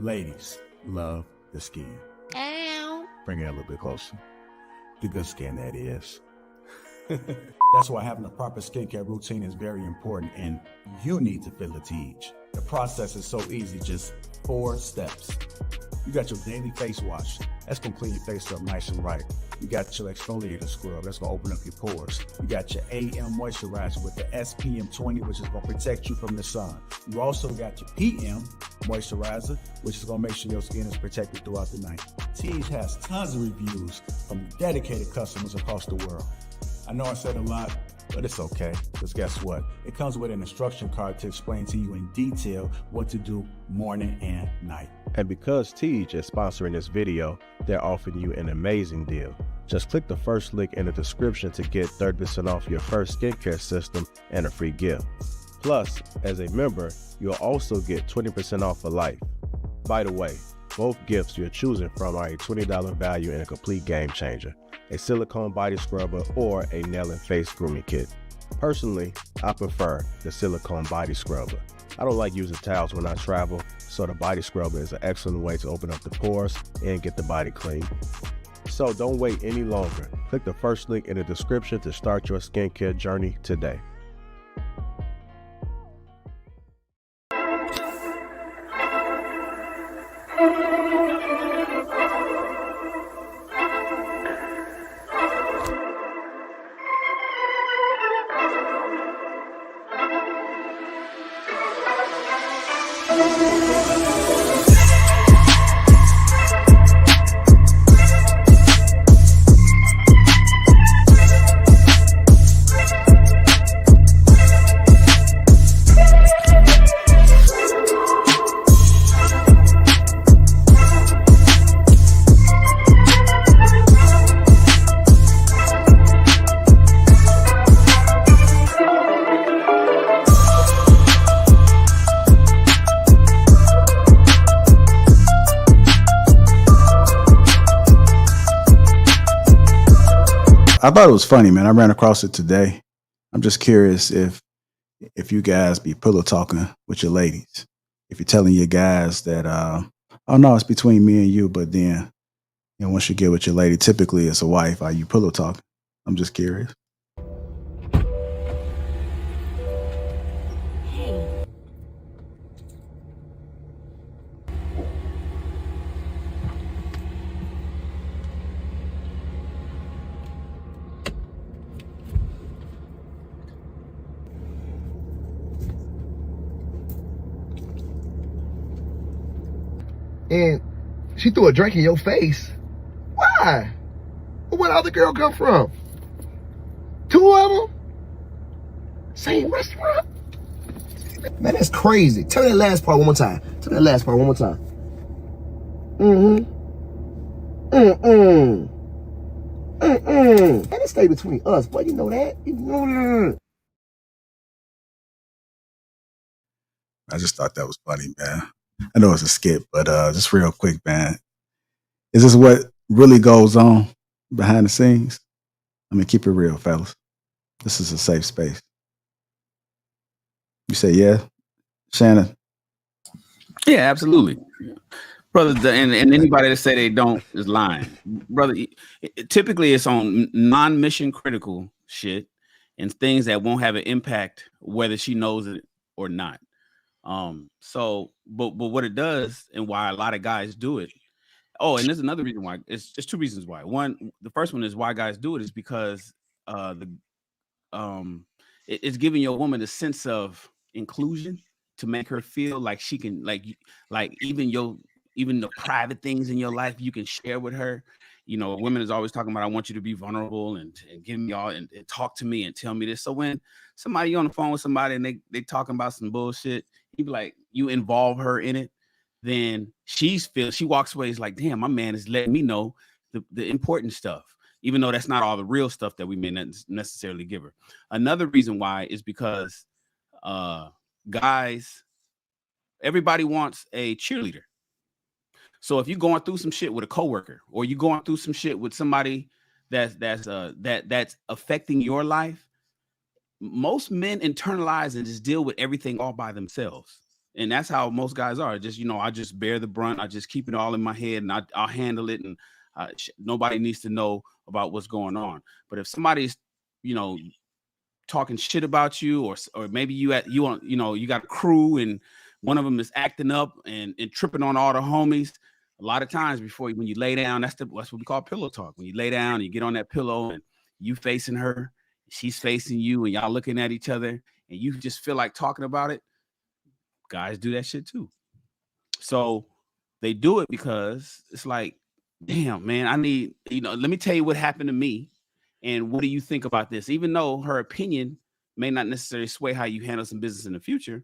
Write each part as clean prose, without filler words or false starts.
Ladies love the skin. Ow. Bring it a little bit closer. The good skin, that is. That's why having a proper skincare routine is very important, and you need to feel it to each. The process is so easy, just 4 steps. You got your daily face wash. That's gonna clean your face up nice and right. You got your exfoliator scrub. That's gonna open up your pores. You got your AM moisturizer with the SPM 20, which is gonna protect you from the sun. You also got your PM moisturizer, which is gonna make sure your skin is protected throughout the night. Teej has tons of reviews from dedicated customers across the world. I know I said a lot, but it's okay, because guess what? It comes with an instruction card to explain to you in detail what to do morning and night. And because Teej is sponsoring this video, they're offering you an amazing deal. Just click the first link in the description to get 30% off your first skincare system and a free gift. Plus, as a member, you'll also get 20% off for life. By the way, both gifts you're choosing from are a $20 value and a complete game changer. A silicone body scrubber or a nail and face grooming kit. Personally, I prefer the silicone body scrubber. I don't like using towels when I travel, so the body scrubber is an excellent way to open up the pores and get the body clean. So don't wait any longer. Click the first link in the description to start your skincare journey today. I thought it was funny, man. I ran across it today. I'm just curious if you guys be pillow talking with your ladies. If you're telling your guys that, oh no, it's between me and you, but then, you know, once you get with your lady, typically it's a wife, are you pillow talking? I'm just curious. And she threw a drink in your face. Why? Where'd the other girl come from? 2 of them? Same restaurant? Man, that's crazy. Tell me that last part one more time. Tell me that last part one more time. And it stay between us, boy. You know that? You know that. I just thought that was funny, man. I know it's a skit, but just real quick, man. Is this what really goes on behind the scenes? I mean, keep it real, fellas. This is a safe space. You say yeah, Shannon? Yeah, absolutely. Brother, and anybody that say they don't is lying. Brother, typically it's on non-mission critical shit and things that won't have an impact whether she knows it or not. But what it does and why a lot of guys do it. Oh, and there's another reason why. It's 2 reasons why. One, the first one is why guys do it is because it's giving your woman a sense of inclusion to make her feel like she can like even the private things in your life you can share with her. You know, women is always talking about, I want you to be vulnerable and give me all and talk to me and tell me this. So when somebody on the phone with somebody and they talking about some bullshit, you be like, you involve her in it, then she walks away, is like, damn, my man is letting me know the important stuff, even though that's not all the real stuff that we may not necessarily give her. Another reason why is because guys, everybody wants a cheerleader. So if you're going through some shit with a coworker, or you're going through some shit with somebody that's affecting your life, most men internalize and just deal with everything all by themselves. And that's how most guys are. Just, I just bear the brunt. I just keep it all in my head, and I'll handle it. And nobody needs to know about what's going on. But if somebody's, talking shit about you, or maybe you got a crew and one of them is acting up and tripping on all the homies, a lot of times when you lay down, that's what we call pillow talk. When you lay down and you get on that pillow and you facing her, she's facing you, and y'all looking at each other, and you just feel like talking about it. Guys do that shit too. So they do it because it's like, damn, man, I need, let me tell you what happened to me. And what do you think about this? Even though her opinion may not necessarily sway how you handle some business in the future,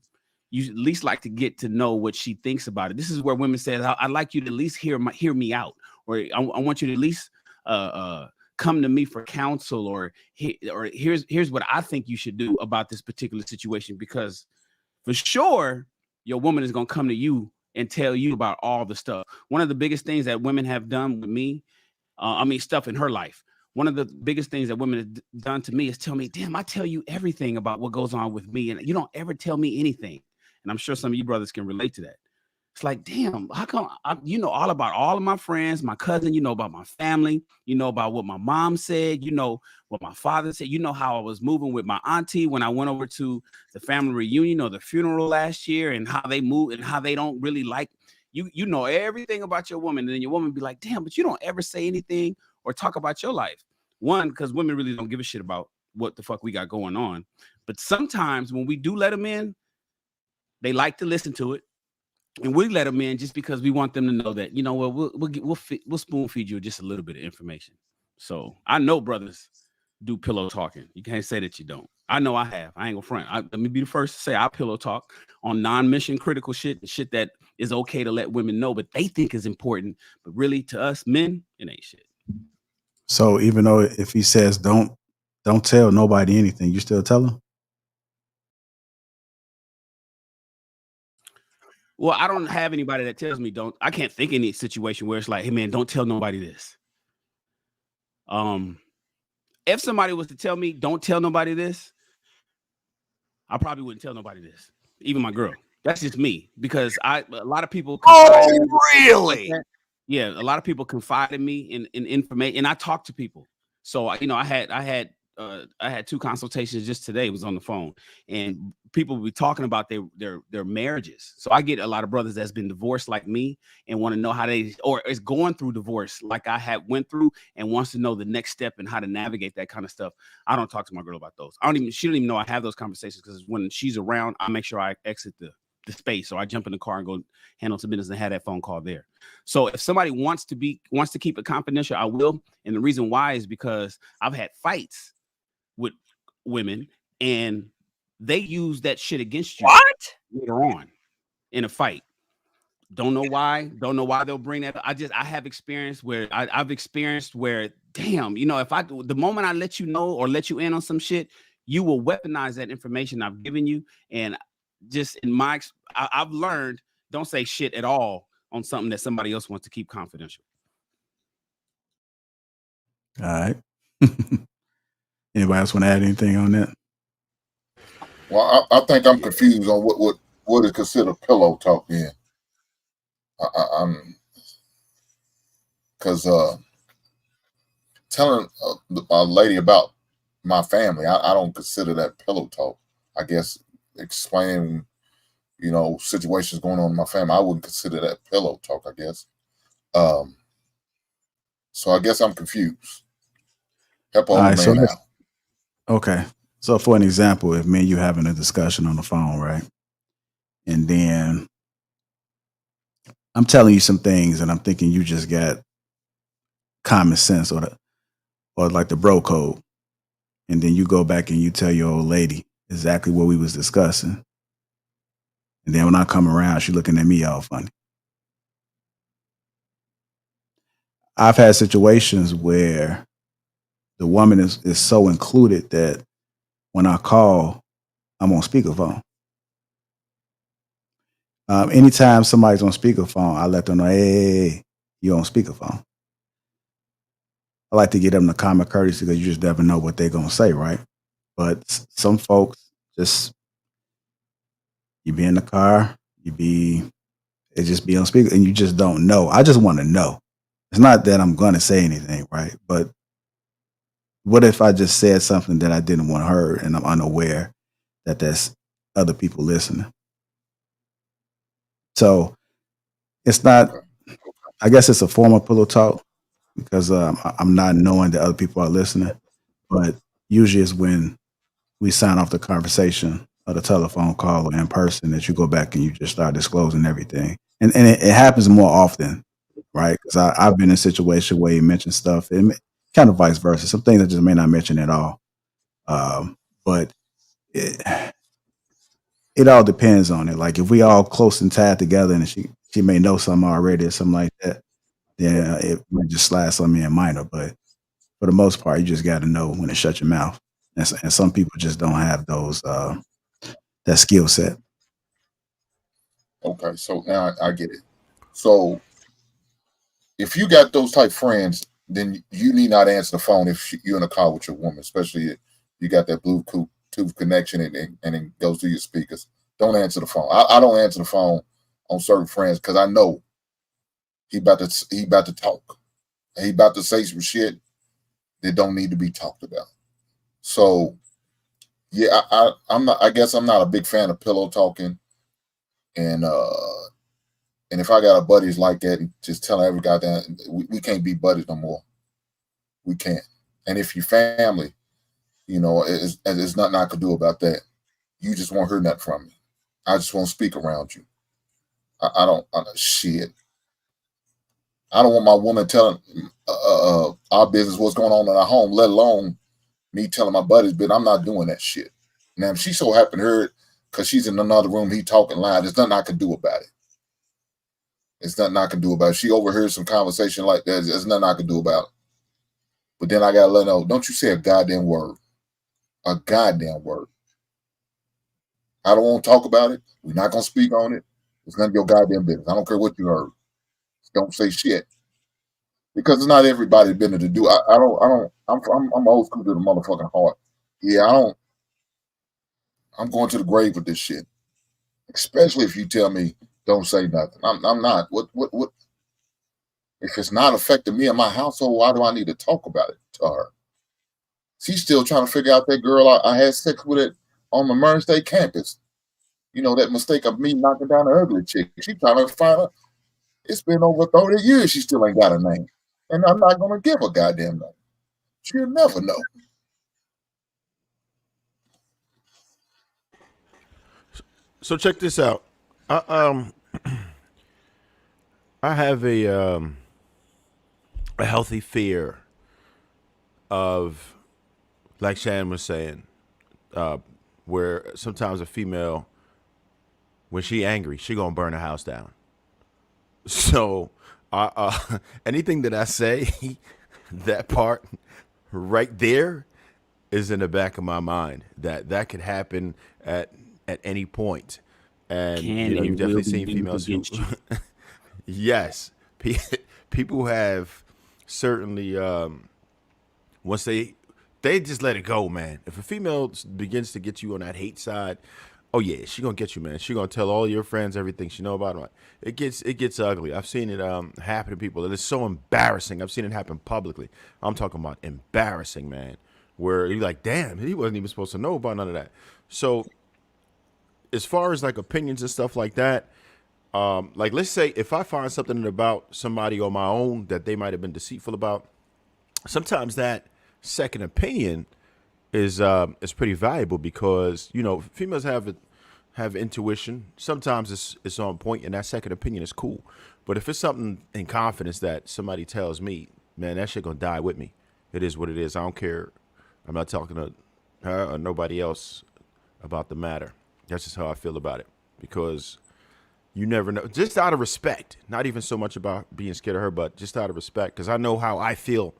you at least like to get to know what she thinks about it. This is where women say, I'd like you to at least hear me out, or I want you to at least come to me for counsel, or here's what I think you should do about this particular situation, because for sure your woman is going to come to you and tell you about all the stuff. One of the biggest things that women have done with me, stuff in her life. One of the biggest things that women have done to me is tell me, damn, I tell you everything about what goes on with me, and you don't ever tell me anything. And I'm sure some of you brothers can relate to that. It's like, damn, how come you know all about all of my friends, my cousin, you know about my family, you know about what my mom said, you know what my father said, you know how I was moving with my auntie when I went over to the family reunion or the funeral last year, and how they move and how they don't really like you. You know everything about your woman, and then your woman be like, damn, but you don't ever say anything or talk about your life. One, because women really don't give a shit about what the fuck we got going on. But sometimes when we do let them in, they like to listen to it. And we let them in just because we want them to know that, we'll spoon feed you just a little bit of information. So I know brothers do pillow talking. You can't say that you don't. I know I have. I ain't gonna front. Let me be the first to say I pillow talk on non-mission critical shit that is okay to let women know, but they think is important. But really, to us men, it ain't shit. So even though if he says don't tell nobody anything, you still tell him? Well, I don't have anybody that tells me don't. I can't think of any situation where it's like, hey man, don't tell nobody this. If somebody was to tell me don't tell nobody this, I probably wouldn't tell nobody this, even my girl. That's just me, because a lot of people. Oh, really? Yeah, a lot of people confide in me in information, and I talk to people. So I had 2 consultations just today. It was on the phone, and people will be talking about their marriages. So I get a lot of brothers that's been divorced like me and want to know how or is going through divorce like I had went through, and wants to know the next step and how to navigate that kind of stuff. I don't talk to my girl about those. She don't even know I have those conversations, because when she's around, I make sure I exit the space. So I jump in the car and go handle some business and have that phone call there. So if somebody wants to keep it confidential, I will. And the reason why is because I've had fights with women, and they use that shit against you later on in a fight. Don't know why they'll bring that. I have experience where I've experienced where, damn, if the moment I let you know or let you in on some shit, you will weaponize that information I've given you. And just I've learned, don't say shit at all on something that somebody else wants to keep confidential. All right. Anybody else want to add anything on that? Well, I think I'm confused on what is considered pillow talk then. I'm because telling a lady about my family, I don't consider that pillow talk. I guess explaining, situations going on in my family, I wouldn't consider that pillow talk, I guess. So I guess I'm confused. Help an old man out. Okay. So for an example, if me and you having a discussion on the phone, right? And then I'm telling you some things and I'm thinking you just got common sense or like the bro code. And then you go back and you tell your old lady exactly what we was discussing. And then when I come around, she looking at me all funny. I've had situations where the woman is so included that when I call, I'm on speakerphone. Anytime somebody's on speakerphone, I let them know, hey, you're on speakerphone. I like to give them the common courtesy because you just never know what they're going to say, right? But some folks just, you be in the car, it just be on speaker and you just don't know. I just want to know. It's not that I'm going to say anything, right? But what if I just said something that I didn't want heard and I'm unaware that there's other people listening? So it's not, Okay. I guess it's a form of pillow talk because I'm not knowing that other people are listening. But usually it's when we sign off the conversation or the telephone call or in person that you go back and you just start disclosing everything. And it happens more often, right? Because I've been in a situation where you mention stuff and kind of vice versa. Some things I just may not mention at all. But it all depends on it. Like if we all close and tied together and she may know something already or something like that, then it might just slide something in minor. But for the most part, you just got to know when to shut your mouth. And some people just don't have those that skill set. Okay. So now I get it. So if you got those type friends, then you need not answer the phone if you're in a car with your woman, especially if you got that Bluetooth connection and it goes through your speakers. Don't answer the phone. I don't answer the phone on certain friends because I know he about to talk. He about to say some shit that don't need to be talked about. So yeah, I'm not. I guess I'm not a big fan of pillow talking, and if I got a buddies like that, and just telling every guy that we can't be buddies no more. We can't. And if you family, there's nothing I could do about that. You just won't hear nothing from me. I just won't speak around you. I don't shit. I don't want my woman telling our business what's going on in our home, let alone me telling my buddies. But I'm not doing that shit. Now, if she so happened to hear it because she's in another room, he talking loud, there's nothing I can do about it. There's nothing I can do about it. She overhears some conversation like that. There's nothing I can do about it. But then I gotta let her know, don't you say a goddamn word. A goddamn word. I don't want to talk about it. We're not gonna speak on it. It's none of your goddamn business. I don't care what you heard. Don't say shit. Because it's not everybody's business to do. I'm old school to the motherfucking heart. Yeah, I'm going to the grave with this shit. Especially if you tell me don't say nothing. I'm not. What if it's not affecting me and my household, why do I need to talk about it to her? She's still trying to figure out that girl I had sex with it on the Murray State campus. That mistake of me knocking down an ugly chick. She trying to find her. It's been over 30 years. She still ain't got a name. And I'm not going to give a goddamn name. She'll never know. So check this out. I have a healthy fear of, like Shannon was saying, where sometimes a female, when she angry, she gonna burn the house down. So anything that I say, that part right there is in the back of my mind that could happen at any point. And you've definitely seen females who, yes, people have certainly once they just let it go, man. If a female begins to get you on that hate side, oh yeah, she gonna get you, man. She gonna tell all your friends everything she know about them. It gets ugly. I've seen it happen to people. It is so embarrassing. I've seen it happen publicly. I'm talking about embarrassing, man. Where you're like, damn, he wasn't even supposed to know about none of that. So as far as like opinions and stuff like that, like let's say if I find something about somebody on my own that they might have been deceitful about, sometimes that second opinion is pretty valuable because females have intuition. Sometimes it's on point, and that second opinion is cool. But if it's something in confidence that somebody tells me, man, that shit gonna die with me. It is what it is. I don't care. I'm not talking to her or nobody else about the matter. That's just how I feel about it because you never know. Just out of respect, not even so much about being scared of her, but just out of respect because I know how I feel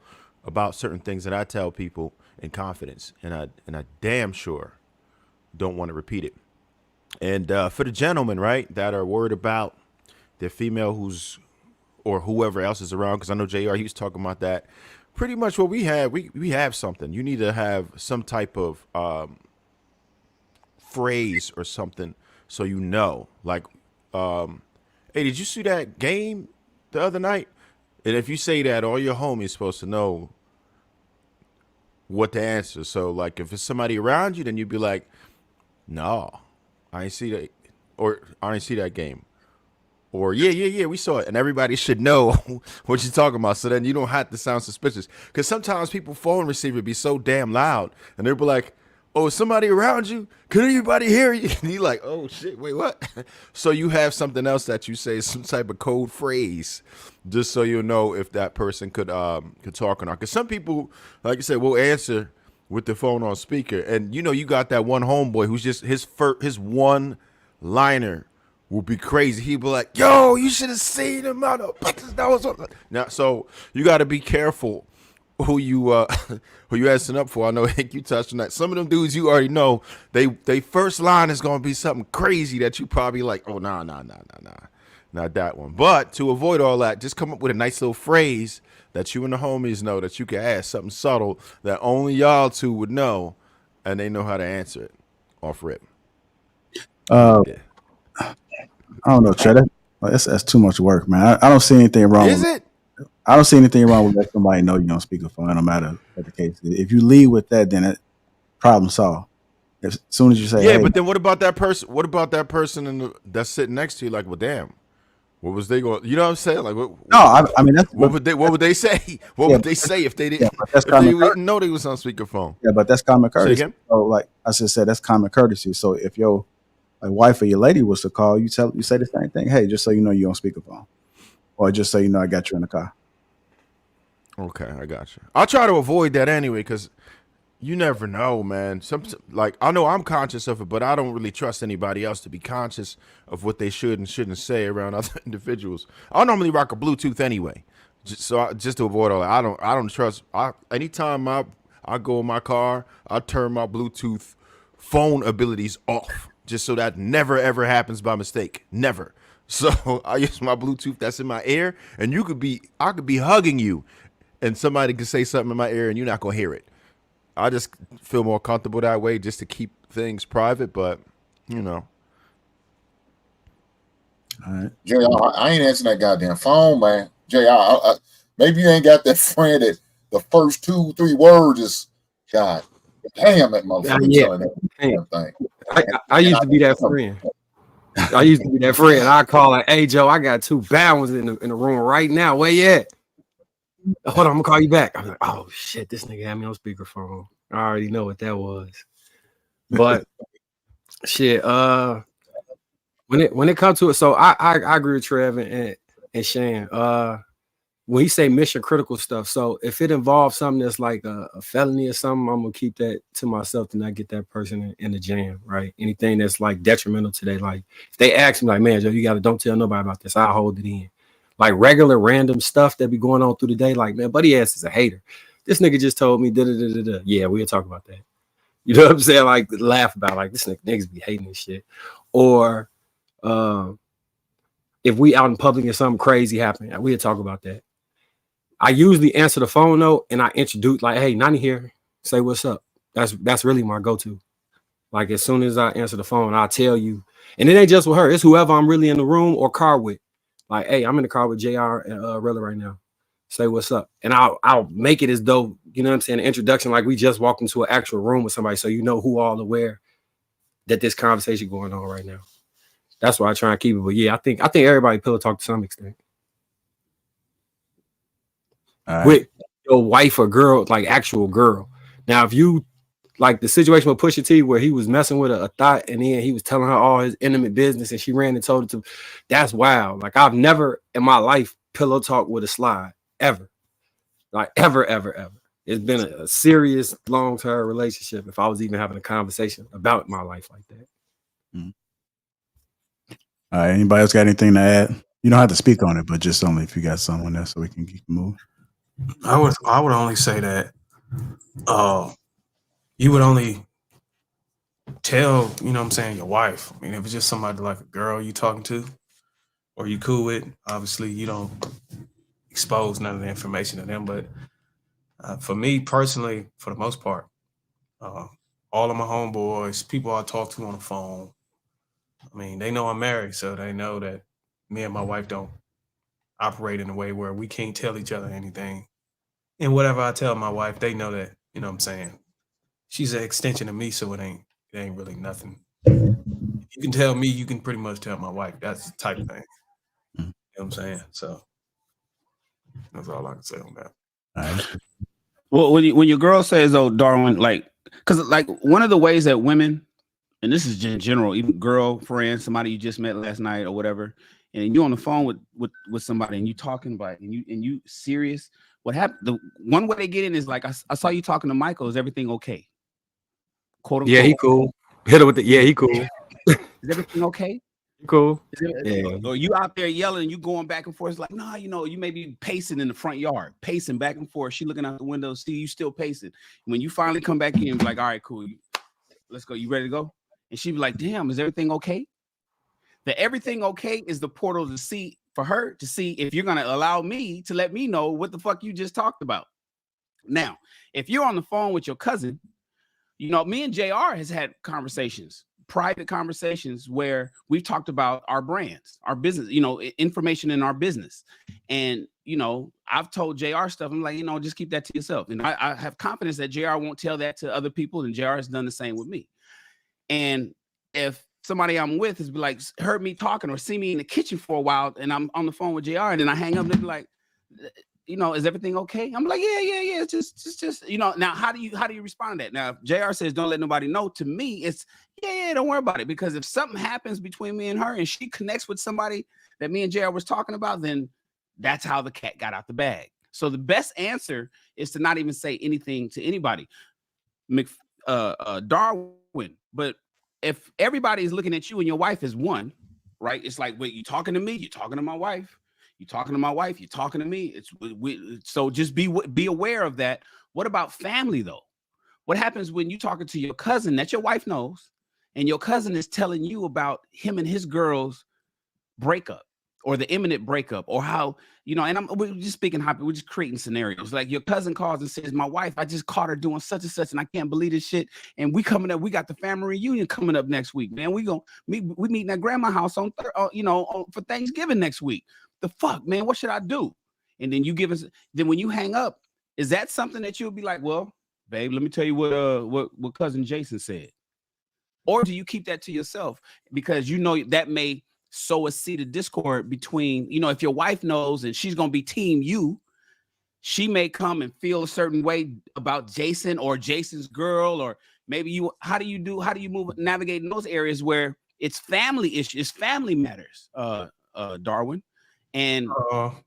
about certain things that I tell people in confidence, and I damn sure don't want to repeat it. And for the gentlemen, right, that are worried about their female or whoever else is around, because I know JR, he was talking about that. Pretty much what we have, we have something. You need to have some type of phrase or something so like hey, did you see that game the other night? And if you say that, all your homies supposed to know what to answer. So like if it's somebody around you, then you'd be like, no, I ain't see that, or I ain't see that game. Or yeah, we saw it, and everybody should know what you're talking about. So then you don't have to sound suspicious. Because sometimes people phone receiver be so damn loud, and they'll be like, "Oh, is somebody around you? Can anybody hear you?" And you're like, "Oh shit, wait, what?" So you have something else that you say, some type of code phrase, just so you know if that person could talk or not. Because some people, like I said, will answer with the phone on speaker, and you know you got that one homeboy who's just his one liner will be crazy. He'd be like, "Yo, you should have seen him out of that was now." So you got to be careful who you asking up for. I know Hank, you touched on that. Some of them dudes you already know they first line is gonna be something crazy that you probably like. Oh nah, not that one. But to avoid all that, just come up with a nice little phrase that you and the homies know that you can ask, something subtle that only y'all two would know, and they know how to answer it off rip. Uh, Yeah. I don't know, Trey. That's too much work, man. I don't see anything wrong. Is it? I don't see anything wrong with letting somebody know you're on speakerphone, no matter what the case is. If you lead with that, then it problem solved. As soon as you say, Yeah, hey, but then what about that person? What about that person that's sitting next to you? Like, well, damn, what was they going? You know what I'm saying? Like, no, I mean that's what would they say? What yeah, would they say if they yeah, didn't but that's if they common didn't know they was on speakerphone? yeah, but that's common Say courtesy. again? So, like I just said, that's common courtesy. So if your wife or your lady was to call, you say the same thing. Hey, just so you know you're on speakerphone, or just so you know I got you in the car. Okay, I got you. I'll try to avoid that anyway, because you never know, man. Like I know I'm conscious of it, but I don't really trust anybody else to be conscious of what they should and shouldn't say around other individuals. I normally rock a Bluetooth anyway, just to avoid all that. I don't trust. Anytime I go in my car, I turn my Bluetooth phone abilities off, just so that never ever happens by mistake. Never. So I use my Bluetooth that's in my ear, and I could be hugging you, and somebody could say something in my ear, and you're not gonna hear it. I just feel more comfortable that way, just to keep things private. But you know, All right. JR, I ain't answering that goddamn phone, man. JR, maybe you ain't got that friend that the first 2-3 words is God damn that motherfucker Yeah. telling that Hey, damn thing. I used to be that friend. I used to be that friend. I call like, "Hey Joe, I got 2 bad ones in the room right now. Where you at? Hold on, I'm gonna call you back." I'm like, "Oh shit, this nigga had me on speakerphone." I already know what that was. But shit, when it comes to it, so I agree with Trev and Shan. When you say mission critical stuff, so if it involves something that's like a felony or something, I'm gonna keep that to myself to not get that person in the jam, right? Anything that's like detrimental to their life. If they ask me like, "Man, Joe, you don't tell nobody about this," I'll hold it in. Like regular random stuff that be going on through the day, like, "Man, buddy ass is a hater. This nigga just told me da da da da da." Yeah, we'll talk about that. You know what I'm saying? Like laugh about like this niggas be hating this shit. Or if we out in public and something crazy happening, we'll talk about that. I usually answer the phone though, and I introduce like, "Hey, Nani here. Say what's up." That's really my go-to. Like as soon as I answer the phone, I'll tell you. And it ain't just with her, it's whoever I'm really in the room or car with. Like, "Hey, I'm in the car with JR and Rilla right now. Say what's up." And I'll make it as though, you know what I'm saying, an introduction, like we just walked into an actual room with somebody, so you know who all aware that this conversation going on right now. That's why I try and keep it. But yeah, I think everybody pillow talk to some extent. All right. With your wife or girl, like actual girl. Now, if you like the situation with Pusha T where he was messing with a thought and then he was telling her all his intimate business and she ran and told it to, that's wild. Like I've never in my life pillow talk with a slide ever. Like ever. It's been a serious long-term relationship if I was even having a conversation about my life like that. All right. Anybody else got anything to add? You don't have to speak on it, but just only if you got someone there, so we can keep moving. I would only say that you would only tell, you know what I'm saying, your wife. I mean, if it's just somebody like a girl you talking to or you cool with, obviously you don't expose none of the information to them. But for me personally, for the most part, all of my homeboys, people I talk to on the phone, I mean, they know I'm married, so they know that me and my wife don't operate in a way where we can't tell each other anything. And whatever I tell my wife, they know that, you know what I'm saying? She's an extension of me, so it ain't really nothing. You can tell me, you can pretty much tell my wife. That's the type of thing. You know what I'm saying? So that's all I can say on that. All right. Well, when your girl says, "Oh, Darwin," like, because like one of the ways that women, and this is in general, even girlfriend, somebody you just met last night or whatever, and you're on the phone with somebody and you talking about it, and you serious. What happened? The one way they get in is like, I saw you talking to Michael. Is everything okay? Quote unquote. Yeah, he cool. Hit her with the he cool. Is everything okay? Cool. Yeah. Or you out there yelling, you going back and forth. It's like, nah, you may be pacing in the front yard, pacing back and forth. She looking out the window, see you still pacing. When you finally come back in, be like, all right, cool, let's go. You ready to go? And she be like, damn, is everything okay? The everything okay is the portal to see for her to see if you're gonna allow me to let me know what the fuck you just talked about. Now, if you're on the phone with your cousin, me and JR has had conversations, private conversations where we've talked about our brands, our business, information in our business. And, I've told JR stuff. I'm like, just keep that to yourself. And I have confidence that JR won't tell that to other people. And JR has done the same with me. And if somebody I'm with has like heard me talking or see me in the kitchen for a while and I'm on the phone with JR and then I hang up and they be like, is everything okay? I'm like, yeah. Just, now how do you respond to that? Now, if JR says, don't let nobody know, to me, it's, don't worry about it. Because if something happens between me and her and she connects with somebody that me and JR was talking about, then that's how the cat got out the bag. So the best answer is to not even say anything to anybody. Darwin, but if everybody is looking at you and your wife is one, right? It's like, wait, you talking to me? You talking to my wife? You talking to my wife? You talking to me? So just be aware of that. What about family though? What happens when you talking to your cousin that your wife knows, and your cousin is telling you about him and his girl's breakup or the imminent breakup, or how, and we're just speaking, we're just creating scenarios. Like your cousin calls and says, my wife, I just caught her doing such and such, and I can't believe this shit. And we got the family reunion coming up next week, man. We meeting at grandma's house for Thanksgiving next week. The fuck, man, what should I do? And then then when you hang up, is that something that you'll be like, well, babe, let me tell you what cousin Jason said? Or do you keep that to yourself because that may sow a seed of discord between, if your wife knows and she's going to be team you, she may come and feel a certain way about Jason or Jason's girl, or maybe how do you navigate in those areas where it's family issues, it's family matters, Darwin? And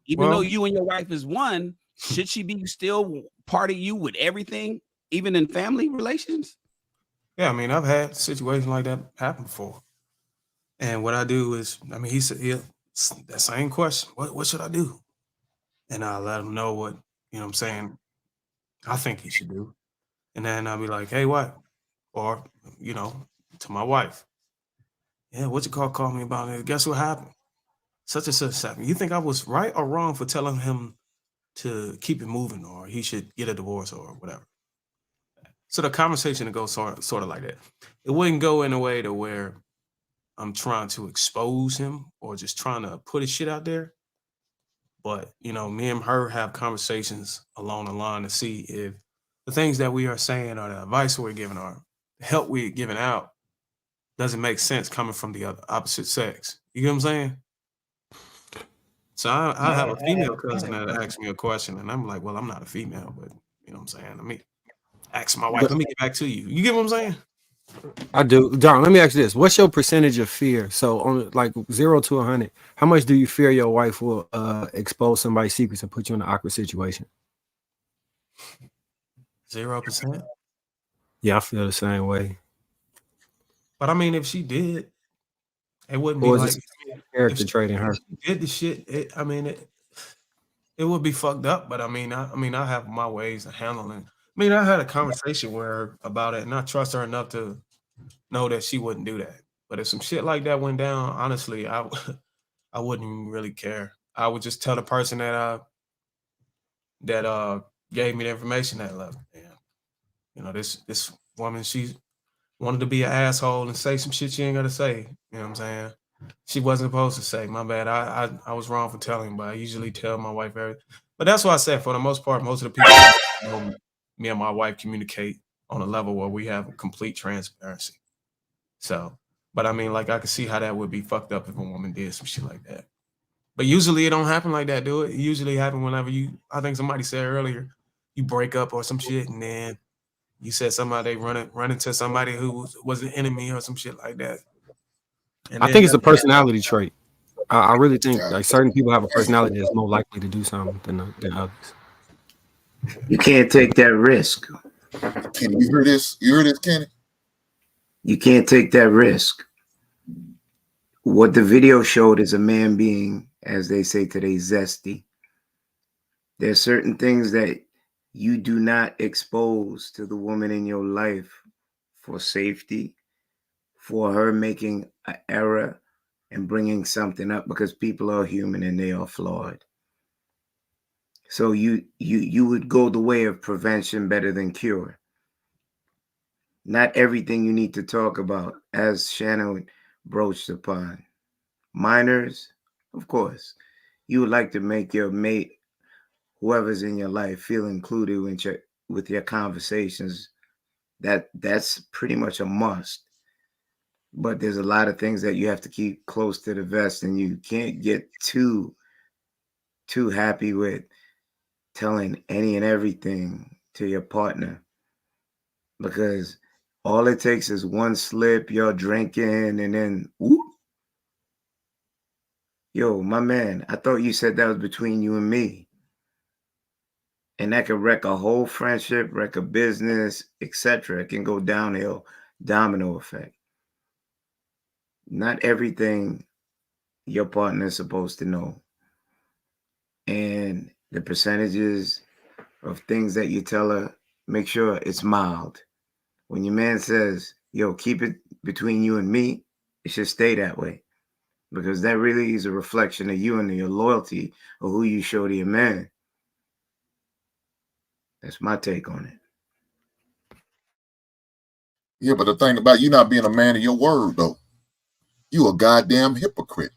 even though you and your wife is one, should she be still part of you with everything, even in family relations? Yeah, I mean, I've had situations like that happen before. And what I do is, he said, that same question, what should I do? And I let him know what, I'm saying, I think he should do. And then I'll be like, hey, what? Or, to my wife. Yeah, what you call me about it? Guess what happened? Such and such happened. You think I was right or wrong for telling him to keep it moving, or he should get a divorce or whatever? So the conversation would go sort of like that. It wouldn't go in a way to where I'm trying to expose him or just trying to put his shit out there. But, me and her have conversations along the line to see if the things that we are saying or the advice we're giving or the help we're giving out doesn't make sense coming from the opposite sex. You get what I'm saying? So I have a female cousin that asked me a question, and I'm like, well, I'm not a female, but you know what I'm saying? Let me ask my wife. Let me get back to you. You get what I'm saying? I do. John, let me ask you this. What's your percentage of fear? So on like 0 to 100, how much do you fear your wife will expose somebody's secrets and put you in an awkward situation? 0%. Yeah, I feel the same way. But I mean, if she did, it wouldn't be Or like is it character trait in her? if she did the shit. It would be fucked up. But I have my ways of handling. I had a conversation with her about it, and I trust her enough to know that she wouldn't do that. But if some shit like that went down, honestly, I wouldn't really care. I would just tell the person that gave me the information that left. Yeah, this woman, she's wanted to be an asshole and say some shit she ain't gotta say. You know what I'm saying? She wasn't supposed to say. My bad. I was wrong for telling, but I usually tell my wife everything. But that's why I said, for the most part, most of the people know me and my wife communicate on a level where we have complete transparency. So, but I mean, like, I could see how that would be fucked up if a woman did some shit like that. But usually it don't happen like that, do it? It usually happen whenever I think somebody said earlier, you break up or some shit, and then you said somebody run into somebody who was an enemy or some shit like that. And I think it's a personality trait. I really think Yeah. like certain people have a personality that's more likely to do something than others. You can't take that risk. Kenny, you hear this? You hear this, Kenny? You can't take that risk. What the video showed is a man being, as they say today, zesty. There's certain things that you do not expose to the woman in your life for safety, for her making an error and bringing something up, because people are human and they are flawed. So you would go the way of prevention better than cure. Not everything you need to talk about, as Shannon broached upon. Minors, of course, you would like to make your mate, whoever's in your life, feel included with your conversations. That's pretty much a must. But there's a lot of things that you have to keep close to the vest, and you can't get too happy with telling any and everything to your partner, because all it takes is one slip, you're drinking, and then whoop. Yo, my man, I thought you said that was between you and me. And that could wreck a whole friendship, wreck a business, etc. It can go downhill, domino effect. Not everything your partner is supposed to know. And the percentages of things that you tell her, make sure it's mild. When your man says, yo, keep it between you and me, it should stay that way. Because that really is a reflection of you and your loyalty or who you show to your man. That's my take on it. Yeah, but the thing about you not being a man of your word, though, you a goddamn hypocrite.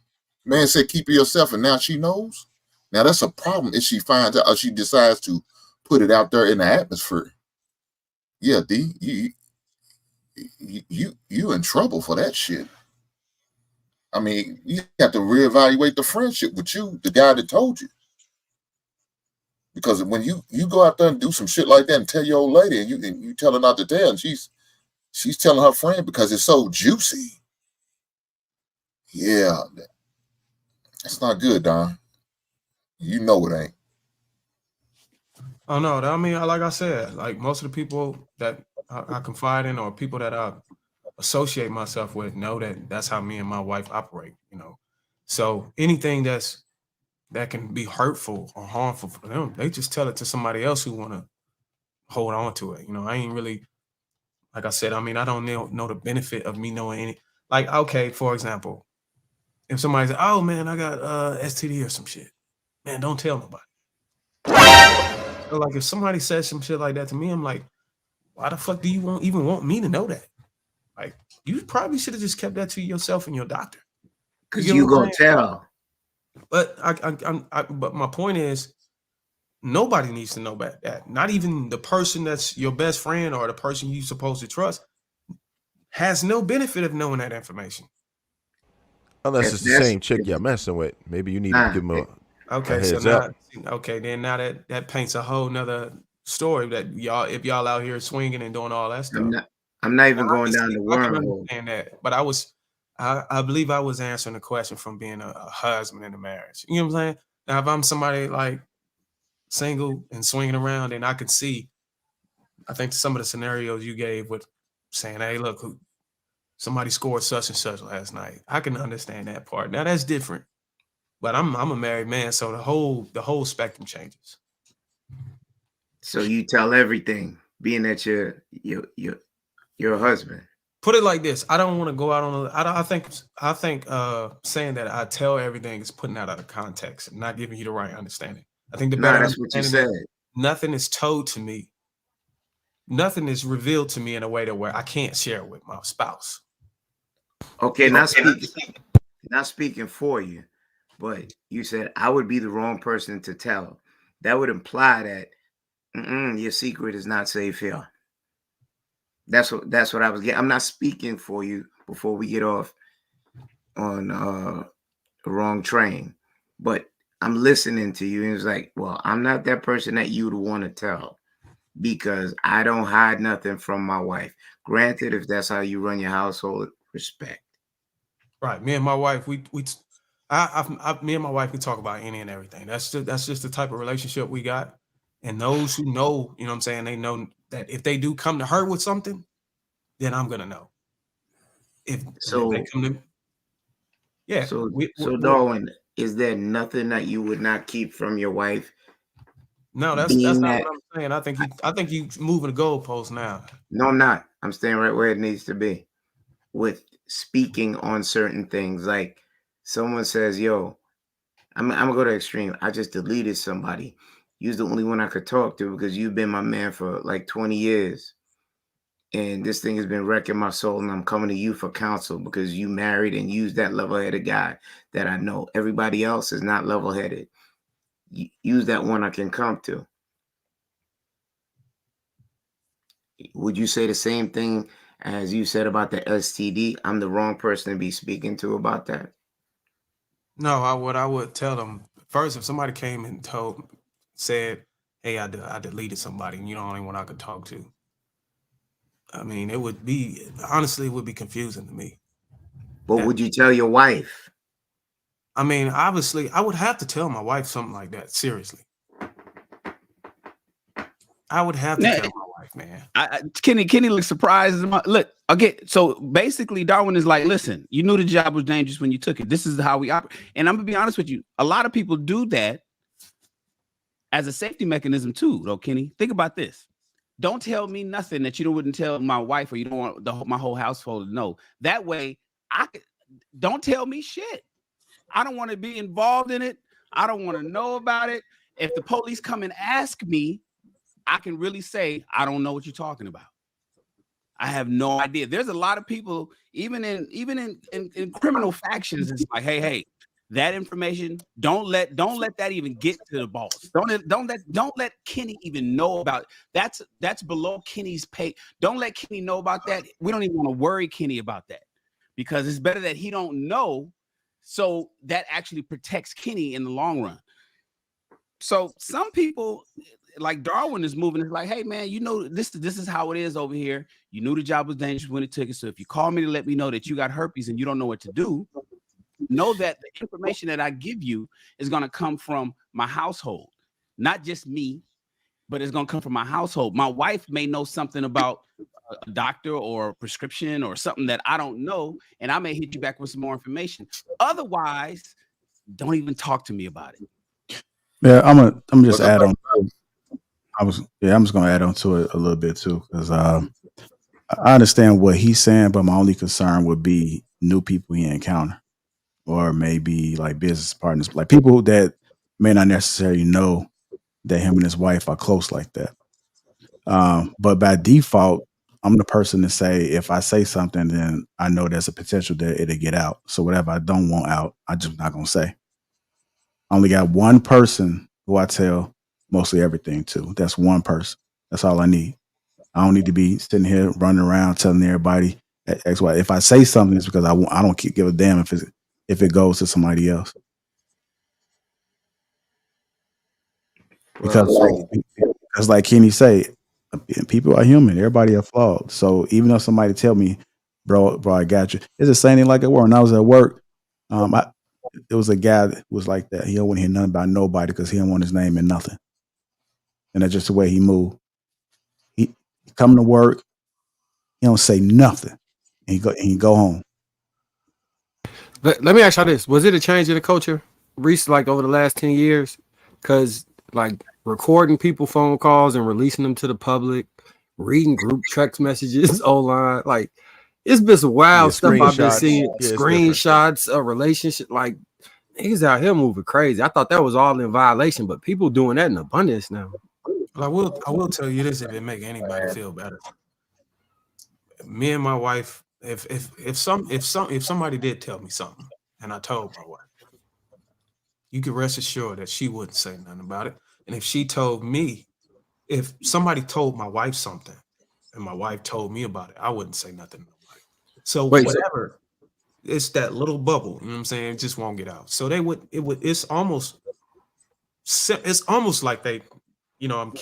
Man said keep it yourself, and now she knows. Now that's a problem if she finds out or she decides to put it out there in the atmosphere. Yeah, D, you in trouble for that shit. I mean, you have to reevaluate the friendship with you, the guy that told you. Because when you go out there and do some shit like that and tell your old lady and you tell her not to tell, and she's telling her friend because it's so juicy. Yeah, that's not good, Don. You know it ain't. Oh no, I mean, like I said, like most of the people that I confide in or people that I associate myself with know that that's how me and my wife operate, you know. So anything that can be hurtful or harmful for them, they just tell it to somebody else who want to hold on to it. You know, I ain't really, like I said, I mean, I don't know the benefit of me knowing any, like, okay, for example, if somebody says, oh man, I got STD or some shit, man, don't tell nobody. So like if somebody says some shit like that to me, I'm like, why the fuck do you even want me to know that? Like, you probably should have just kept that to yourself and your doctor. Because you gonna tell. But but my point is, nobody needs to know about that. Not even the person that's your best friend or the person you're supposed to trust has no benefit of knowing that information. Unless it's the same chick you're messing with. Maybe you need to give them a heads up. Then that paints a whole nother story that if y'all out here swinging and doing all that stuff. I'm not even going down the wormhole. I can understand that, but I believe I was answering the question from being a husband in a marriage. You know what I'm saying? Now, if I'm somebody like single and swinging around, and I could see, I think some of the scenarios you gave with saying, hey, look, somebody scored such and such last night. I can understand that part. Now that's different, but I'm a married man, so the whole spectrum changes. So you tell everything, being that you're a husband. Put it like this: I don't want to go out on. I think saying that I tell everything is putting that out of context and not giving you the right understanding. I think that's what you said. Nothing is told to me nothing is revealed to me in a way that where I can't share it with my spouse. Okay, not speaking for you, but you said I would be the wrong person to tell. That would imply that your secret is not safe here. That's what I was getting. I'm not speaking for you before we get off on the wrong train, but I'm listening to you, and it's like, well, I'm not that person that you would want to tell because I don't hide nothing from my wife. Granted, if that's how you run your household, respect. Right. Me and my wife, me and my wife, we talk about any and everything. That's just the type of relationship we got. And those who know, you know what I'm saying, they know that if they do come to her with something, then I'm gonna know. If they come to, yeah. So Darwin, is there nothing that you would not keep from your wife? No, that's not what I'm saying. I think you moving the goalpost now. No, I'm not. I'm staying right where it needs to be. With speaking on certain things, like someone says, "Yo, I'm gonna go to extreme. I just deleted somebody. You're the only one I could talk to because you've been my man for like 20 years, and this thing has been wrecking my soul. And I'm coming to you for counsel because you married and used that level-headed guy that I know. Everybody else is not level-headed. Use that one I can come to." Would you say the same thing as you said about the STD? I'm the wrong person to be speaking to about that. No, what I would tell them first, if somebody came and said, "Hey, I deleted somebody," and you're the only one I could talk to. I mean, it would be confusing to me. But would you tell your wife? I mean, obviously, I would have to tell my wife something like that. Seriously, I would have to tell my wife, man. Kenny looks surprised. Look, okay. So basically, Darwin is like, listen, you knew the job was dangerous when you took it. This is how we operate. And I'm gonna be honest with you. A lot of people do that as a safety mechanism too, though. Kenny, think about this. Don't tell me nothing that you wouldn't tell my wife, or you don't want my whole household to know. That way, don't tell me shit. I don't want to be involved in it. I don't want to know about it. If the police come and ask me, I can really say, I don't know what you're talking about. I have no idea. There's a lot of people, even in criminal factions, it's like, hey, that information, don't let that even get to the boss. Don't let Kenny even know about it. That's below Kenny's pay. Don't let Kenny know about that. We don't even want to worry Kenny about that because it's better that he don't know. So that actually protects Kenny in the long run. So some people, like Darwin, is moving. It's like, hey man, you know this is how it is over here. You knew the job was dangerous when it took it. So if you call me to let me know that you got herpes and you don't know what to do, know that the information that I give you is going to come from my household, not just me, but it's going to come from my household. My wife may know something about a doctor or a prescription or something that I don't know, and I may hit you back with some more information. Otherwise, don't even talk to me about it. Yeah, I'm just add on. I'm just gonna add on to it a little bit too, because I understand what he's saying, but my only concern would be new people he encounter, or maybe like business partners, like people that may not necessarily know that him and his wife are close like that. But by default, I'm the person to say, if I say something, then I know there's a potential that it'll get out. So whatever I don't want out, I'm just not gonna say. I only got one person who I tell mostly everything to. That's one person. That's all I need. I don't need to be sitting here running around telling everybody X, Y. If I say something, it's because I don't give a damn if it goes to somebody else. Because like Kenny say, people are human. Everybody are flawed. So even though somebody tell me, bro, I got you. It's the same thing like at work. When I was at work, it was a guy that was like that. He don't want to hear nothing about nobody because he don't want his name in nothing. And that's just the way he moved. He come to work, he don't say nothing. And he go home. Let me ask you this. Was it a change in the culture recently, like over the last 10 years? Because like recording people phone calls and releasing them to the public, reading group text messages online, like it's been some wild stuff I've been seeing. Screenshots of relationship, like niggas out here moving crazy. I thought that was all in violation, but people doing that in abundance now. But I will tell you this if it make anybody feel better. Me and my wife, if somebody did tell me something and I told my wife, you can rest assured that she wouldn't say nothing about it. And if she told me, if somebody told my wife something and my wife told me about it, I wouldn't say nothing to nobody. So Wait, whatever, it's that little bubble, you know what I'm saying? It just won't get out. So it's almost like they, you know, I'm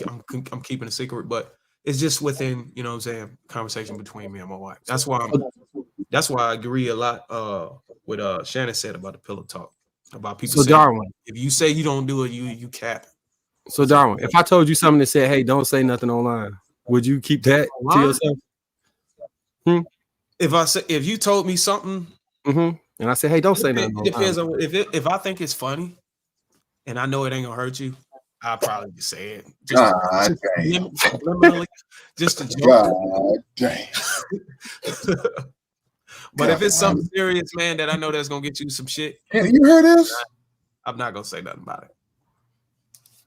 keeping a secret, but it's just within, you know what I'm saying, conversation between me and my wife. That's why I agree a lot with Shannon said about the pillow talk, about people So saying, Darwin, if you say you don't do it, you cap. so Darwin, if I told you something that said, "Hey, don't say nothing online," would you keep that to Online? yourself? If you told me something, And I said, "Hey, don't say nothing it depends online." on if I think it's funny and I know it ain't gonna hurt you, I'll probably just say it. God damn. Subliminally, just a joke. God damn. But if it's something serious, man, that I know that's gonna get you some shit, Can you hear this? I'm not gonna say nothing about it.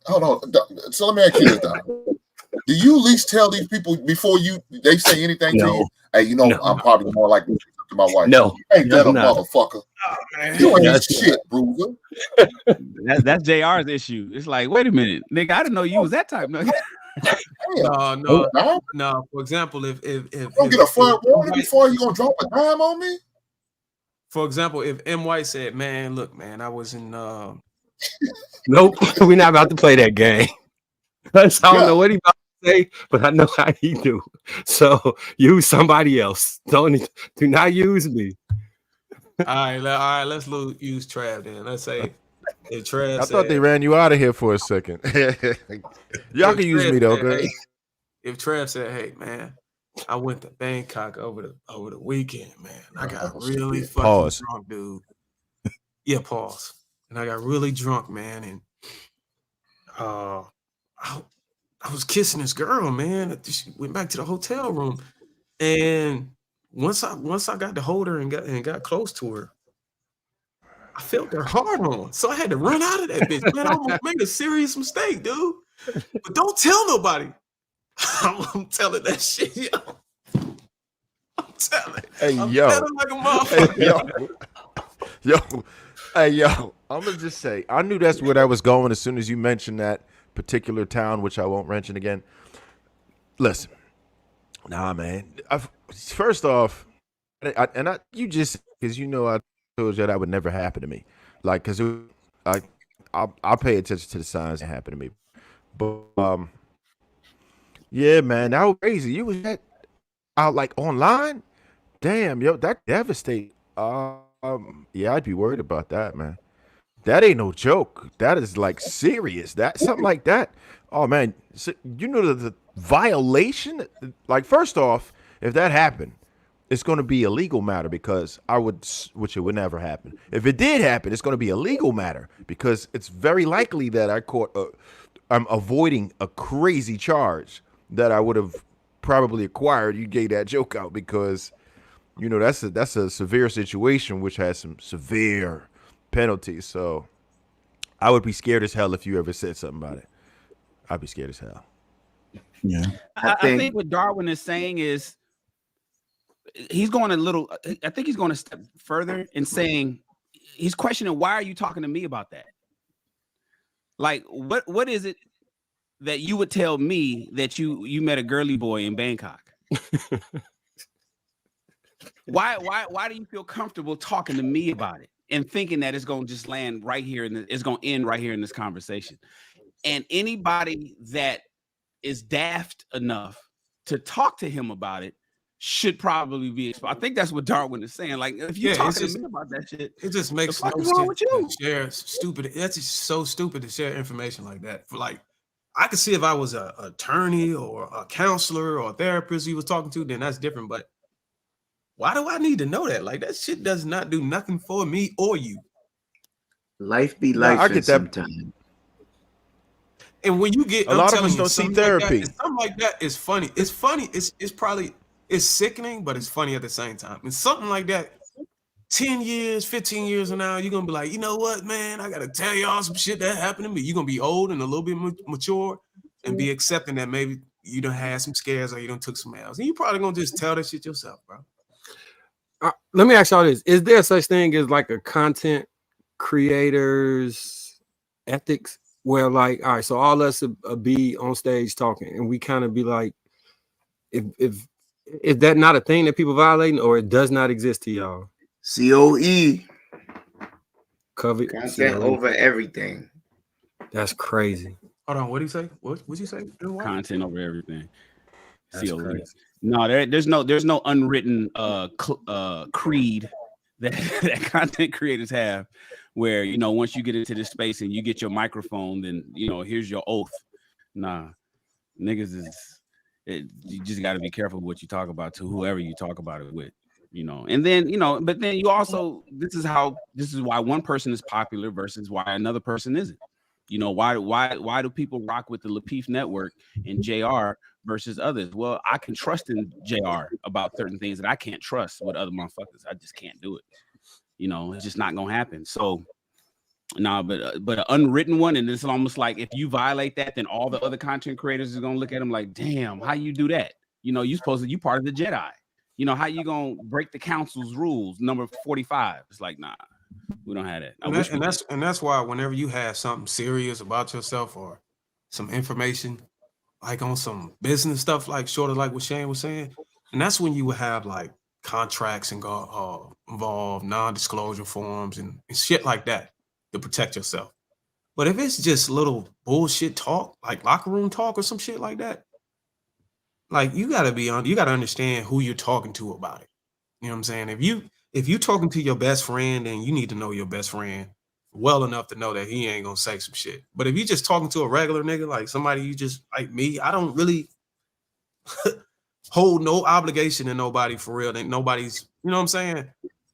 Hold on. So let me ask you this, Don. Do you at least tell these people before they say anything to you? Hey, you know, I'm probably more likely to my wife. No, Ain't that a motherfucker? You ain't That's- shit, Bruiser. That's JR's issue. It's like, wait a minute, nigga, I didn't know you was that type. Nigga. No. For example, if don't get a front warning before you gonna drop a dime on me. For example, if M. White said, "Man, look, man, I was in." Nope, we're not about to play that game. I don't know what he about to say, but I know how he do. So use somebody else. Do not use me. All right, let's use Trav then. Let's say if Trav I thought they ran you out of here for a second. Y'all can use me though, good. If Trav said, "Hey, man, I went to Bangkok over the weekend, man. I got really fucking drunk, dude." Yeah, pause. And I got really drunk, man, and I was kissing this girl, man. She went back to the hotel room, and once I got to hold her and got close to her, I felt her heart on. So I had to run out of that bitch. Man, I almost made a serious mistake, dude. But don't tell nobody. I'm telling that shit, yo. I'm telling. I'm telling like a motherfucker. Hey, yo. I'm gonna just say, I knew that's where that was going as soon as you mentioned that particular town, which I won't mention again. Listen, nah, man. First off, you just because you know I told you that would never happen to me, like because I'll pay attention to the signs that happen to me, but yeah, man, that was crazy. You was out like online, damn, yo, that devastating. Yeah, I'd be worried about that, man. That ain't no joke. That is like serious. That something like that. Oh man, so, you know the violation. Like first off, if that happened, it's going to be a legal matter because which it would never happen. If it did happen, it's going to be a legal matter because it's very likely that I'm avoiding a crazy charge that I would have probably acquired. You gave that joke out because you know that's a severe situation which has some severe penalties. So I would be scared as hell if you ever said something about it. I'd be scared as hell. Yeah. I think what Darwin is saying is he's going I think he's going a step further in saying he's questioning, why are you talking to me about that? Like, what is it that you would tell me that you met a girly boy in Bangkok? Why do you feel comfortable talking to me about it and thinking that it's going to just land right here it's going to end right here in this conversation? And anybody that is daft enough to talk to him about it should probably be exposed. I think that's what Darwin is saying. Like, if you're talking to me about that shit, it just makes no sense to share stupid. That's just so stupid to share information like that. For like, I could see if I was an attorney or a counselor or a therapist he was talking to, then that's different. But why do I need to know that? Like, that shit does not do nothing for me or you. Life be life. I get that sometimes. And when you get a lot of us don't see therapy. Something like that is funny. It's funny. It's probably sickening, but it's funny at the same time. And something like that, 10 years, 15 years from now, you're gonna be like, you know what, man? I gotta tell y'all some shit that happened to me. You're gonna be old and a little bit mature. and be accepting that maybe you done had some scares or you done took some L's. And you probably gonna just tell that shit yourself, bro. Let me ask y'all this. Is there such thing as like a content creator's ethics where like, all right, so all us be on stage talking and we kind of be like, if is that not a thing that people violating or it does not exist to y'all? COE. Covered Content COE. over everything. That's crazy. Hold on, what did he say? What you say? Content over everything. That's COE. crazy. No, there's no unwritten creed that that content creators have, where once you get into this space and you get your microphone, then here's your oath. Nah, niggas you just got to be careful what you talk about to whoever you talk about it with, and then but then you also this is why one person is popular versus why another person isn't. Why do people rock with the Lapeef Network and JR versus others? Well, I can trust in JR about certain things that I can't trust with other motherfuckers. I just can't do it. It's just not gonna happen. So but an unwritten one, and it's almost like if you violate that, then all the other content creators is gonna look at them like, damn, how you do that? You part of the Jedi. How you gonna break the council's rules? Number 45. It's like, nah. We don't have that. And that's why whenever you have something serious about yourself or some information, like on some business stuff, like sort of like what Shane was saying, and that's when you would have like contracts and involve non-disclosure forms and shit like that to protect yourself. But if it's just little bullshit talk, like locker room talk or some shit like that, like you gotta understand who you're talking to about it. You know what I'm saying? If you talking to your best friend, then you need to know your best friend well enough to know that he ain't gonna say some shit. But if you just talking to a regular nigga, like somebody you just like me, I don't really hold no obligation to nobody for real. Ain't nobody's, you know what I'm saying?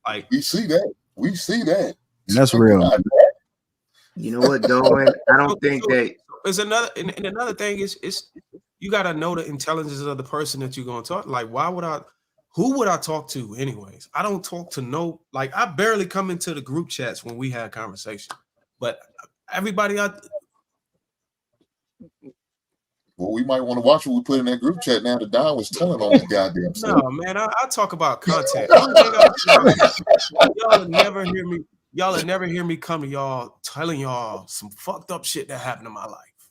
Like we see that. That's real. You know what, Dolan? I don't think that there's another thing is you gotta know the intelligence of the person that you're gonna talk. Like, who would I talk to anyways? I don't talk to I barely come into the group chats when we had conversation. But everybody well, we might want to watch what we put in that group chat now that Don was telling on this goddamn stuff. No, man, I talk about content. Y'all will never hear me come to y'all telling y'all some fucked up shit that happened in my life.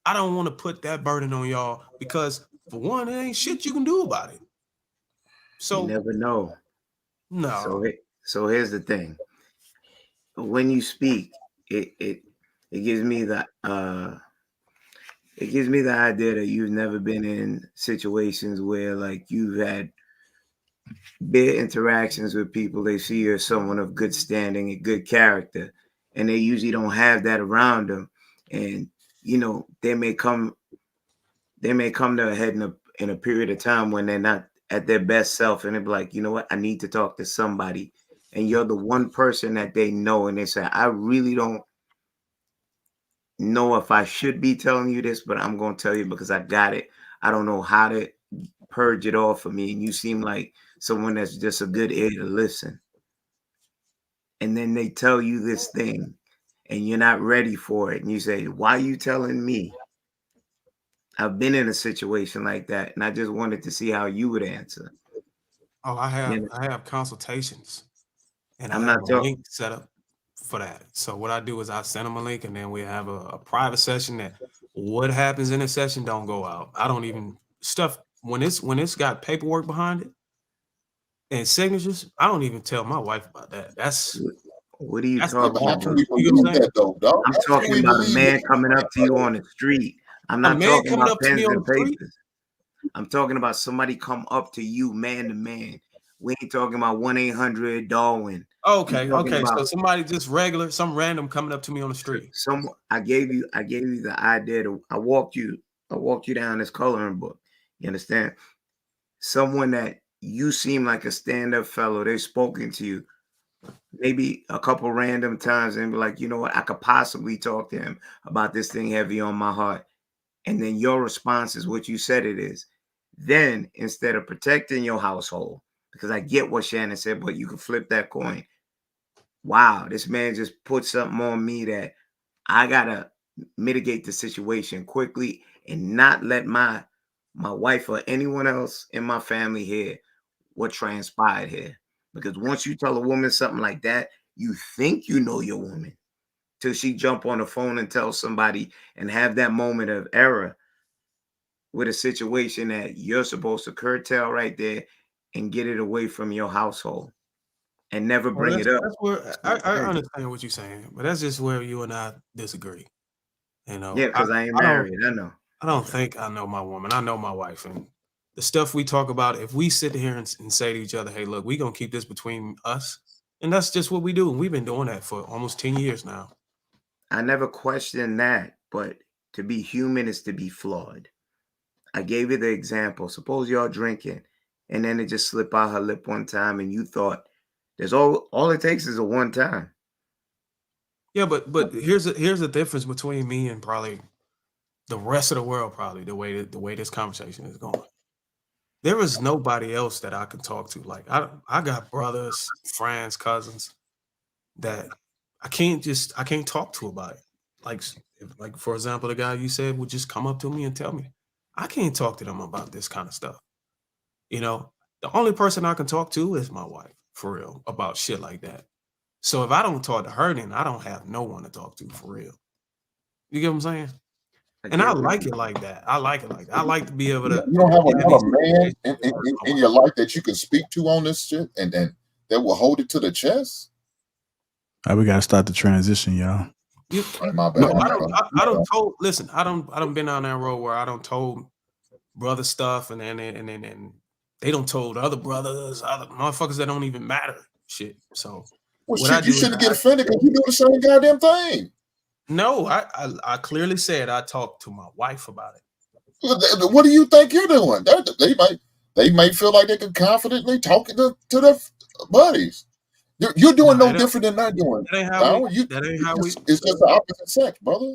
I don't want to put that burden on y'all because for one, it ain't shit you can do about it. So you never know. No. So here's the thing. When you speak, it gives me the idea that you've never been in situations where like you've had big interactions with people. They see you as someone of good standing and good character, and they usually don't have that around them. And they may come to a head in a period of time when they're not at their best self, and they're like, you know what, I need to talk to somebody. And you're the one person that they know, and they say, I really don't know if I should be telling you this, but I'm going to tell you because I got it. I don't know how to purge it off for me. And you seem like someone that's just a good ear to listen. And then they tell you this thing and you're not ready for it. And you say, why are you telling me? I've been in a situation like that, and I just wanted to see how you would answer. Oh, I have consultations, and I'm I not have a link set up for that. So what I do is I send them a link, and then we have a private session that what happens in a session don't go out. I don't even stuff when it's got paperwork behind it and signatures. I don't even tell my wife about that. That's what are you How talking can about? we believe that though, dog? I'm talking about a man coming up to you on the street. I'm not talking about pens and papers. I'm talking about somebody come up to you man to man. We ain't talking about 1-800 Darwin. Okay. So somebody just regular, some random coming up to me on the street. I gave you the idea I walked you down this coloring book. You understand? Someone that you seem like a stand-up fellow, they've spoken to you maybe a couple random times and be like, you know what, I could possibly talk to him about this thing heavy on my heart. And then your response is what you said it is. Then instead of protecting your household, because I get what Shannon said, but you can flip that coin. Wow, this man just put something on me that I gotta mitigate the situation quickly and not let my wife or anyone else in my family hear what transpired here. Because once you tell a woman something like that, you think you know your woman till she jump on the phone and tell somebody and have that moment of error with a situation that you're supposed to curtail right there and get it away from your household and never Well, bring it up. that's where I understand what you're saying, but that's just where you and I disagree. You know, Yeah, because I ain't I don't married. I know. I don't think I know my woman. I know my wife, and the stuff we talk about. If we sit here and say to each other, "Hey, look, we gonna keep this between us," and that's just what we do. And we've been doing that for almost 10 years now. I never questioned that, but to be human is to be flawed. I gave you the example. Suppose y'all drinking and then it just slipped out her lip one time and you thought there's all it takes is a one time. Yeah, but here's the difference between me and probably the rest of the world. Probably the way this conversation is going. There is nobody else that I can talk to. Like I got brothers, friends, cousins that I can't talk to about it. Like for example, the guy you said would just come up to me and tell me. I can't talk to them about this kind of stuff. You know, the only person I can talk to is my wife, for real, about shit like that. So if I don't talk to her, then I don't have no one to talk to for real. You get what I'm saying? And I like it like that. I like it like that. I like to be able to. You don't have have another these man conversations with my in wife. your life that you can speak to on this shit and that will hold it to the chest? All right, we got to start the transition, y'all. You, Right, my bad. no, I don't told. Listen, I don't been down that road where I don't told brother stuff and they don't told other brothers, other motherfuckers that don't even matter shit. So Well, what I shit, you do is shouldn't get offended because you do the same goddamn thing. no, I clearly said I talked to my wife about it. What do you think you're doing? They might feel like they can confidently talk to their buddies. You're doing no different than they're doing. That ain't how we. It's just the opposite sex, brother.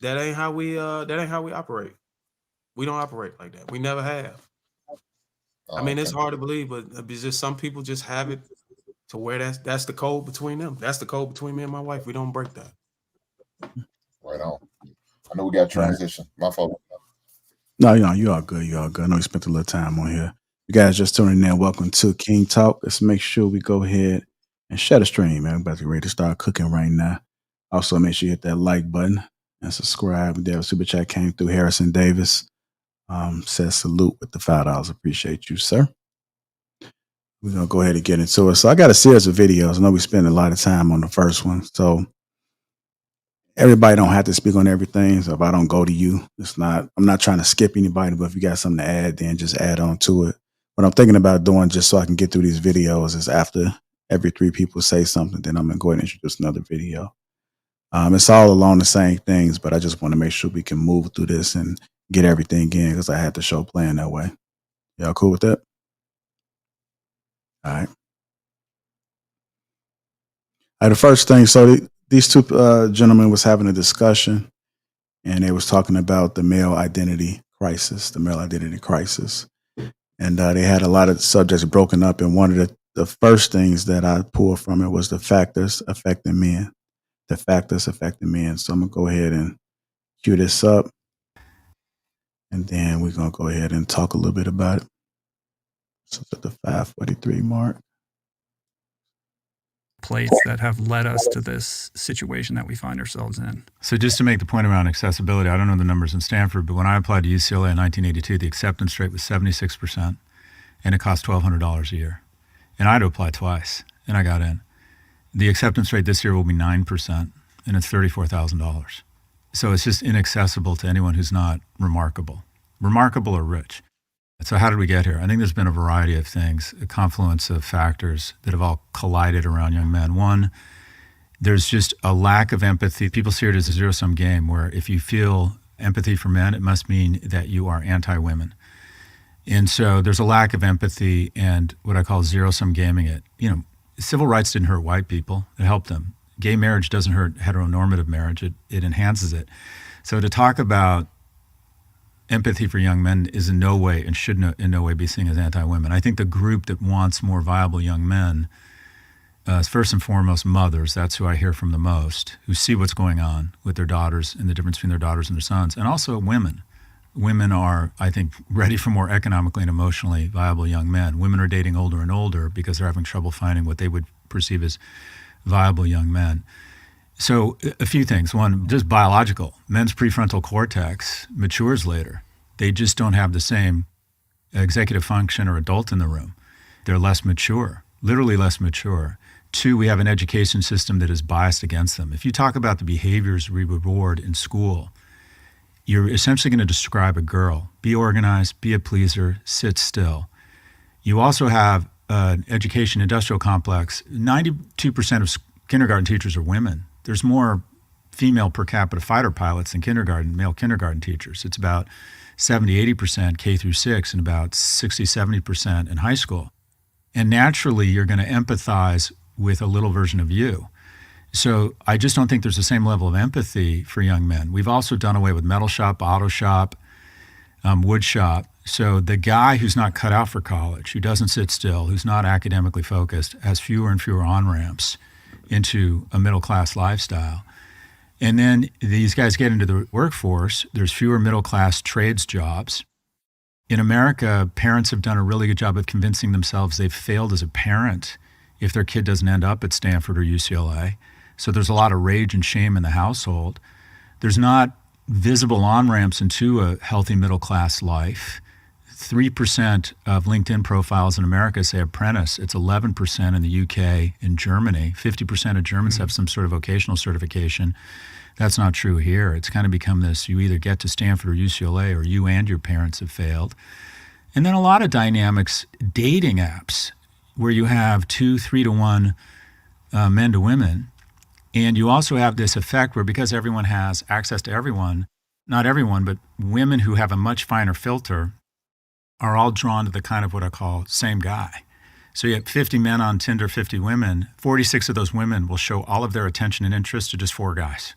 That ain't how we operate. We don't operate like that. We never have. I mean, it's hard to believe, but it's just some people just have it to where that's the code between them. That's the code between me and my wife. We don't break that. Right on. I know we got transition. My fault. No, you all good. You all good. I know you spent a little time on here. You guys just tuning in. Welcome to King Talk. Let's make sure we go ahead and share the stream, man. We're about to get ready to start cooking right now. Also, make sure you hit that like button and subscribe. There, a super chat came through. Harrison Davis says salute with the $5. Appreciate you, sir. We're gonna go ahead and get into it. So I got a series of videos. I know we spent a lot of time on the first one, so everybody don't have to speak on everything. So if I don't go to you, I'm not trying to skip anybody, but if you got something to add, then just add on to it. What I'm thinking about doing, just so I can get through these videos, is after every 3 people say something, then I'm gonna go ahead and introduce another video. It's all along the same things, but I just want to make sure we can move through this and get everything in because I had the show planned that way. Y'all cool with that? All right. The first thing, so these 2 gentlemen was having a discussion, and they was talking about the male identity crisis, and they had a lot of subjects broken up, and one of the first things that I pulled from it was the factors affecting men. So I'm gonna go ahead and cue this up, and then we're gonna go ahead and talk a little bit about it. So it's at the 5:43 mark. Plates that have led us to this situation that we find ourselves in. So just to make the point around accessibility, I don't know the numbers in Stanford, but when I applied to UCLA in 1982, the acceptance rate was 76%, and it cost $1,200 a year. And I had to apply twice, and I got in. The acceptance rate this year will be 9%, and it's $34,000. So it's just inaccessible to anyone who's not remarkable or rich. So how did we get here? I think there's been a variety of things, a confluence of factors that have all collided around young men. One, there's just a lack of empathy. People see it as a zero-sum game where if you feel empathy for men, it must mean that you are anti-women. And so there's a lack of empathy and what I call zero-sum gaming it. You know, civil rights didn't hurt white people. It helped them. Gay marriage doesn't hurt heteronormative marriage. It enhances it. So to talk about empathy for young men is in no way and should in no way be seen as anti-women. I think the group that wants more viable young men first and foremost, mothers. That's who I hear from the most, who see what's going on with their daughters and the difference between their daughters and their sons, and also women. Women are, I think, ready for more economically and emotionally viable young men. Women are dating older and older because they're having trouble finding what they would perceive as viable young men. So a few things. One, just biological. Men's prefrontal cortex matures later. They just don't have the same executive function or adult in the room. They're less mature, literally less mature. Two, we have an education system that is biased against them. If you talk about the behaviors we reward in school, you're essentially going to describe a girl. Be organized, be a pleaser, sit still. You also have an education industrial complex. 92% of kindergarten teachers are women. There's more female per capita fighter pilots than male kindergarten teachers. It's about 70, 80% K through 6 and about 60, 70% in high school. And naturally, you're going to empathize with a little version of you. So I just don't think there's the same level of empathy for young men. We've also done away with metal shop, auto shop, wood shop. So the guy who's not cut out for college, who doesn't sit still, who's not academically focused, has fewer and fewer on-ramps into a middle-class lifestyle. And then these guys get into the workforce. There's fewer middle-class trades jobs. In America, parents have done a really good job of convincing themselves they've failed as a parent if their kid doesn't end up at Stanford or UCLA. So there's a lot of rage and shame in the household. There's not visible on-ramps into a healthy middle-class life. 3% of LinkedIn profiles in America say apprentice. It's 11% in the UK and Germany. 50% of Germans have some sort of vocational certification. That's not true here. It's kind of become this, you either get to Stanford or UCLA or you and your parents have failed. And then a lot of dynamics, dating apps, where you have 2, 3 to 1 men to women. And you also have this effect where because everyone has access to everyone, not everyone, but women who have a much finer filter are all drawn to the kind of what I call same guy. So you have 50 men on Tinder, 50 women. 46 of those women will show all of their attention and interest to just 4 guys.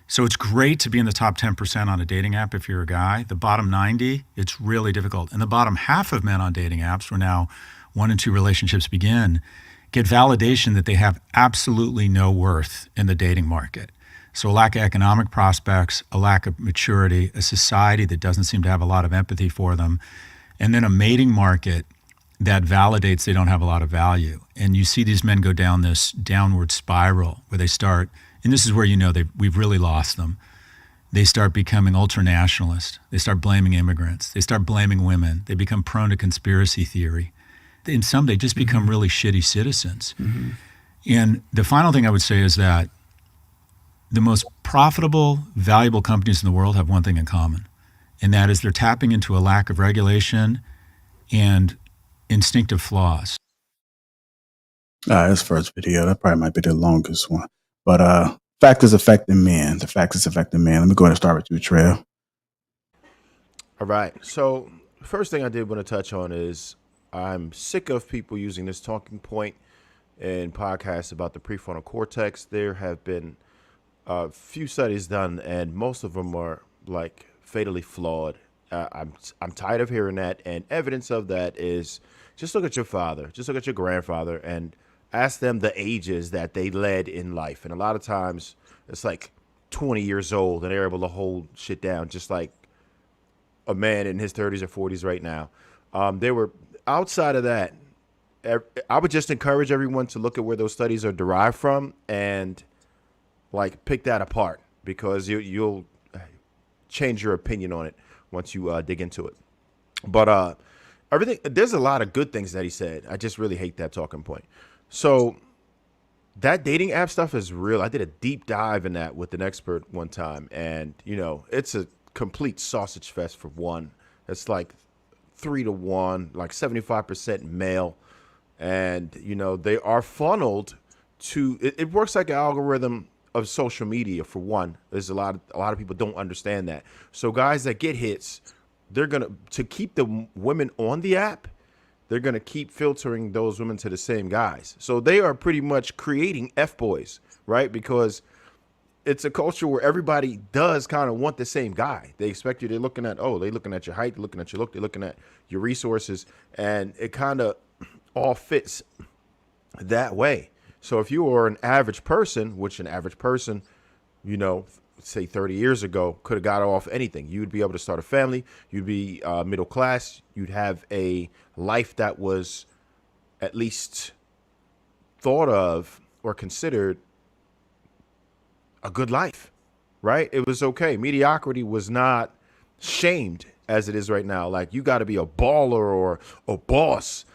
So it's great to be in the top 10% on a dating app if you're a guy. The bottom 90, it's really difficult. And the bottom half of men on dating apps, where now 1 and 2 relationships begin, get validation that they have absolutely no worth in the dating market. So a lack of economic prospects, a lack of maturity, a society that doesn't seem to have a lot of empathy for them, and then a mating market that validates they don't have a lot of value. And you see these men go down this downward spiral where they start, and this is where you know we've really lost them. They start becoming ultra-nationalist. They start blaming immigrants. They start blaming women. They become prone to conspiracy theory. And some, they just become really shitty citizens. Mm-hmm. And the final thing I would say is that the most profitable, valuable companies in the world have one thing in common, and that is they're tapping into a lack of regulation and instinctive flaws. This first video, that probably might be the longest one. But factors affecting men. The factors affecting men. Let me go ahead and start with you, Trail. All right. So first thing I did want to touch on is I'm sick of people using this talking point in podcasts about the prefrontal cortex. There have been a few studies done, and most of them are like fatally flawed. I'm tired of hearing that, and evidence of that is just look at your father, just look at your grandfather, and ask them the ages that they led in life. And a lot of times it's like 20 years old, and they're able to hold shit down, just like a man in his 30s or 40s right now. They were outside of that. I would just encourage everyone to look at where those studies are derived from and like pick that apart, because you'll change your opinion on it once you dig into it. But there's a lot of good things that he said. I just really hate that talking point. So that dating app stuff is real. I did a deep dive in that with an expert one time, and it's a complete sausage fest. For one, it's like 3 to 1, like 75% male, and they are funneled to. It works like an algorithm of social media. For one, there's a lot of people don't understand that. So guys that get hits, they're to keep the women on the app, they're gonna keep filtering those women to the same guys. So they are pretty much creating F-boys, right? Because it's a culture where everybody does kind of want the same guy. They expect you. They're looking at your height, they're looking at your look, they're looking at your resources, and it kind of all fits that way. So if you are an average person, which an average person, you know, say 30 years ago, could have got off anything. You'd be able to start a family. You'd be middle class. You'd have a life that was at least thought of or considered a good life, right? It was okay. Mediocrity was not shamed as it is right now. Like, you got to be a baller or a boss.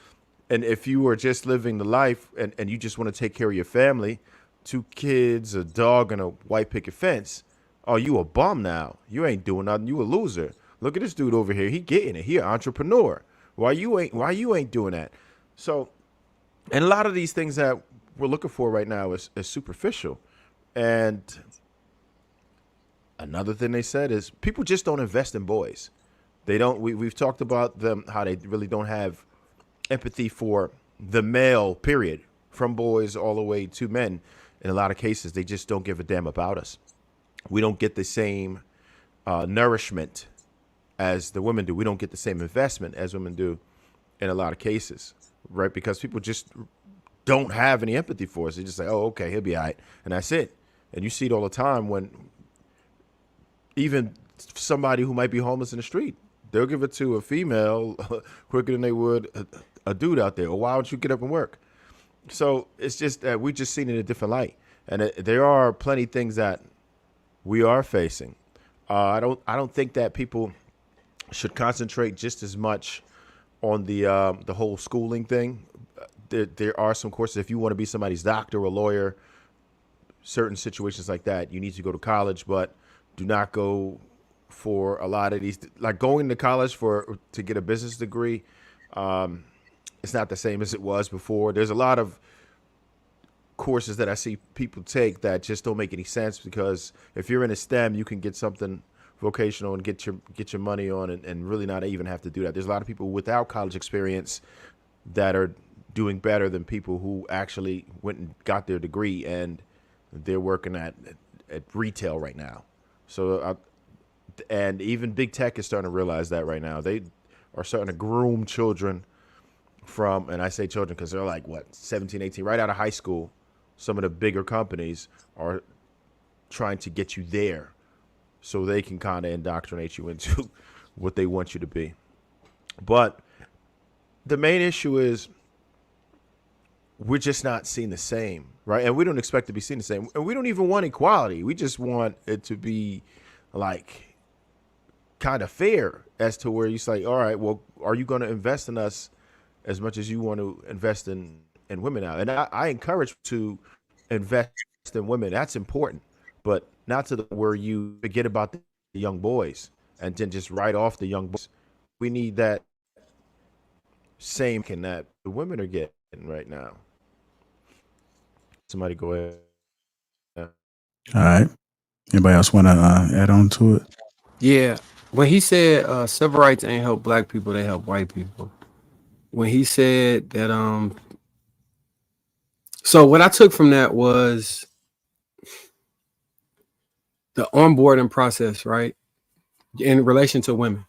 And if you were just living the life and you just want to take care of your family, 2 kids, a dog, and a white picket fence, oh, you a bum now. You ain't doing nothing. You a loser. Look at this dude over here. He getting it. He an entrepreneur. Why you ain't doing that? So, and a lot of these things that we're looking for right now is superficial. And another thing they said is people just don't invest in boys. They don't. We've talked about them, how they really don't have empathy for the male, period, from boys all the way to men. In a lot of cases, they just don't give a damn about us. We don't get the same nourishment as the women do. We don't get the same investment as women do in a lot of cases, right? Because people just don't have any empathy for us. They just say, oh, okay, he'll be all right. And that's it. And you see it all the time when even somebody who might be homeless in the street, they'll give it to a female quicker than they would a dude out there. Or why don't you get up and work? So it's just that we just seen it in a different light. And there are plenty of things that we are facing. I don't think that people should concentrate just as much on the whole schooling thing. There are some courses. If you want to be somebody's doctor or lawyer, certain situations like that, you need to go to college, but do not go for a lot of these. Like going to college to get a business degree, it's not the same as it was before. There's a lot of courses that I see people take that just don't make any sense, because if you're in a STEM, you can get something vocational and get your money on and really not even have to do that. There's a lot of people without college experience that are doing better than people who actually went and got their degree, and they're working at retail right now. So, and even big tech is starting to realize that right now. They are starting to groom children from, and I say children because they're like, what, 17, 18, right out of high school. Some of the bigger companies are trying to get you there so they can kind of indoctrinate you into what they want you to be. But the main issue is we're just not seen the same, right? And we don't expect to be seen the same. And we don't even want equality. We just want it to be like kind of fair, as to where you say, all right, well, are you going to invest in us as much as you want to invest in women now? And I encourage to invest in women. That's important, but not to the where you forget about the young boys and then just write off the young boys. We need that same that the women are getting right now. Somebody go ahead. All right. Anybody else want to add on to it? Yeah. When he said civil rights ain't help black people, they help white people. When he said that, so what I took from that was the onboarding process, right? In relation to women.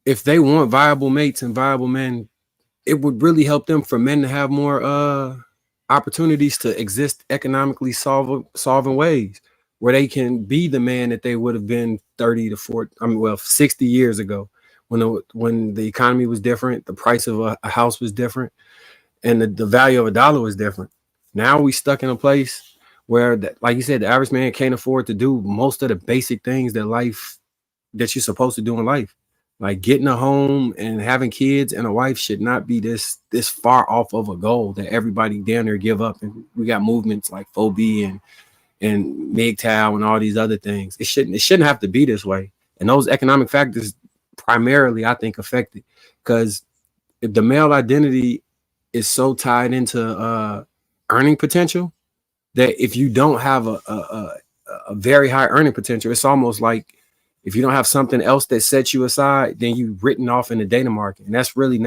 If they want viable mates and viable men, it would really help them for men to have more opportunities to exist economically solving ways where they can be the man that they would have been 30 to 40, 60 years ago, when the economy was different, the price of a house was different, and the value of a dollar was different. Now we stuck in a place where, like you said, the average man can't afford to do most of the basic things that you're supposed to do in life. Like getting a home and having kids and a wife should not be this far off of a goal that everybody down there give up. And we got movements like FOB and MGTOW and all these other things. It shouldn't have to be this way. And those economic factors primarily, I think, affect it, because if the male identity is so tied into earning potential that if you don't have a very high earning potential, it's almost like if you don't have something else that sets you aside, then you're written off in the data market. And that's really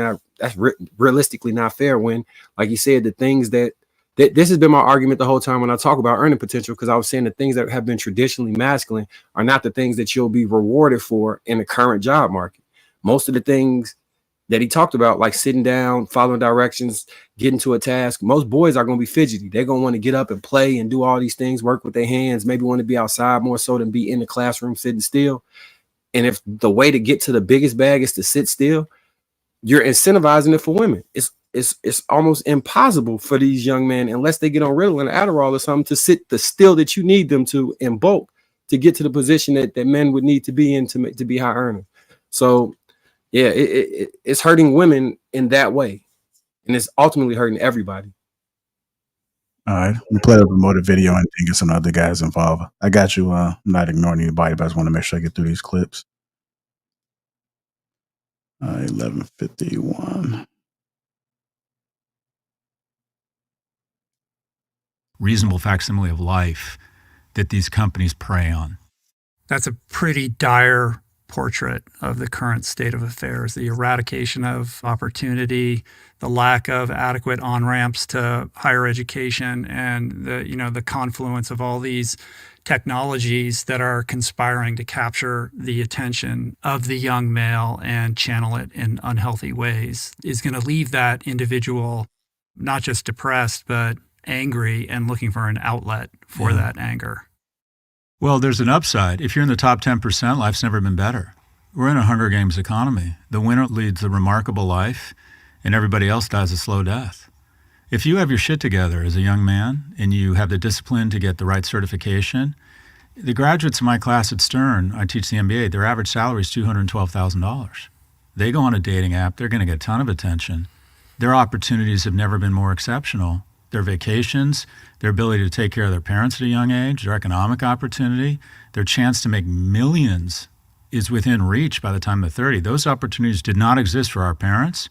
realistically not fair when, like you said, the things that this has been my argument the whole time when I talk about earning potential, because I was saying the things that have been traditionally masculine are not the things that you'll be rewarded for in the current job market. Most of the things that he talked about, like sitting down, following directions, getting to a task. Most boys are going to be fidgety. They're going to want to get up and play and do all these things, work with their hands, maybe want to be outside more so than be in the classroom sitting still. And if the way to get to the biggest bag is to sit still, you're incentivizing it for women. It's almost impossible for these young men, unless they get on Ritalin, Adderall or something, to sit the still that you need them to in bulk to get to the position that men would need to be in to be high earning. So yeah, it's hurting women in that way, and it's ultimately hurting everybody. All right, we play a promoted video and get some other guys involved. I got you. I'm not ignoring anybody, but I just want to make sure I get through these clips. 11:51. Reasonable facsimile of life that these companies prey on. That's a pretty dire portrait of the current state of affairs, the eradication of opportunity, the lack of adequate on-ramps to higher education, and the confluence of all these technologies that are conspiring to capture the attention of the young male and channel it in unhealthy ways is going to leave that individual not just depressed, but angry and looking for an outlet for that anger. Well, there's an upside. If you're in the top 10%, life's never been better. We're in a Hunger Games economy. The winner leads a remarkable life, and everybody else dies a slow death. If you have your shit together as a young man and you have the discipline to get the right certification, the graduates in my class at Stern, I teach the MBA, their average salary is $212,000. They go on a dating app, they're going to get a ton of attention. Their opportunities have never been more exceptional. Their vacations, their ability to take care of their parents at a young age, their economic opportunity, their chance to make millions is within reach by the time they're 30. Those opportunities did not exist for our parents.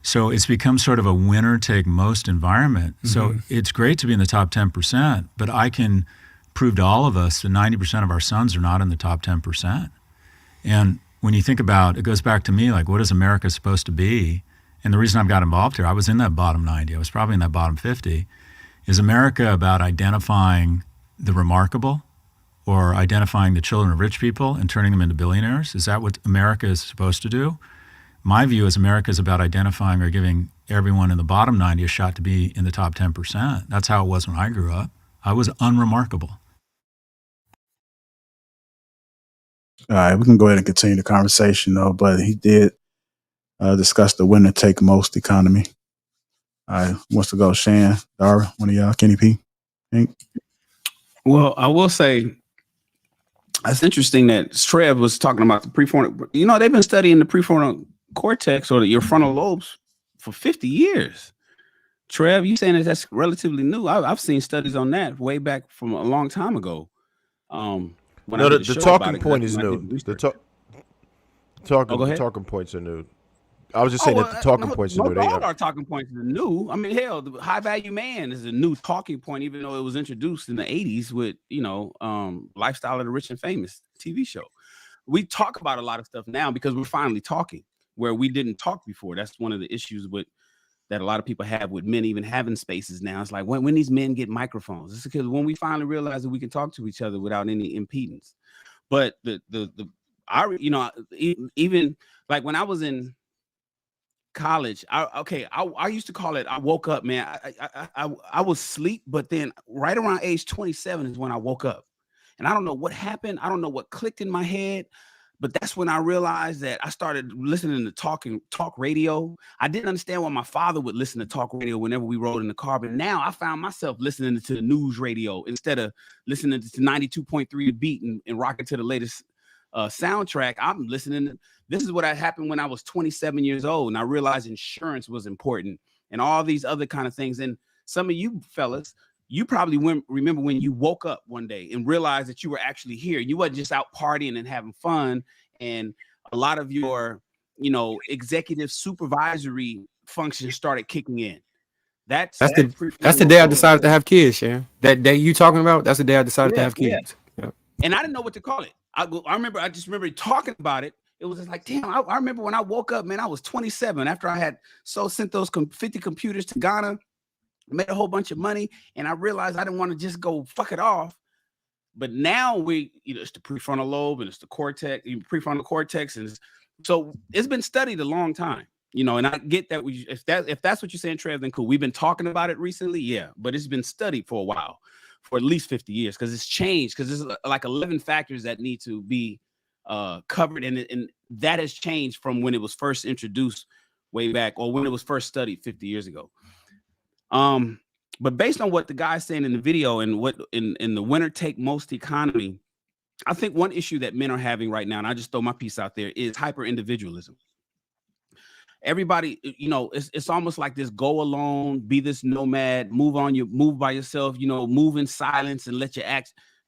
So it's become sort of a winner-take-most environment. Mm-hmm. So it's great to be in the top 10%, but I can prove to all of us that 90% of our sons are not in the top 10%. And when you think about, it goes back to me, like, what is America supposed to be? And the reason I've got involved here, I was in that bottom 90, I was probably in that bottom 50. Is America about identifying the remarkable or identifying the children of rich people and turning them into billionaires? Is that what America is supposed to do? My view is America is about identifying or giving everyone in the bottom 90 a shot to be in the top 10%. That's how it was when I grew up. I was unremarkable. All right, we can go ahead and continue the conversation, though, but he did discuss the winner take most economy. All right, wants to go? Shan, Dara, one of y'all, Kenny P. Hank? Well, I will say it's interesting that Trev was talking about the prefrontal. They've been studying the prefrontal cortex or your frontal lobes for 50 years. Trev, you saying that's relatively new? I've seen studies on that way back from a long time ago. The talking point is new. The talking points are new. I was just saying that the talking points are new. All our talking points are new. I mean, hell, the high value man is a new talking point, even though it was introduced in the 80s with, Lifestyle of the Rich and Famous TV show. We talk about a lot of stuff now because we're finally talking where we didn't talk before. That's one of the issues that a lot of people have with men even having spaces now. It's like when these men get microphones, it's because when we finally realize that we can talk to each other without any impedance. But even like when I was in college, I used to call it, I woke up, man. I was asleep, but then right around age 27 is when I woke up. And I don't know what happened. I don't know what clicked in my head, but that's when I realized that I started listening to talk radio. I didn't understand why my father would listen to talk radio whenever we rode in the car, but now I found myself listening to the news radio instead of listening to 92.3 The Beat and rocking to the latest soundtrack. I'm listening to, this is what happened when I was 27 years old, and I realized insurance was important and all these other kind of things. And some of you fellas, you probably remember when you woke up one day and realized that you were actually here. You wasn't just out partying and having fun. And a lot of your, executive supervisory functions started kicking in. That's the day I decided to have kids, Sharon. That day you talking about, that's the day I decided to have kids. Yeah. And I didn't know what to call it. I just remember talking about it. It was just like, damn, I remember when I woke up, man, I was 27 after I had sent those 50 computers to Ghana, made a whole bunch of money, and I realized I didn't want to just go fuck it off. But now it's the prefrontal lobe and it's the cortex, prefrontal cortex, and So it's been studied a long time, you know, and I get that if that's what you're saying, Trev, then cool. We've been talking about it recently, yeah, but it's been studied for a while, for at least 50 years, because it's changed, because there's like 11 factors that need to be covered, and that has changed from when it was first introduced way back, or when it was first studied 50 years ago. But based on what the guy's saying in the video, and what in the winner take most economy, I think one issue that men are having right now, and I just throw my piece out there, is hyper individualism. Everybody, you know, it's almost like this: go alone, be this nomad, move by yourself, you know, move in silence and let your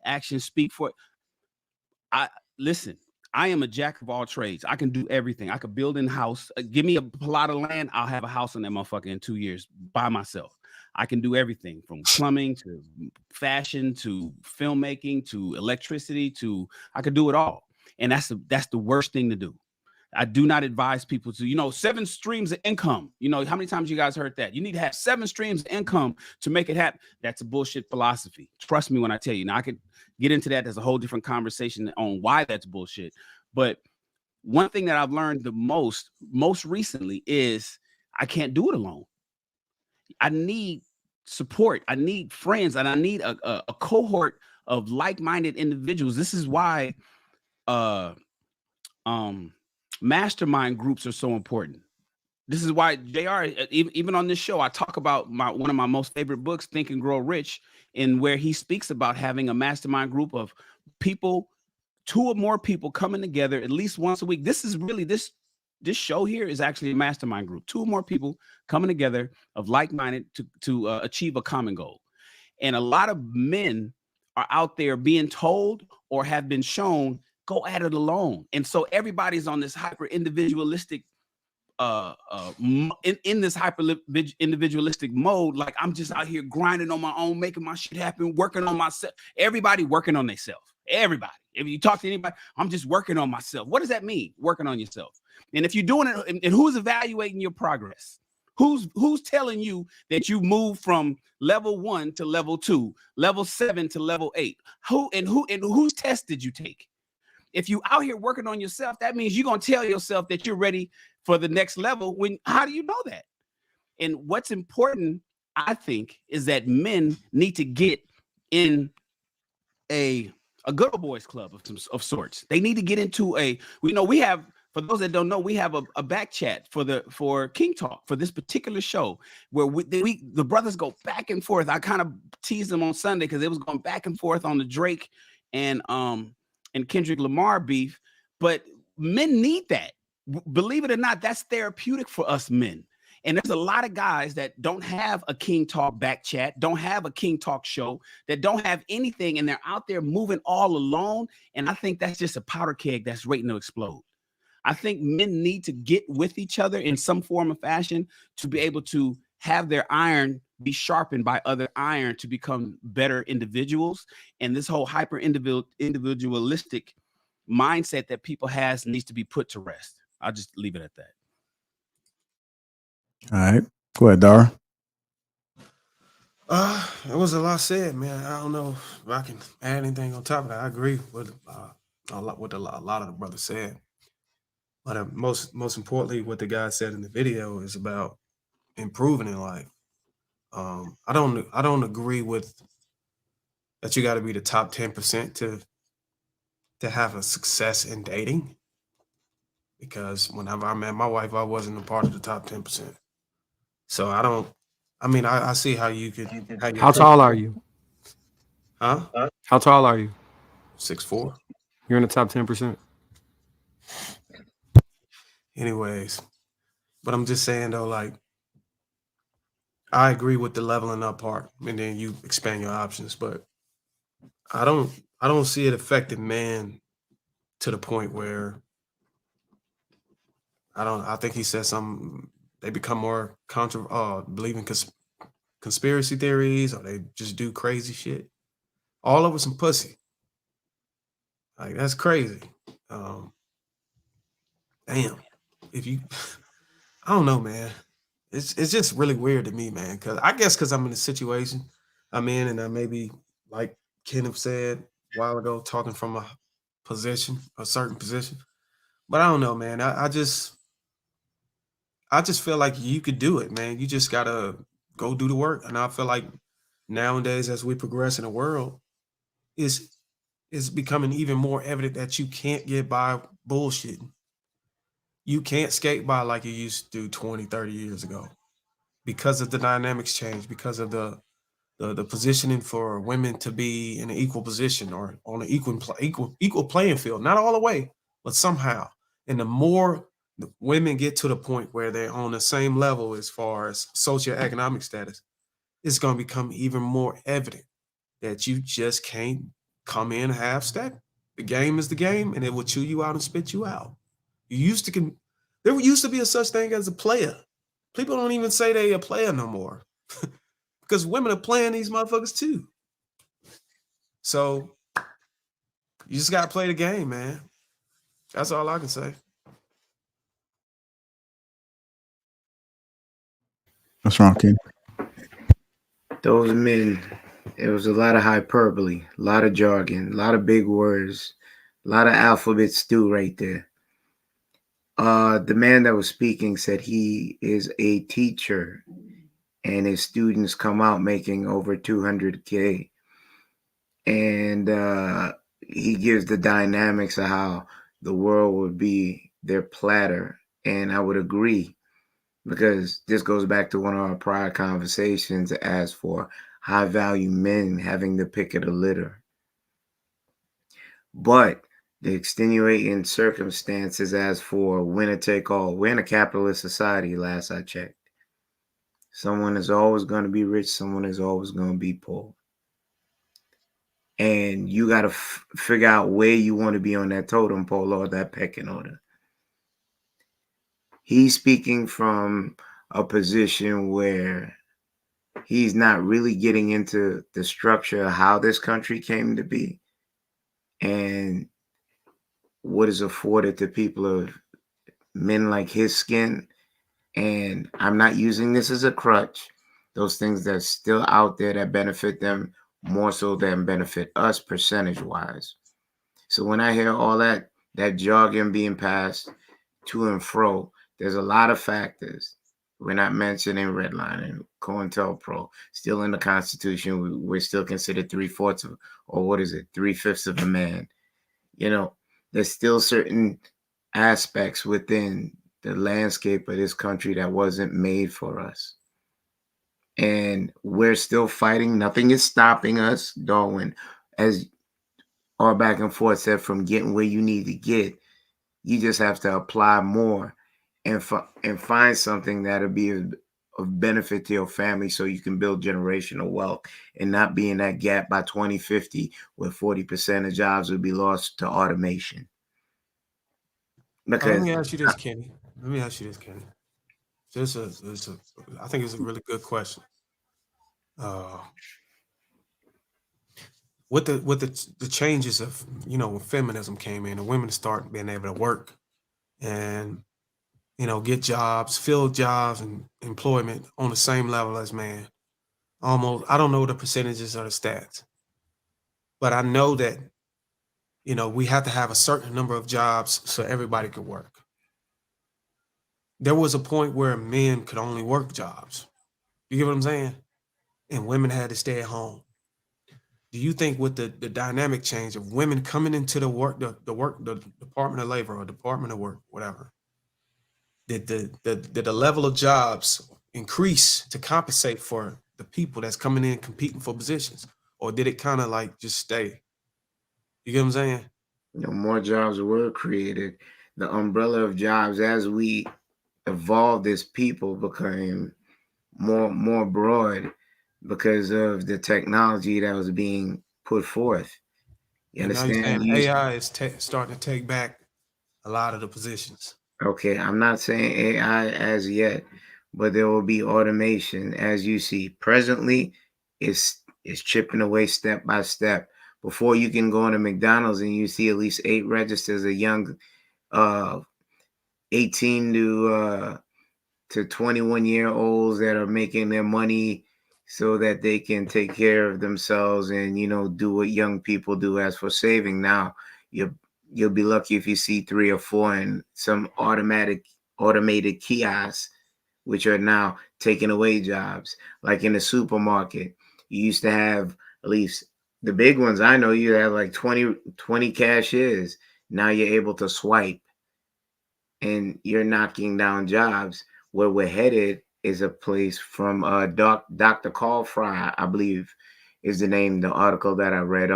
actions speak for it. Listen, I am a jack of all trades. I can do everything. I could build in house. Give me a plot of land, I'll have a house on that motherfucker in 2 years by myself. I can do everything from plumbing to fashion to filmmaking to electricity to, I could do it all. And that's the worst thing to do. I do not advise people to, you know, 7 streams of income. You know, how many times you guys heard that? You need to have 7 streams of income to make it happen. That's a bullshit philosophy. Trust me when I tell you. Now, I could get into that. There's a whole different conversation on why that's bullshit. But one thing that I've learned the most recently is I can't do it alone. I need support. I need friends, and I need a cohort of like-minded individuals. This is why mastermind groups are so important. This is why JR, even on this show, I talk about one of my most favorite books, Think and Grow Rich, in where he speaks about having a mastermind group of people, 2 or more people coming together at least once a week. This is really this show here is actually a mastermind group, 2 or more people coming together of like-minded to achieve a common goal. And a lot of men are out there being told or have been shown, go at it alone. And so everybody's on this hyper individualistic in this hyper individualistic mode. Like, I'm just out here grinding on my own, making my shit happen, working on myself. Everybody working on themselves. Everybody. If you talk to anybody, I'm just working on myself. What does that mean? Working on yourself. And if you're doing it, and who's evaluating your progress? Who's telling you that you move from level 1 to level 2, level 7 to level 8? Whose test did you take? If you out here working on yourself, that means you're going to tell yourself that you're ready for the next level. How do you know that? And what's important, I think, is that men need to get in a good old boys club of sorts. They need to get into we have, for those that don't know, we have a back chat for King Talk, for this particular show, where the brothers go back and forth. I kind of teased them on Sunday because it was going back and forth on the Drake and Kendrick Lamar beef. But men need that. Believe it or not, that's therapeutic for us men. And there's a lot of guys that don't have a King Talk back chat, don't have a King Talk show, that don't have anything, and they're out there moving all alone. And I think that's just a powder keg that's waiting to explode. I think men need to get with each other in some form of fashion to be able to have their iron be sharpened by other iron to become better individuals. And this whole hyper individualistic mindset that people has needs to be put to rest. I'll just leave it at that. All right. Go ahead, Dara. It was a lot said, man. I don't know if I can add anything on top of that. I agree with a lot of the brothers said. But most importantly, what the guy said in the video is about improving in life. I don't agree with that you got to be the top 10% to have a success in dating. Because whenever I met my wife, I wasn't a part of the top 10%. So I see how you could. How tall are you? Huh? How tall are you? 6'4". You're in the top 10%. Anyways, but I'm just saying though, like, I agree with the leveling up part, and then you expand your options, but I don't see it affecting man to the point where I think he said something. They become more believing conspiracy theories, or they just do crazy shit all over some pussy. Like, that's crazy. Damn. I don't know, man. It's just really weird to me, man. Because I'm in a situation I'm in, and I maybe, like Kenneth said a while ago, talking from a certain position. But I don't know, man. I just feel like you could do it, man. You just gotta go do the work. And I feel like nowadays, as we progress in the world, is becoming even more evident that you can't get by bullshitting. You can't skate by like you used to do 20, 30 years ago because of the dynamics change, because of the positioning for women to be in an equal position or on an equal playing field, not all the way, but somehow. And the more the women get to the point where they're on the same level as far as socioeconomic status, it's going to become even more evident that you just can't come in half step. The game is the game, and it will chew you out and spit you out. There used to be a such thing as a player. People don't even say they a player no more because women are playing these motherfuckers too. So you just gotta play the game, man. That's all I can say. What's wrong, Kenny? Those men, it was a lot of hyperbole, a lot of jargon, a lot of big words, a lot of alphabet stew right there. The man that was speaking said he is a teacher and his students come out making over 200K. And he gives the dynamics of how the world would be their platter. And I would agree, because this goes back to one of our prior conversations as for high value men having the pick of the litter. But the extenuating circumstances as for winner take all, we're in a capitalist society, last I checked. Someone is always going to be rich, someone is always going to be poor. And you got to figure out where you want to be on that totem pole or that pecking order. He's speaking from a position where he's not really getting into the structure of how this country came to be and what is afforded to people of men like his skin. And I'm not using this as a crutch. Those things that's still out there that benefit them more so than benefit us percentage-wise. So when I hear all that jargon being passed to and fro, there's a lot of factors. We're not mentioning redlining, COINTELPRO, still in the Constitution. We're still considered 3/4 of, or what is it, 3/5 of a man. You know, there's still certain aspects within the landscape of this country that wasn't made for us. And we're still fighting. Nothing is stopping us, Darwin, as our back and forth said, from getting where you need to get. You just have to apply more and find something that'll be of benefit to your family so you can build generational wealth and not be in that gap by 2050 where 40% of jobs will be lost to automation. Let Because me ask you this, Kenny. I think it's a really good question. With the changes of, when feminism came in and women start being able to work and get jobs, fill jobs and employment on the same level as man. Almost, I don't know the percentages or the stats, but I know that we have to have a certain number of jobs so everybody could work. There was a point where men could only work jobs. You get what I'm saying? And women had to stay at home. Do you think with the dynamic change of women coming into the Department of Labor or Department of Work, whatever, did the level of jobs increase to compensate for the people that's coming in competing for positions? Or did it kind of like just stay? You get what I'm saying? more jobs were created. The umbrella of jobs, as we evolved as people, became more broad because of the technology that was being put forth. You And now you're understand? saying AI is starting to take back a lot of the positions. Okay, I'm not saying AI as yet, but there will be automation, as you see. Presently, it's chipping away step by step. Before you can go into McDonald's and you see at least 8 registers of young 18 to 21-year-olds that are making their money so that they can take care of themselves and do what young people do as for saving. Now you'll be lucky if you see 3 or 4 in some automated kiosks, which are now taking away jobs. Like in the supermarket, you used to have, at least the big ones I know, you have like 20 cashiers. Now you're able to swipe, and you're knocking down jobs. Where we're headed is a place from Dr. Carl Fry, I believe is the name, the article that I read.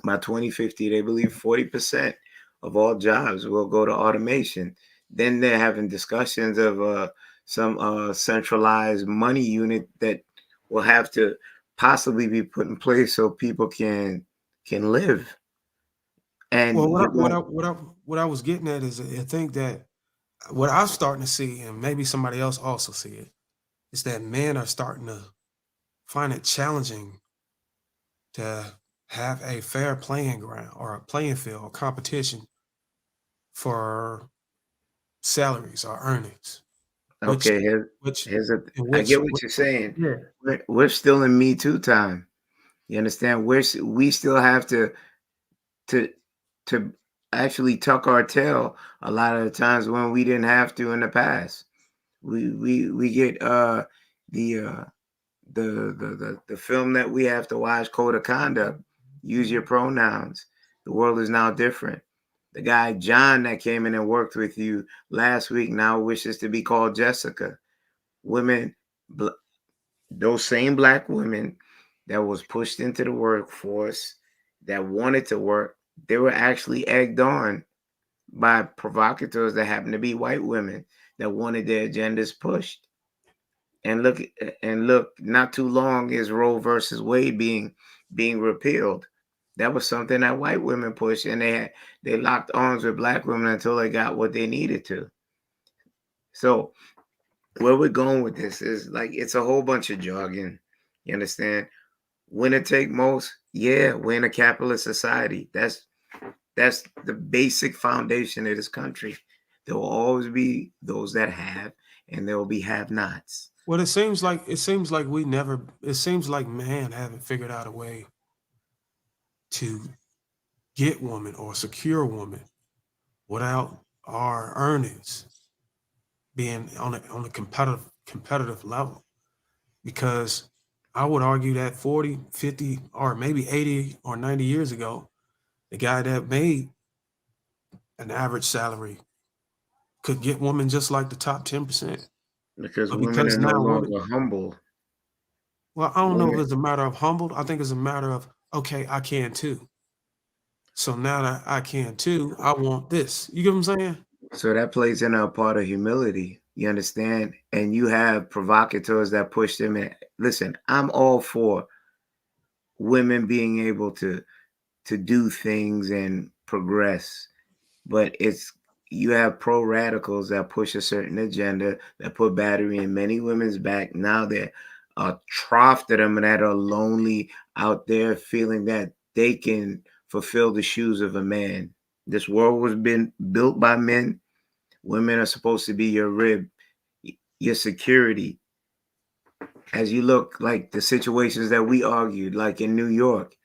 By 2050, they believe 40% of all jobs will go to automation. Then they're having discussions of some centralized money unit that will have to possibly be put in place so people can live. And Well, you're going, what I was getting at is, I think that what I'm starting to see, and maybe somebody else also see it, is that men are starting to find it challenging to have a fair playing ground or a playing field or competition for salaries or earnings, which okay, which I get what you're saying. yeah. We're still in Me Too time. You understand? We still have to to actually tuck our tail a lot of the times when we didn't have to in the past. We get the the film that we have to watch, Code of Conduct. Use your pronouns. The world is now different. The guy John that came in and worked with you last week now wishes to be called Jessica. Women, those same black women that was pushed into the workforce, that wanted to work, they were actually egged on by provocateurs that happen to be white women that wanted their agendas pushed. And look, not too long is Roe versus Wade being repealed. That was something that white women pushed, and they locked arms with black women until they got what they needed to. So where we're going with this is, like, it's a whole bunch of jargon. You understand? Winner take most. Yeah, we're in a capitalist society. That's the basic foundation of this country. There will always be those that have, and there will be have-nots. Well, it seems like it seems like man haven't figured out a way to get women or secure women without our earnings being on a competitive level. Because I would argue that 40, 50, or maybe 80 or 90 years ago, the guy that made an average salary could get women just like the top 10%. Because But women because are no now women, longer humble. well, I don't know if Women, it's a matter of humbled. I think it's a matter of, okay, I can too. So now that I can too, I want this. You get what I'm saying? so that plays in a part of humility. You understand? And you have provocateurs that push them in. Listen, I'm all for women being able to do things and progress, but it's, you have pro radicals that push a certain agenda that put battery in many women's back. Now they're trough to them that are lonely out there, feeling that they can fulfill the shoes of a man. This world was been built by men. Women are supposed to be your rib, your security. As you look, like the situations that we argued, like in New York,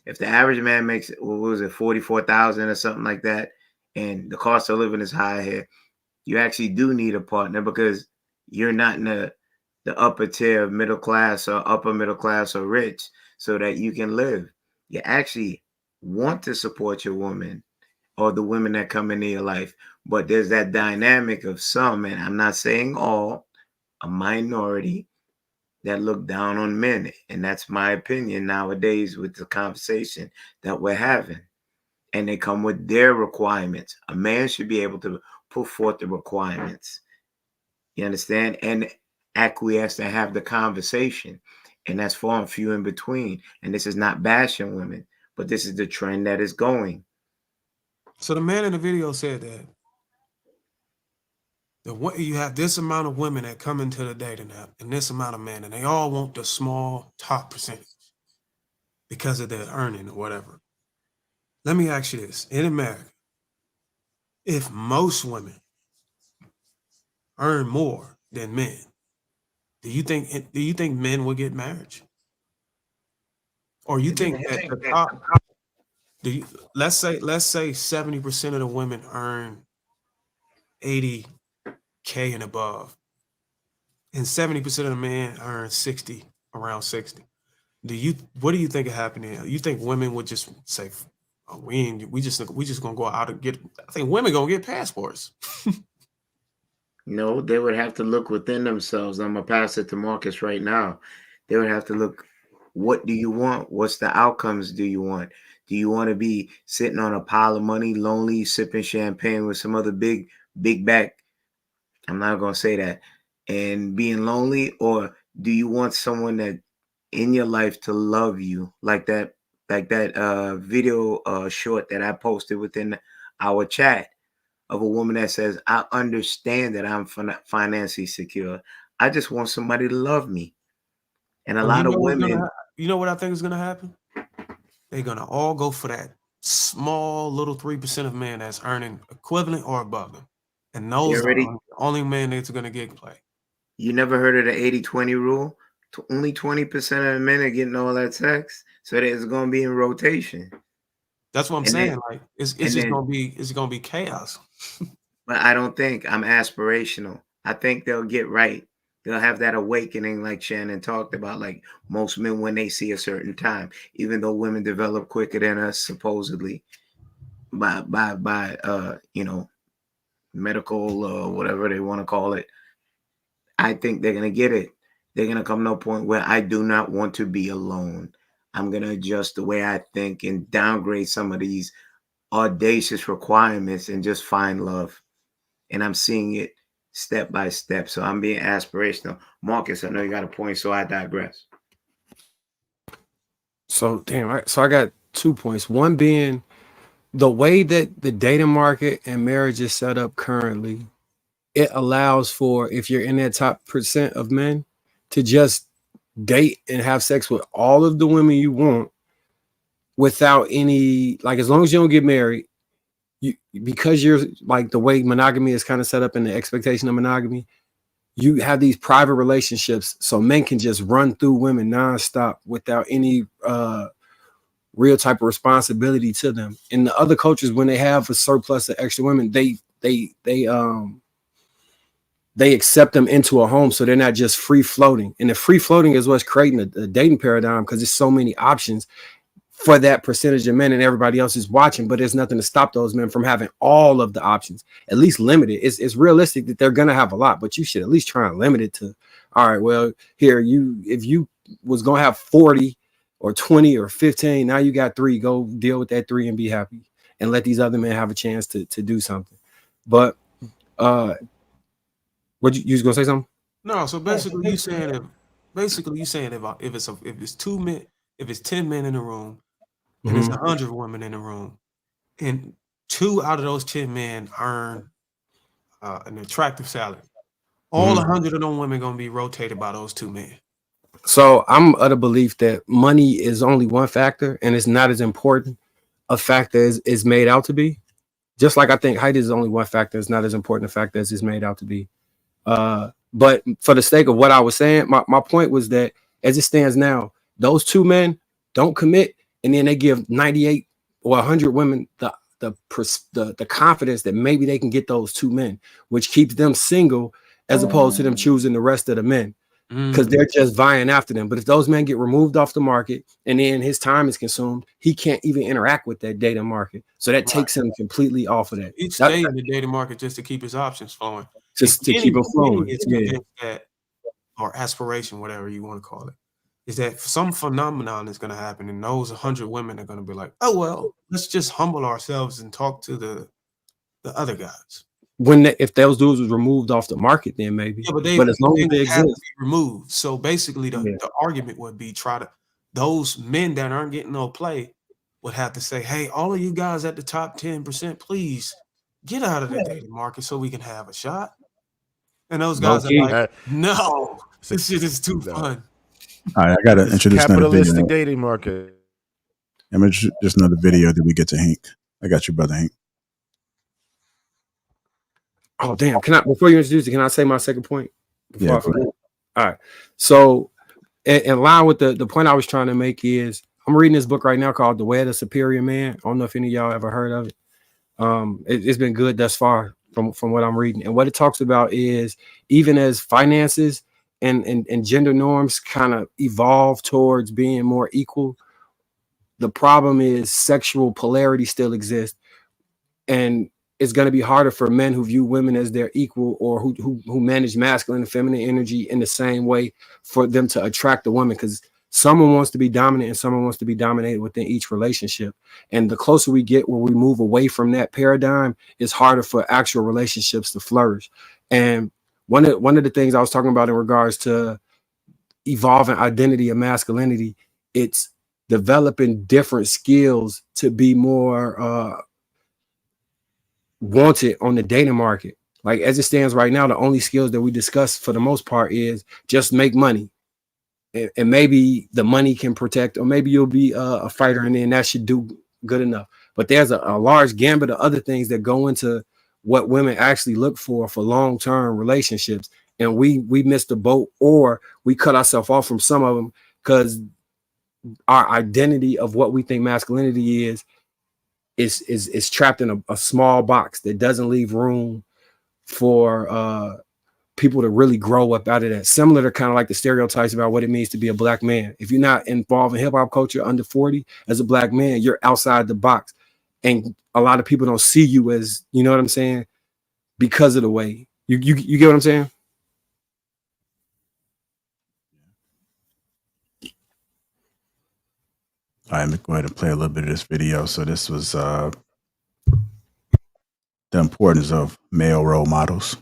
if the average man makes, what was it, 44,000 or something like that, and the cost of living is high here, you actually do need a partner, because you're not in the upper tier of middle class or upper middle class or rich, so that you can live. You actually want to support your woman or the women that come into your life. But there's that dynamic of some, and I'm not saying all, a minority that look down on men. And that's my opinion nowadays with the conversation that we're having. And they come with their requirements. A man should be able to put forth the requirements. You understand? And acquiesce to have the conversation. And that's far and few in between. And this is not bashing women, but this is the trend that is going. So the man in the video said that you have this amount of women that come into the dating app and this amount of men, and they all want the small top percentage because of their earning or whatever. Let me ask you this. In America, if most women earn more than men, do you think men will get marriage? Or you think that the top Do you let's say 70% of the women earn 80K and above, and 70% of the men earn 60, around 60. What do you think would happen here? You think women would just say, oh, we just gonna go out and get? I think women gonna get passports. No, they would have to look within themselves. I'm gonna pass it to Marcus right now. They would have to look, what do you want? What's the outcomes do you want? Do you want to be sitting on a pile of money, lonely, sipping champagne with some other big back? I'm not gonna say that, and being lonely, or do you want someone that in your life to love you like that video short that I posted within our chat of a woman that says, I understand that I'm financially secure. I just want somebody to love me. And a lot of women, you know what I think is gonna happen? They're gonna all go for that small little 3% of men that's earning equivalent or above them. And those are the only men that's gonna get play. You never heard of the 80-20 rule? Only 20% of the men are getting all that sex. So it's gonna be in rotation. That's what I'm saying. Like it's gonna be chaos. But I don't think I'm aspirational. I think they'll get right. They'll have that awakening like Shannon talked about, like most men when they see a certain time, even though women develop quicker than us, supposedly by medical whatever they want to call it. I think they're gonna get it. They're gonna come to a point where I do not want to be alone. I'm gonna adjust the way I think and downgrade some of these audacious requirements and just find love. And I'm seeing it step by step. So I'm being aspirational. Marcus, I know you got a point, so I digress. So I got 2 points. One being the way that the dating market and marriage is set up currently, it allows for, if you're in that top percent of men, to just date and have sex with all of the women you want without any, like, as long as you don't get married, because you're like the way monogamy is kind of set up in the expectation of monogamy, you have these private relationships, so men can just run through women nonstop without any real type of responsibility to them. In the other cultures, when they have a surplus of extra women, they accept them into a home, so they're not just free floating. And the free floating is what's creating a dating paradigm, because there's so many options for that percentage of men, and everybody else is watching, but there's nothing to stop those men from having all of the options, at least limited. It's realistic that they're gonna have a lot, but you should at least try and limit it to, all right, well, here, if you was gonna have 40 or 20 or 15, now you got 3, go deal with that 3 and be happy, and let these other men have a chance to do something. But what you was gonna say something? No, so basically you saying if it's 2 men, if it's 10 men in the room, and there's 100 women in the room, and 2 out of those 10 men earn an attractive salary, all 100 of them women gonna be rotated by those 2 men. So I'm of the belief that money is only one factor, and it's not as important a factor as is made out to be. Just like I think height is only one factor, it's not as important a factor as it's made out to be. But for the sake of what I was saying, my point was that as it stands now, those 2 men don't commit, and then they give 98 or 100 women the confidence that maybe they can get those 2 men, which keeps them single as opposed to them choosing the rest of the men, because they're just vying after them. But if those men get removed off the market and then his time is consumed, he can't even interact with that dating market. So that takes him completely off of that. He stay in the dating market just to keep his options flowing. Just to keep him flowing. That, or aspiration, whatever you want to call it, is that some phenomenon is going to happen, and those 100 women are going to be like, oh, well, let's just humble ourselves and talk to the other guys. If those dudes was removed off the market, then maybe. Yeah, but as long as they have exist, to be removed. So basically, the argument would be those men that aren't getting no play would have to say, hey, all of you guys at the top 10%, please get out of the dating market so we can have a shot. And those guys are like, no, this shit is too fun. All right, I got to introduce another video. Capitalistic dating market. Just another video that we get to Hank. I got you, brother Hank. Oh, damn. Before you introduce it, can I say my second point? Yeah. All right. So in line with the point I was trying to make is, I'm reading this book right now called The Way of the Superior Man. I don't know if any of y'all ever heard of it. It's been good thus far from what I'm reading. And what it talks about is even as finances and gender norms kind of evolve towards being more equal, the problem is sexual polarity still exists. And it's going to be harder for men who view women as their equal or who manage masculine and feminine energy in the same way for them to attract a woman, because someone wants to be dominant and someone wants to be dominated within each relationship. And the closer we get where we move away from that paradigm, it's harder for actual relationships to flourish. And one of the things I was talking about in regards to evolving identity and masculinity, it's developing different skills to be more wanted on the dating market. Like as it stands right now, the only skills that we discuss for the most part is just make money. And maybe the money can protect, or maybe you'll be a fighter and then that should do good enough. But there's a large gambit of other things that go into what women actually look for long-term relationships. And we missed the boat, or we cut ourselves off from some of them because our identity of what we think masculinity is trapped in a small box that doesn't leave room for people to really grow up out of that. Similar to kind of like the stereotypes about what it means to be a black man. If you're not involved in hip hop culture under 40 as a black man, you're outside the box. And a lot of people don't see you as, you know what I'm saying, because of the way you get what I'm saying? All right, let me go ahead and play a little bit of this video. So this was the importance of male role models.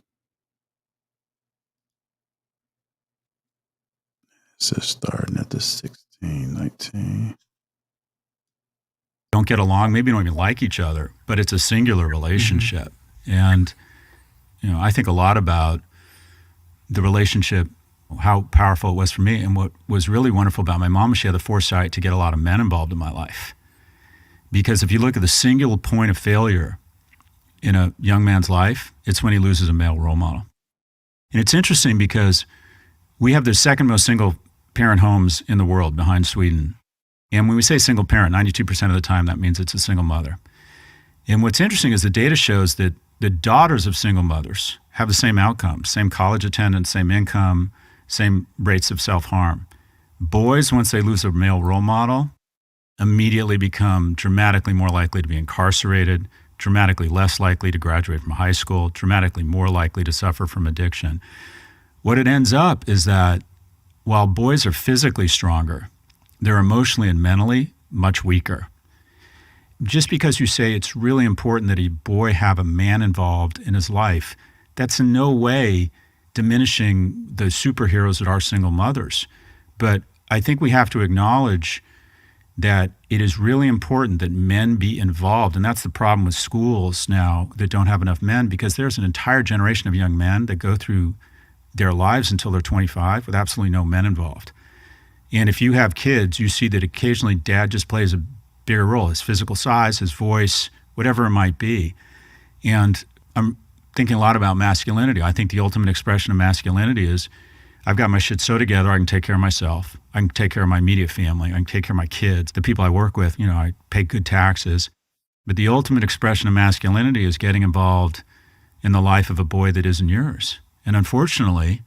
This is starting at the 16, 19. Don't get along, maybe don't even like each other, but it's a singular relationship. And, you know, I think a lot about the relationship, how powerful it was for me. And what was really wonderful about my mom, she had the foresight to get a lot of men involved in my life. Because if you look at the singular point of failure in a young man's life, it's when he loses a male role model. And it's interesting because we have the second most single parent homes in the world behind Sweden. And when we say single parent, 92% of the time, that means it's a single mother. And what's interesting is the data shows that the daughters of single mothers have the same outcomes, same college attendance, same income, same rates of self-harm. Boys, once they lose a male role model, immediately become dramatically more likely to be incarcerated, dramatically less likely to graduate from high school, dramatically more likely to suffer from addiction. What it ends up is that while boys are physically stronger, they're emotionally and mentally much weaker. Just because you say it's really important that a boy have a man involved in his life, that's in no way diminishing the superheroes that are single mothers. But I think we have to acknowledge that it is really important that men be involved. And that's the problem with schools now that don't have enough men, because there's an entire generation of young men that go through their lives until they're 25 with absolutely no men involved. And if you have kids, you see that occasionally dad just plays a bigger role, his physical size, his voice, whatever it might be. And I'm thinking a lot about masculinity. I think the ultimate expression of masculinity is, I've got my shit so together, I can take care of myself. I can take care of my immediate family. I can take care of my kids, the people I work with. You know, I pay good taxes. But the ultimate expression of masculinity is getting involved in the life of a boy that isn't yours. And unfortunately,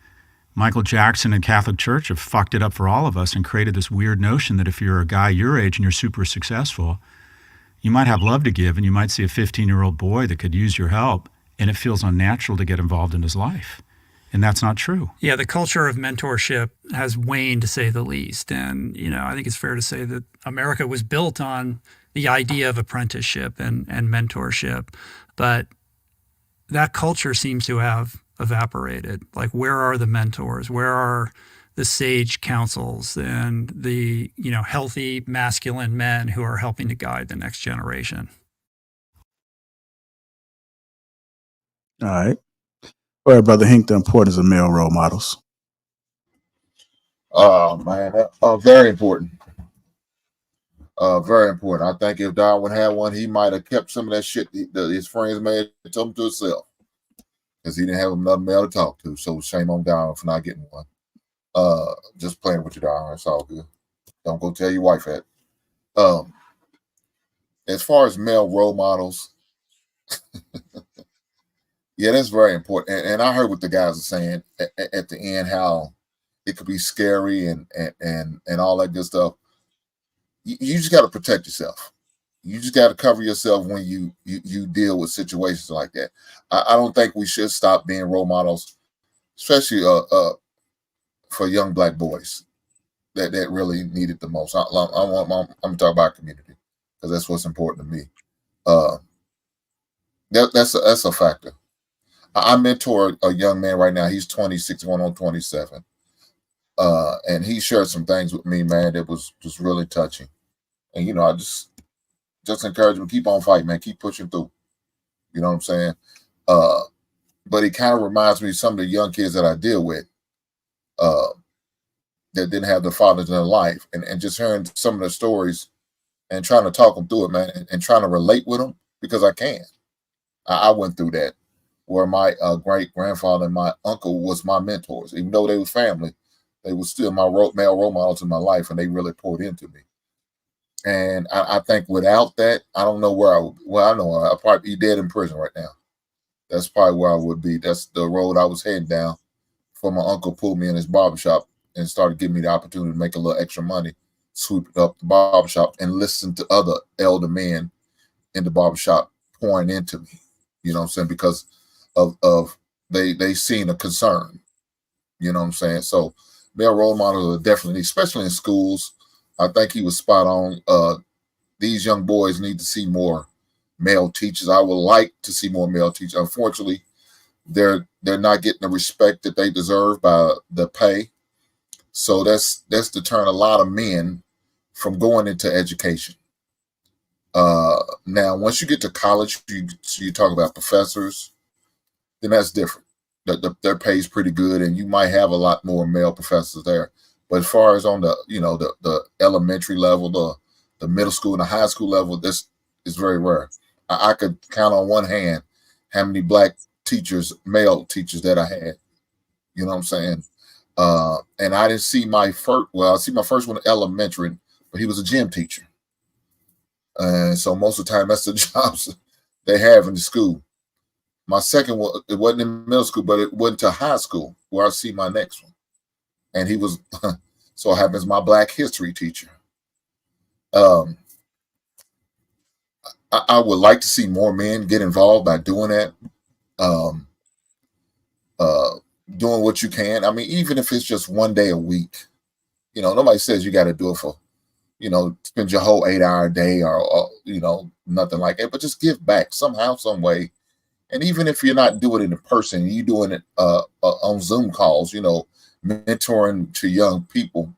Michael Jackson and Catholic Church have fucked it up for all of us and created this weird notion that if you're a guy your age and you're super successful, you might have love to give, and you might see a 15-year-old boy that could use your help, and it feels unnatural to get involved in his life. And that's not true. Yeah, the culture of mentorship has waned, to say the least. And, you know, I think it's fair to say that America was built on the idea of apprenticeship and mentorship. But that culture seems to have evaporated. Like, where are the mentors? Where are the sage counsels and the, you know, healthy masculine men who are helping to guide the next generation? All right. All right, Brother Hink, the importance of male role models. Oh, man, very important. Very important. I think if Darwin had one, he might have kept some of that shit his friends made and told him to himself, because he didn't have another male to talk to. So shame on Darwin for not getting one. Just playing with you, Darwin. It's all good. Don't go tell your wife that. Um, as far as male role models, yeah, that's very important. And I heard what the guys are saying at the end, how it could be scary and all that good stuff. You just got to protect yourself. You just got to cover yourself when you deal with situations like that. I don't think we should stop being role models, especially for young black boys that really need it the most. I'm talking about community because that's what's important to me. That's a factor. I mentor a young man right now. He's 26, going on 27. And he shared some things with me, man, that was just really touching. And I just encourage him to keep on fighting, man. Keep pushing through. You know what I'm saying? But it kind of reminds me of some of the young kids that I deal with that didn't have their fathers in their life, and just hearing some of the stories and trying to talk them through it, man, and trying to relate with them because I can. I went through that where my great grandfather and my uncle was my mentors, even though they was family. They were still my male role models in my life, and they really poured into me. And I think without that, I don't know where I would. Well, I know I'd probably be dead in prison right now. That's probably where I would be. That's the road I was heading down. Before my uncle pulled me in his barbershop and started giving me the opportunity to make a little extra money, sweep up the barbershop and listen to other elder men in the barbershop pouring into me. You know what I'm saying? Because of they seen a concern. You know what I'm saying? So male role models are definitely, especially in schools. I think he was spot on. These young boys need to see more male teachers. I would like to see more male teachers. Unfortunately, they're not getting the respect that they deserve by the pay. So that's deterring a lot of men from going into education. Now, once you get to college, you talk about professors, then that's different. Their pay is pretty good, and you might have a lot more male professors there. But as far as on the the elementary level, the middle school and the high school level, this is very rare. I could count on one hand how many black teachers, male teachers that I had. You know what I'm saying? And I didn't see my first. Well, I see my first one in elementary, but he was a gym teacher. And so most of the time, that's the jobs they have in the school. My second one, it wasn't in middle school, but it went to high school where I see my next one. And he was, so it happens, my black history teacher. I would like to see more men get involved by doing that. Doing what you can. I mean, even if it's just one day a week, nobody says you got to do it for, spend your whole 8-hour day or nothing like that, but just give back somehow, some way. And even if you're not doing it in person, you doing it on Zoom calls, mentoring to young people,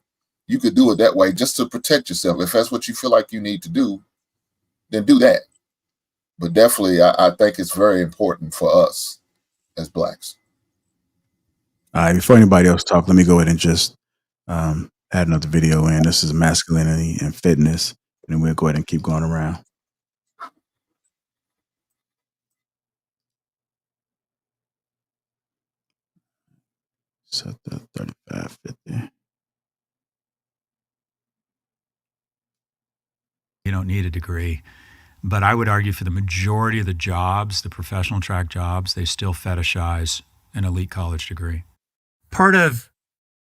you could do it that way just to protect yourself. If that's what you feel like you need to do, then do that. But definitely, I think it's very important for us as blacks. All right, before anybody else talk, let me go ahead and just add another video in. This is masculinity and fitness, and then we'll go ahead and keep going around. Set the 3550. You don't need a degree. But I would argue for the majority of the jobs, the professional track jobs, they still fetishize an elite college degree. Part of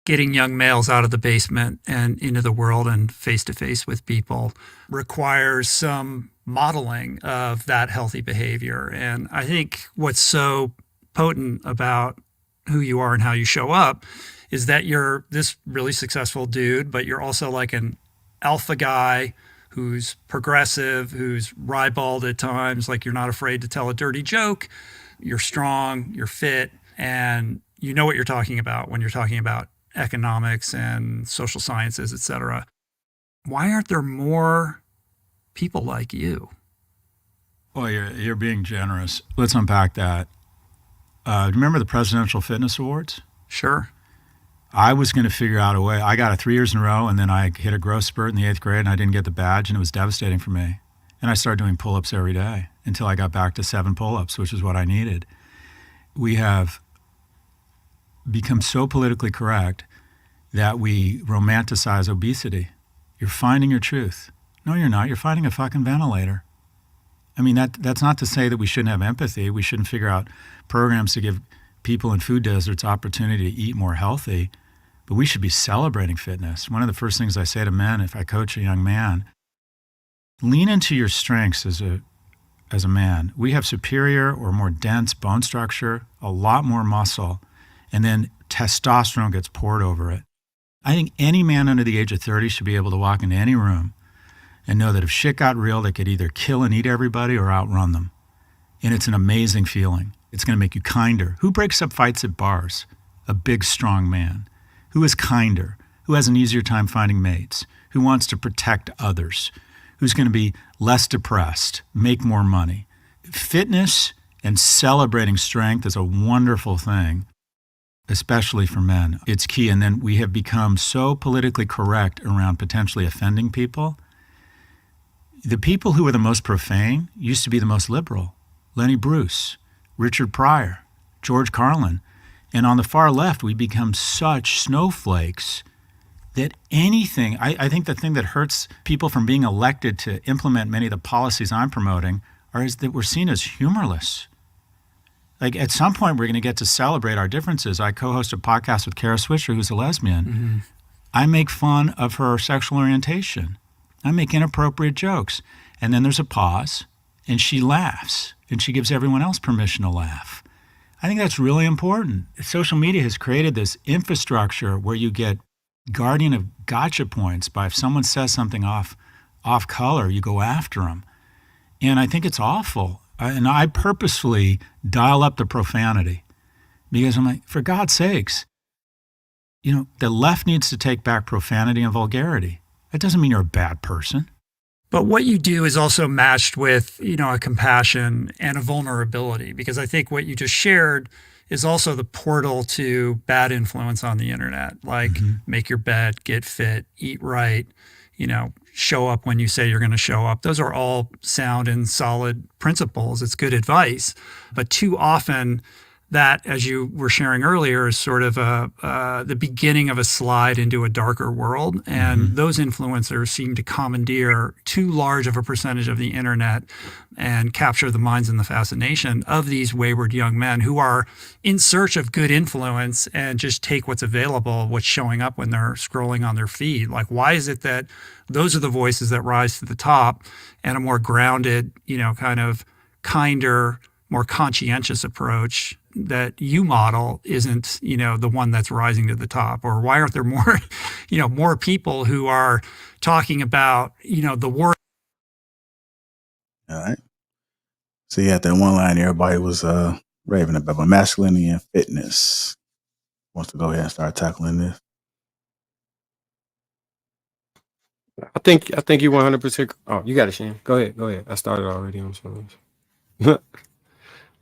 getting young males out of the basement and into the world and face-to-face with people requires some modeling of that healthy behavior. And I think what's so potent about who you are and how you show up is that you're this really successful dude, but you're also like an alpha guy who's progressive, who's ribald at times, like you're not afraid to tell a dirty joke, you're strong, you're fit, and you know what you're talking about when you're talking about economics and social sciences, et cetera. Why aren't there more people like you? Well, you're being generous. Let's unpack that. Remember the Presidential Fitness Awards? Sure. I was going to figure out a way. I got it 3 years in a row, and then I hit a growth spurt in the 8th grade, and I didn't get the badge, and it was devastating for me. And I started doing pull-ups every day until I got back to 7 pull-ups, which is what I needed. We have become so politically correct that we romanticize obesity. You're finding your truth. No, you're not. You're fighting a fucking ventilator. I mean, that's not to say that we shouldn't have empathy. We shouldn't figure out programs to give people in food deserts opportunity to eat more healthy, but we should be celebrating fitness. One of the first things I say to men, if I coach a young man, lean into your strengths as a man. We have superior or more dense bone structure, a lot more muscle, and then testosterone gets poured over it. I think any man under the age of 30 should be able to walk into any room and know that if shit got real, they could either kill and eat everybody or outrun them. And it's an amazing feeling. It's going to make you kinder. Who breaks up fights at bars? A big, strong man. Who is kinder? Who has an easier time finding mates? Who wants to protect others? Who's going to be less depressed, make more money? Fitness and celebrating strength is a wonderful thing, especially for men. It's key. And then we have become so politically correct around potentially offending people. The people who were the most profane used to be the most liberal. Lenny Bruce, Richard Pryor, George Carlin. And on the far left, we become such snowflakes that anything, I think the thing that hurts people from being elected to implement many of the policies I'm promoting is that we're seen as humorless. Like at some point, we're going to get to celebrate our differences. I co-host a podcast with Kara Swisher, who's a lesbian. Mm-hmm. I make fun of her sexual orientation. I make inappropriate jokes. And then there's a pause, and she laughs, and she gives everyone else permission to laugh. I think that's really important. Social media has created this infrastructure where you get guardian of gotcha points by if someone says something off color, you go after them. And I think it's awful. And I purposefully dial up the profanity because I'm like, for God's sakes, the left needs to take back profanity and vulgarity. That doesn't mean you're a bad person. But what you do is also matched with, a compassion and a vulnerability, because I think what you just shared is also the portal to bad influence on the internet, like make your bed, get fit, eat right, show up when you say you're going to show up. Those are all sound and solid principles. It's good advice. But too often that, as you were sharing earlier, is sort of the beginning of a slide into a darker world. And those influencers seem to commandeer too large of a percentage of the internet and capture the minds and the fascination of these wayward young men who are in search of good influence and just take what's available, what's showing up when they're scrolling on their feed. Like, why is it that those are the voices that rise to the top, and a more grounded, kind of kinder, more conscientious approach that you model isn't, the one that's rising to the top? Or why aren't there more, more people who are talking about, the war? All right. So you had that one line everybody was raving about masculinity and fitness. Wants to go ahead and start tackling this? I think you 100%. Oh, you got it, Shane. Go ahead. I started already. I'm sorry.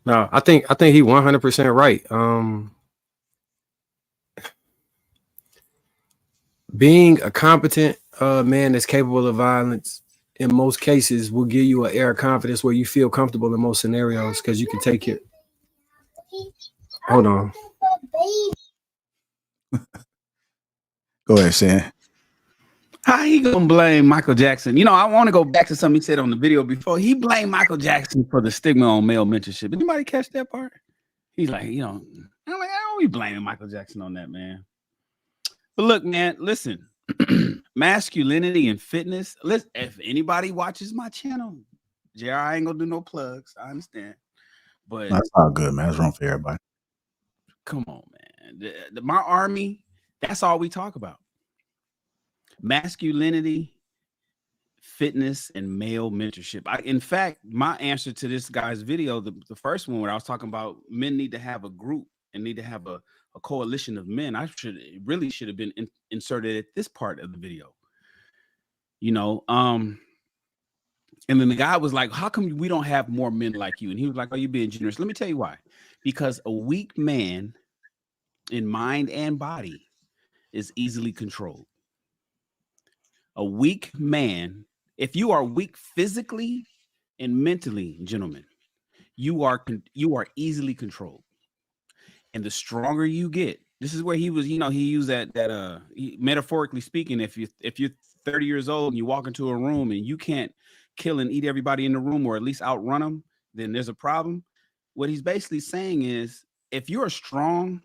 No, I think he 100% right. Being a competent man that's capable of violence in most cases will give you an air of confidence where you feel comfortable in most scenarios because you can take it. Hold on. Go ahead, Shan. How he gonna blame Michael Jackson? I want to go back to something he said on the video before. He blamed Michael Jackson for the stigma on male mentorship. Anybody catch that part? He's like, I'm like, I don't be blaming Michael Jackson on that, man. But look, man, listen, masculinity and fitness. Listen, if anybody watches my channel, JR, I ain't gonna do no plugs. I understand, but That's all good, man. That's wrong for everybody. come on, man. My army, that's all we talk about. Masculinity, fitness, and male mentorship. In fact, my answer to this guy's video, the first one where I was talking about men need to have a group and need to have a coalition of men, really should have been inserted at this part of the video. And then the guy was like, how come we don't have more men like you? And he was like, are you being generous? Let me tell you why. Because a weak man in mind and body is easily controlled. A weak man, if you are weak physically and mentally, gentlemen, you are easily controlled. And the stronger you get, this is where he was, he used that metaphorically speaking, if you're 30 years old and you walk into a room and you can't kill and eat everybody in the room, or at least outrun them, then there's a problem. What he's basically saying is, if you're strong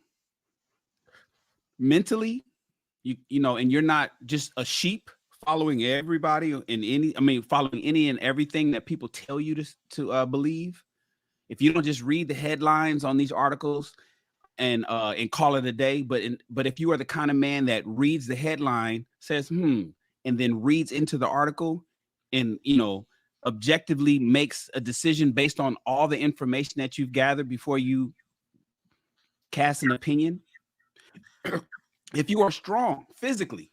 mentally, you know, and you're not just a sheep following everybody following any and everything that people tell you to believe. If you don't just read the headlines on these articles and call it a day, but if you are the kind of man that reads the headline, says and then reads into the article, and objectively makes a decision based on all the information that you've gathered before you cast an opinion. If you are strong physically,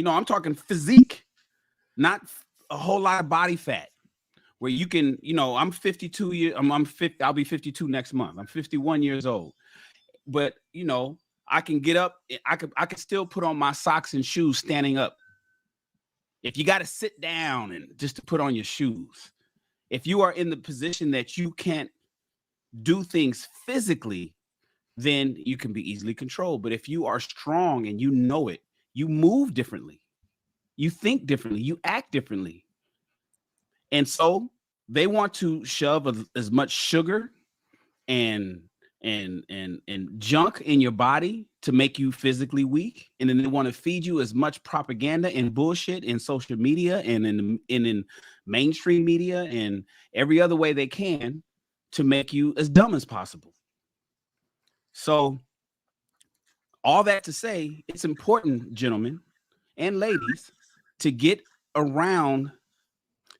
I'm talking physique, not a whole lot of body fat, where you can, I'm 52 years, I'm 50, I'll be 52 next month. I'm 51 years old. But, I can get up, I could still put on my socks and shoes standing up. If you got to sit down and just to put on your shoes, if you are in the position that you can't do things physically, then you can be easily controlled. But if you are strong and you know it, you move differently, you think differently, you act differently. And so they want to shove as much sugar and junk in your body to make you physically weak. And then they want to feed you as much propaganda and bullshit in social media and in mainstream media and every other way they can to make you as dumb as possible. So all that to say, it's important, gentlemen and ladies, to get around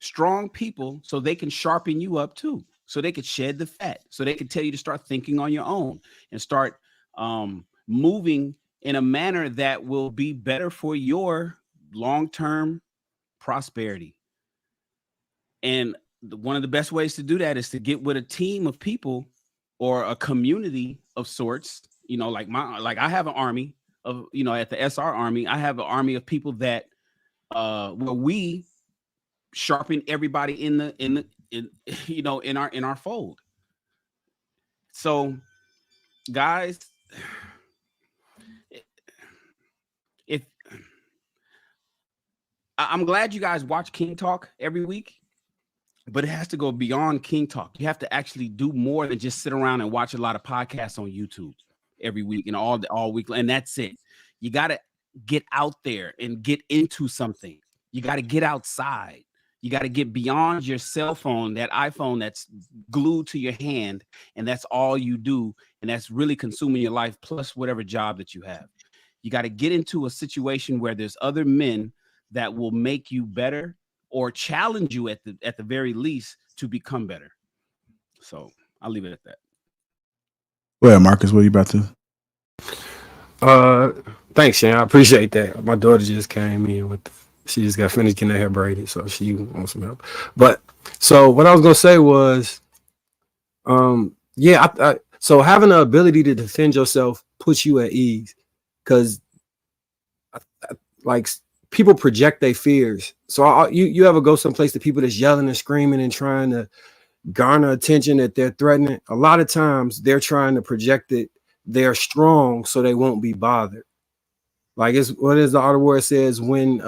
strong people so they can sharpen you up too, so they could shed the fat, so they could tell you to start thinking on your own and start moving in a manner that will be better for your long-term prosperity. And one of the best ways to do that is to get with a team of people or a community of sorts. Like I have an army of, at the SR Army, I have an army of people that where we sharpen everybody in our fold. So guys, if I'm glad you guys watch King Talk every week, but it has to go beyond King Talk. You have to actually do more than just sit around and watch a lot of podcasts on YouTube every week and all week, and that's it. You got to get out there and get into something. You got to get outside. You got to get beyond your cell phone, that iPhone that's glued to your hand, and that's all you do, and that's really consuming your life plus whatever job that you have. You got to get into a situation where there's other men that will make you better or challenge you at the very least to become better. So I'll leave it at that. Well, Marcus, what are you about to? Thanks, Shane. I appreciate that. My daughter just came in she just got finished getting her hair braided, so she wants some help. But so what I was gonna say was, so having the ability to defend yourself puts you at ease, because like people project their fears. So you ever go someplace to people that's yelling and screaming and trying to garner attention that they're threatening? A lot of times they're trying to project that they're strong so they won't be bothered. Like what is the other word says, when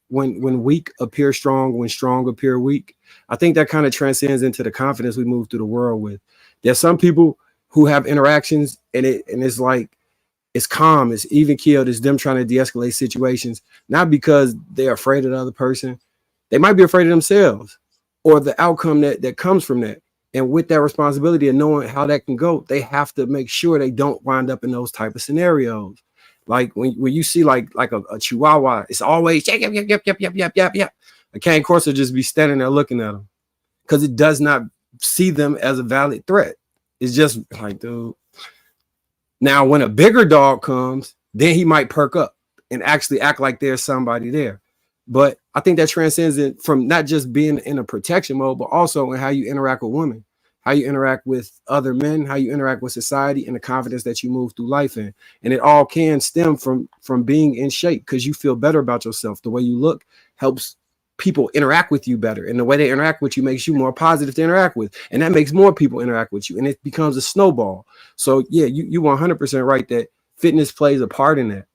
weak appear strong, when strong appear weak. I think that kind of transcends into the confidence we move through the world with. There's some people who have interactions and it's like, it's calm, it's even keeled, it's them trying to de-escalate situations, not because they're afraid of the other person. They might be afraid of themselves or the outcome that comes from that. And with that responsibility of knowing how that can go, they have to make sure they don't wind up in those type of scenarios. Like when you see like a Chihuahua, it's always yap. A cane corso just be standing there looking at them because it does not see them as a valid threat. It's just like, dude. Now, when a bigger dog comes, then he might perk up and actually act like there's somebody there. But I think that transcends it from not just being in a protection mode, but also in how you interact with women, how you interact with other men, how you interact with society, and the confidence that you move through life in. And it all can stem from being in shape, because you feel better about yourself. The way you look helps people interact with you better, and the way they interact with you makes you more positive to interact with, and that makes more people interact with you, and it becomes a snowball. So yeah, you 100% right that fitness plays a part in that.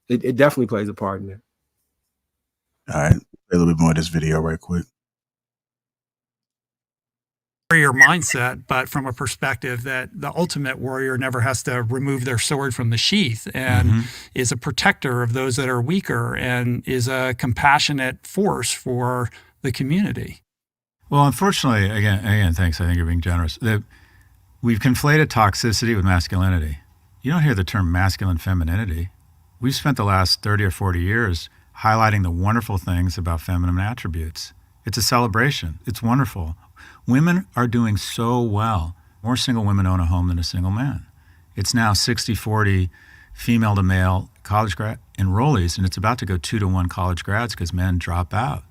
It definitely plays a part in that. All right, a little bit more of this video right quick. Warrior mindset, but from a perspective that the ultimate warrior never has to remove their sword from the sheath and is a protector of those that are weaker and is a compassionate force for the community. Well, unfortunately, again, thanks. I think you're being generous. We've conflated toxicity with masculinity. You don't hear the term masculine femininity. We've spent the last 30 or 40 years highlighting the wonderful things about feminine attributes. It's a celebration. It's wonderful. Women are doing so well. More single women own a home than a single man. It's now 60-40 female to male college grad enrollees, and it's about to go 2-to-1 college grads because men drop out.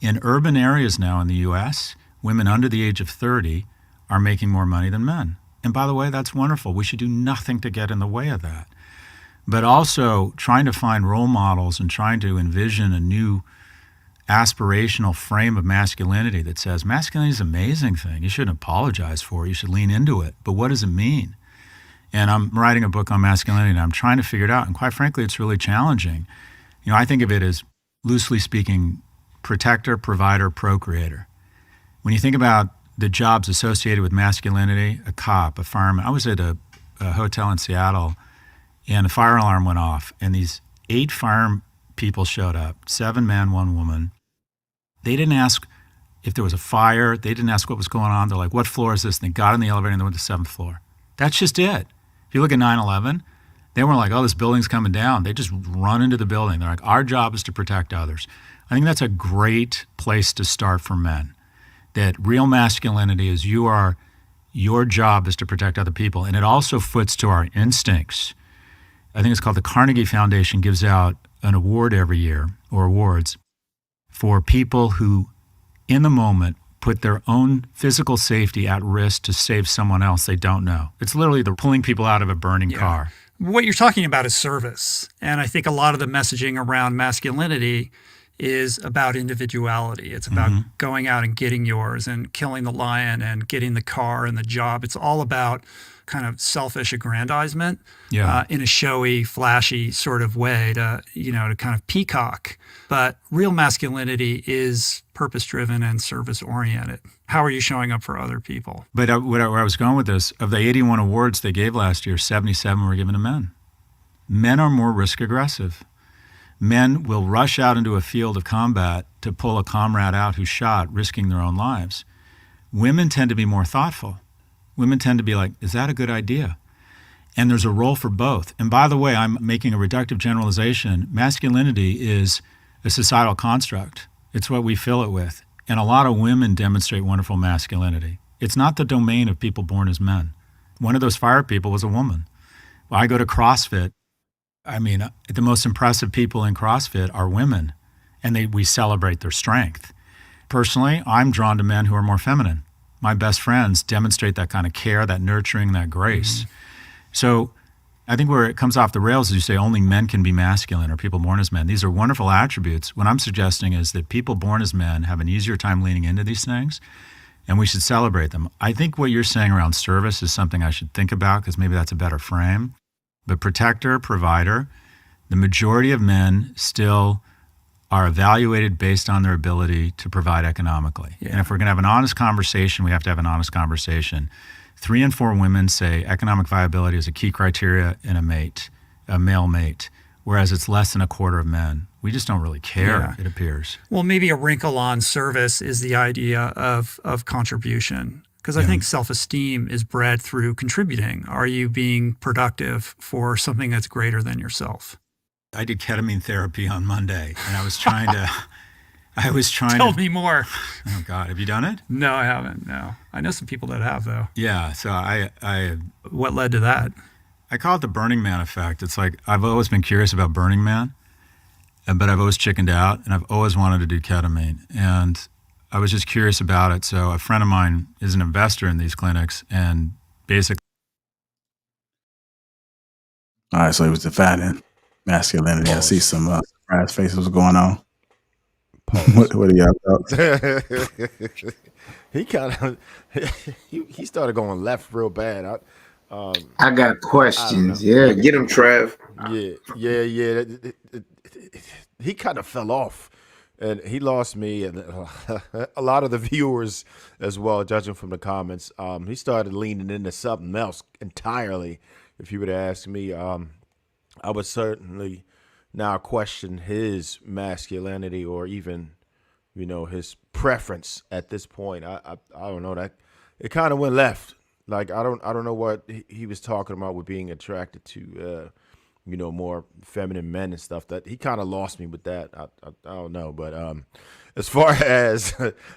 In urban areas now in the U.S., women under the age of 30 are making more money than men. And by the way, that's wonderful. We should do nothing to get in the way of that. But also trying to find role models and trying to envision a new aspirational frame of masculinity that says masculinity is an amazing thing. You shouldn't apologize for it. You should lean into it. But what does it mean? And I'm writing a book on masculinity, and I'm trying to figure it out. And quite frankly, it's really challenging. You know, I think of it as, loosely speaking, protector, provider, procreator. When you think about the jobs associated with masculinity, a cop, a fireman. I was at a hotel in Seattle, and a fire alarm went off, and these 8 fire people showed up, 7 men, 1 woman. They didn't ask if there was a fire. They didn't ask what was going on. They're like, what floor is this? And they got in the elevator and they went to the 7th floor. That's just it. If you look at 9/11, they weren't like, oh, this building's coming down. They just run into the building. They're like, our job is to protect others. I think that's a great place to start for men. That real masculinity is your job is to protect other people. And it also foots to our instincts. I think it's called the Carnegie Foundation gives out an award every year, or awards, for people who, in the moment, put their own physical safety at risk to save someone else they don't know. It's literally they're pulling people out of a burning car. What you're talking about is service. And I think a lot of the messaging around masculinity is about individuality. It's about going out and getting yours and killing the lion and getting the car and the job. It's all about kind of selfish aggrandizement in a showy, flashy sort of way to kind of peacock. But real masculinity is purpose-driven and service-oriented. How are you showing up for other people? But where I was going with this, of the 81 awards they gave last year, 77 were given to men. Men are more risk-aggressive. Men will rush out into a field of combat to pull a comrade out who's shot, risking their own lives. Women tend to be more thoughtful. Women tend to be like, is that a good idea? And there's a role for both. And by the way, I'm making a reductive generalization. Masculinity is a societal construct. It's what we fill it with. And a lot of women demonstrate wonderful masculinity. It's not the domain of people born as men. One of those fire people was a woman. When I go to CrossFit, I mean, the most impressive people in CrossFit are women, and we celebrate their strength. Personally, I'm drawn to men who are more feminine. My best friends demonstrate that kind of care, that nurturing, that grace. So I think where it comes off the rails is you say only men can be masculine or people born as men. These are wonderful attributes. What I'm suggesting is that people born as men have an easier time leaning into these things, and we should celebrate them. I think what you're saying around service is something I should think about because maybe that's a better frame. But protector, provider, the majority of men still are evaluated based on their ability to provide economically. And if we're going to have an honest conversation, we have to have an honest conversation. 3 in 4 women say economic viability is a key criteria in a male mate, whereas it's less than a quarter of men. We just don't really care, it appears. Well, maybe a wrinkle on service is the idea of contribution. Because I think self-esteem is bred through contributing. Are you being productive for something that's greater than yourself? I did ketamine therapy on Monday, and I was trying to Tell me more. Oh God, have you done it? No, I haven't. No, I know some people that have though. Yeah. So I What led to that? I call it the Burning Man effect. It's like I've always been curious about Burning Man, but I've always chickened out, and I've always wanted to do ketamine, and I was just curious about it. So a friend of mine is an investor in these clinics, and basically. All right, so he was defining masculinity. I see some surprise faces going on. What do y'all thoughts? He kind of he started going left real bad. I got questions. Yeah, get him, Trev. Yeah. He kind of fell off. and he lost me and a lot of the viewers as well, judging from the comments. He started leaning into something else entirely. If you would ask me, I would certainly now question his masculinity or even, his preference at this point. I don't know, that it kind of went left. Like I don't know what he was talking about with being attracted to more feminine men and stuff. That he kind of lost me with that. I don't know, but as far as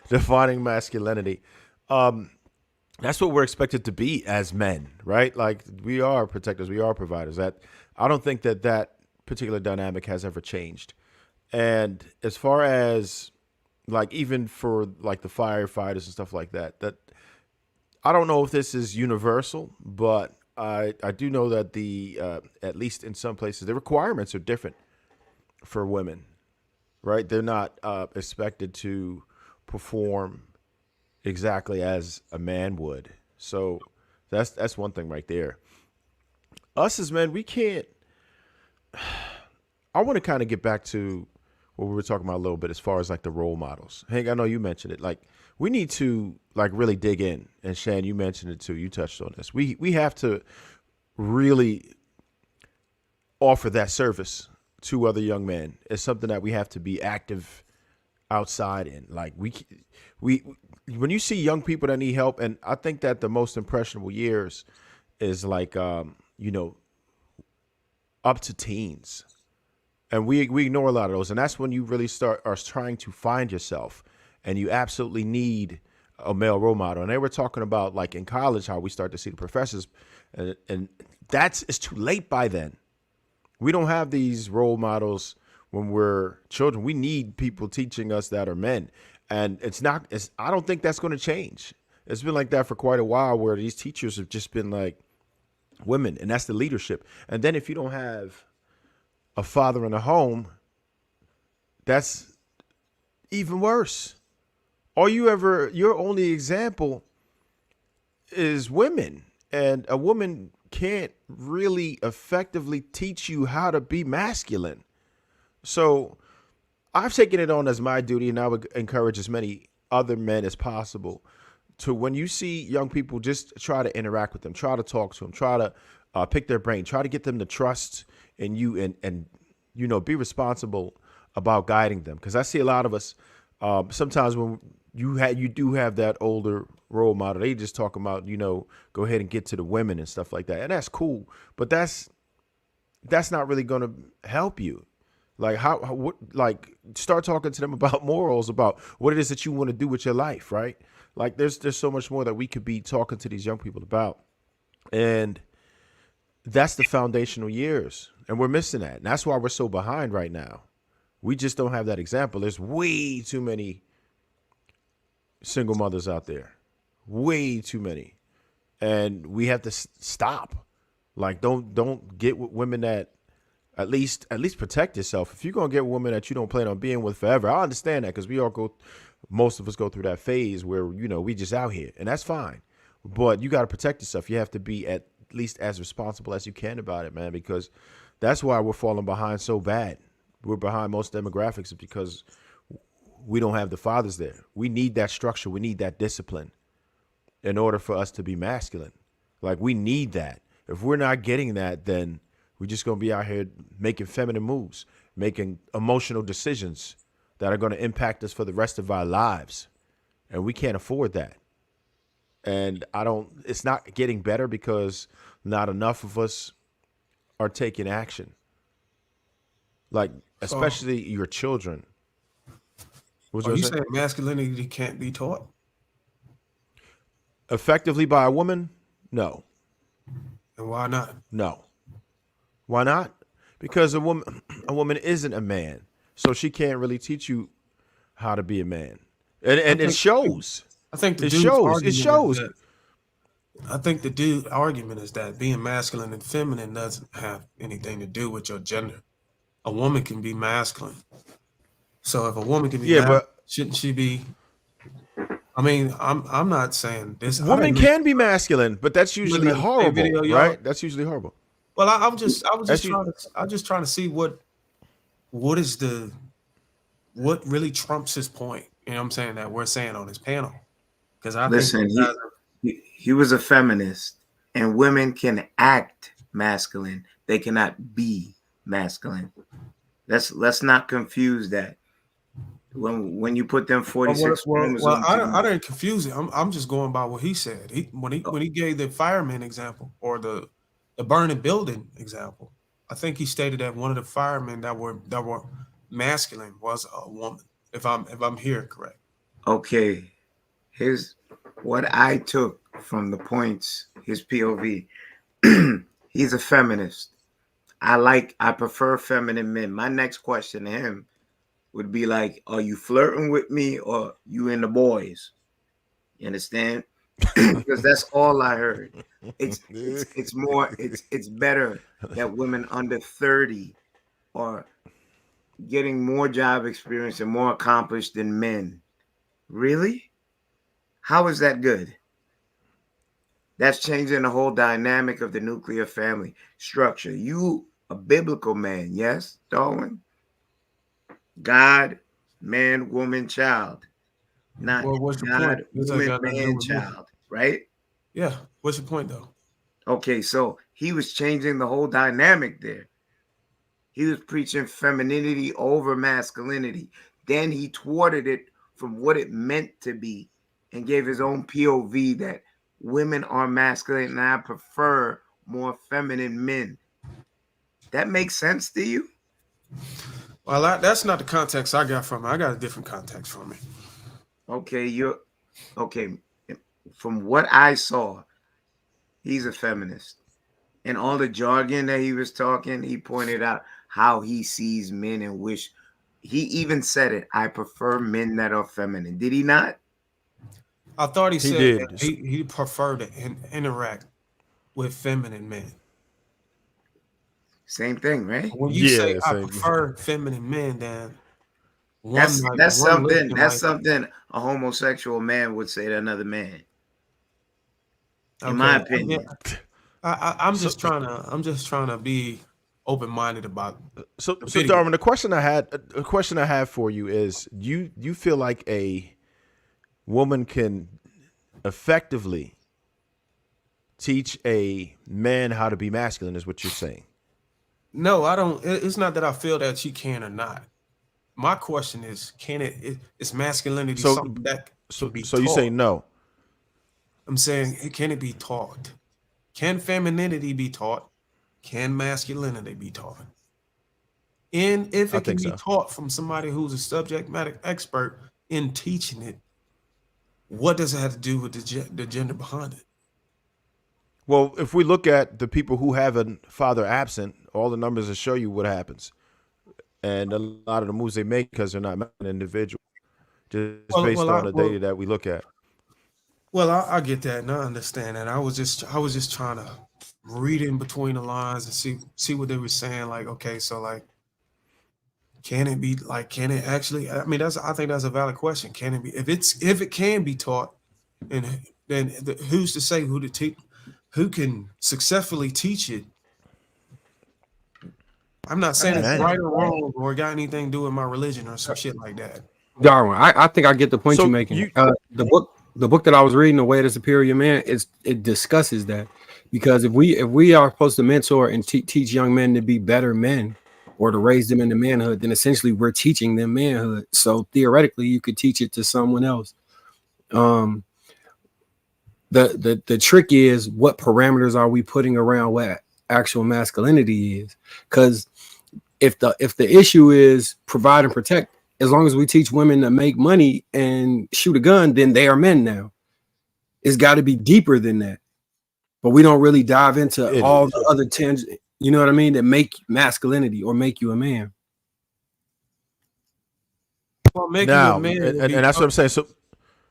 defining masculinity, that's what we're expected to be as men, right? Like we are protectors, we are providers. That I don't think that particular dynamic has ever changed. And as far as like even for like the firefighters and stuff like that, I don't know if this is universal, but I do know that the at least in some places the requirements are different for women, right? They're not expected to perform exactly as a man would. So that's one thing right there. Us as men, we can't. I want to kind of get back to what we were talking about a little bit as far as like the role models. Hank, I know you mentioned it. Like we need to like really dig in, and Shan, you mentioned it too. You touched on this. We have to really offer that service to other young men. It's something that we have to be active outside in. Like we when you see young people that need help, and I think that the most impressionable years is like up to teens. And we ignore a lot of those. And that's when you really are trying to find yourself. And you absolutely need a male role model. And they were talking about like in college, how we start to see the professors. And it's too late by then. We don't have these role models when we're children. We need people teaching us that are men. And I don't think that's going to change. It's been like that for quite a while where these teachers have just been like women. And that's the leadership. And then if you don't have a father in the home, that's even worse. Your only example is women, and a woman can't really effectively teach you how to be masculine. So I've taken it on as my duty, and I would encourage as many other men as possible to, when you see young people, just try to interact with them, try to talk to them, try to pick their brain, try to get them to trust in you, and be responsible about guiding them. Because I see a lot of us sometimes when you do have that older role model, they just talk about go ahead and get to the women and stuff like that, and that's cool, but that's not really going to help you. Like start talking to them about morals, about what it is that you want to do with your life, right? Like there's so much more that we could be talking to these young people about, and that's the foundational years. And we're missing that. And that's why we're so behind right now. We just don't have that example. There's way too many single mothers out there. Way too many. And we have to stop. Like, don't get with women that at least protect yourself. If you're going to get women that you don't plan on being with forever, I understand that, because most of us go through that phase where, we just out here. And that's fine. But you got to protect yourself. You have to be at least as responsible as you can about it, man, because that's why we're falling behind so bad. We're behind most demographics because we don't have the fathers there. We need that structure. We need that discipline in order for us to be masculine. Like, we need that. If we're not getting that, then we're just going to be out here making feminine moves, making emotional decisions that are going to impact us for the rest of our lives. And we can't afford that. And it's not getting better because not enough of us are taking action. Like, especially your children. Are you saying masculinity can't be taught? Effectively by a woman? No. And why not? No. Why not? Because a woman isn't a man. So she can't really teach you how to be a man. And it shows. I think it shows. I think the dude argument is that being masculine and feminine doesn't have anything to do with your gender. A woman can be masculine. So if a woman can be masculine, shouldn't she be? I mean, I'm not saying this. Women can be masculine, but that's usually horrible, right? That's usually horrible. Well, I was just trying to see what is the what really trumps his point? You know what I'm saying, that we're saying on this panel? Because I think Listen, you guys are, he was a feminist, and women can act masculine. They cannot be masculine. Let's not confuse that. When you put them 46 chromosomes I together. didn't confuse it. I'm just going by what he said. When he gave the fireman example or the burning building example, I think he stated that one of the firemen that were masculine was a woman. If I'm hearing correct. Okay, here's what I took from the points, his POV. He's a feminist. I prefer feminine men. My next question to him would be like, are you flirting with me or you in the boys? You understand? Because that's all I heard. It's better that women under 30 are getting more job experience and more accomplished than men. Really? How is that good? That's changing the whole dynamic of the nuclear family structure. You a biblical man, yes, Darwin? God, man, woman, child. Not Well, what's your point? God, This ain't woman, got nothing to do man, with me. child, right? Yeah. What's your point though? Okay, so he was changing the whole dynamic there. He was preaching femininity over masculinity. Then he thwarted it from what it meant to be and gave his own POV that women are masculine and I prefer more feminine men. That makes sense to you? Well, that's not the context I got from it. I got a different context from it. Okay, okay. From what I saw, he's a feminist. And all the jargon that he was talking, he pointed out how he sees men and wish. He even said it. I prefer men that are feminine. Did he not? I thought he He said did. that he preferred to interact with feminine men. Same thing, right? When you say Yeah, I same. prefer feminine men, then That's one something. looking That's like, something a homosexual man would say to another man. In okay, my yeah, opinion. I'm So, just trying to be open minded about so the so video. Darwin, a question I have for you is, you feel like a woman can effectively teach a man how to be masculine, is what you're saying? No, I don't. It's not that I feel that she can or not. My question is, is masculinity So something that can be so you say taught? no. I'm saying, can it be taught? Can femininity be taught? Can masculinity be taught? And if I it can think be so. taught from somebody who's a subject matter expert in teaching it, what does it have to do with the gender behind it? Well, if we look at the people who have a father absent, all the numbers will show you what happens, and a lot of the moves they make because they're not an individual, just based on the data that we look at. Well, I get that and I understand that. I was just trying to read in between the lines and see what they were saying. Like, okay, so like, can it be like, can it actually? I mean, I think that's a valid question. Can it be? If it can be taught, and then who's to say who can successfully teach it? I'm not saying it's Man. right or wrong or got anything to do with my religion or some shit like that. Darwin, I think I get the point So you're making. you- The book that I was reading, The Way of the Superior Man, it discusses that, because if we are supposed to mentor and teach young men to be better men or to raise them into manhood, then essentially we're teaching them manhood. So theoretically, you could teach it to someone else. The trick is, what parameters are we putting around what actual masculinity is? Because if the issue is provide and protect, as long as we teach women to make money and shoot a gun, then they are men now. It's got to be deeper than that. But we don't really dive into It all is. the other tangents, you know what I mean, that make masculinity or make you a man. Well, making you a Now, man and, would be and that's what I'm saying. So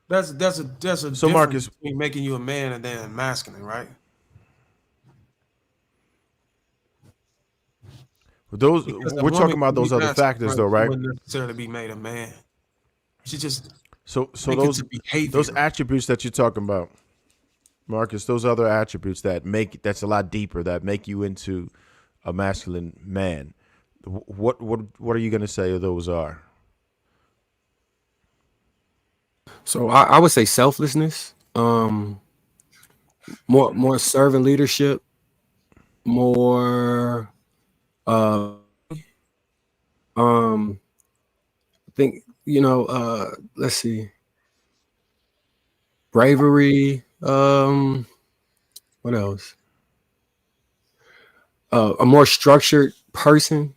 that's a difference Marcus, between making you a man and then masculine, right? those Because a we're woman talking about can be those other masculine, factors, right? though, She right? wouldn't necessarily be made a man. She just So make it to behavior. those attributes that you're talking about, Marcus, those other attributes that's a lot deeper, that make you into a masculine man. What are you going to say those are? So I would say selflessness, more servant leadership, more I think, let's see, bravery, what else? A more structured person.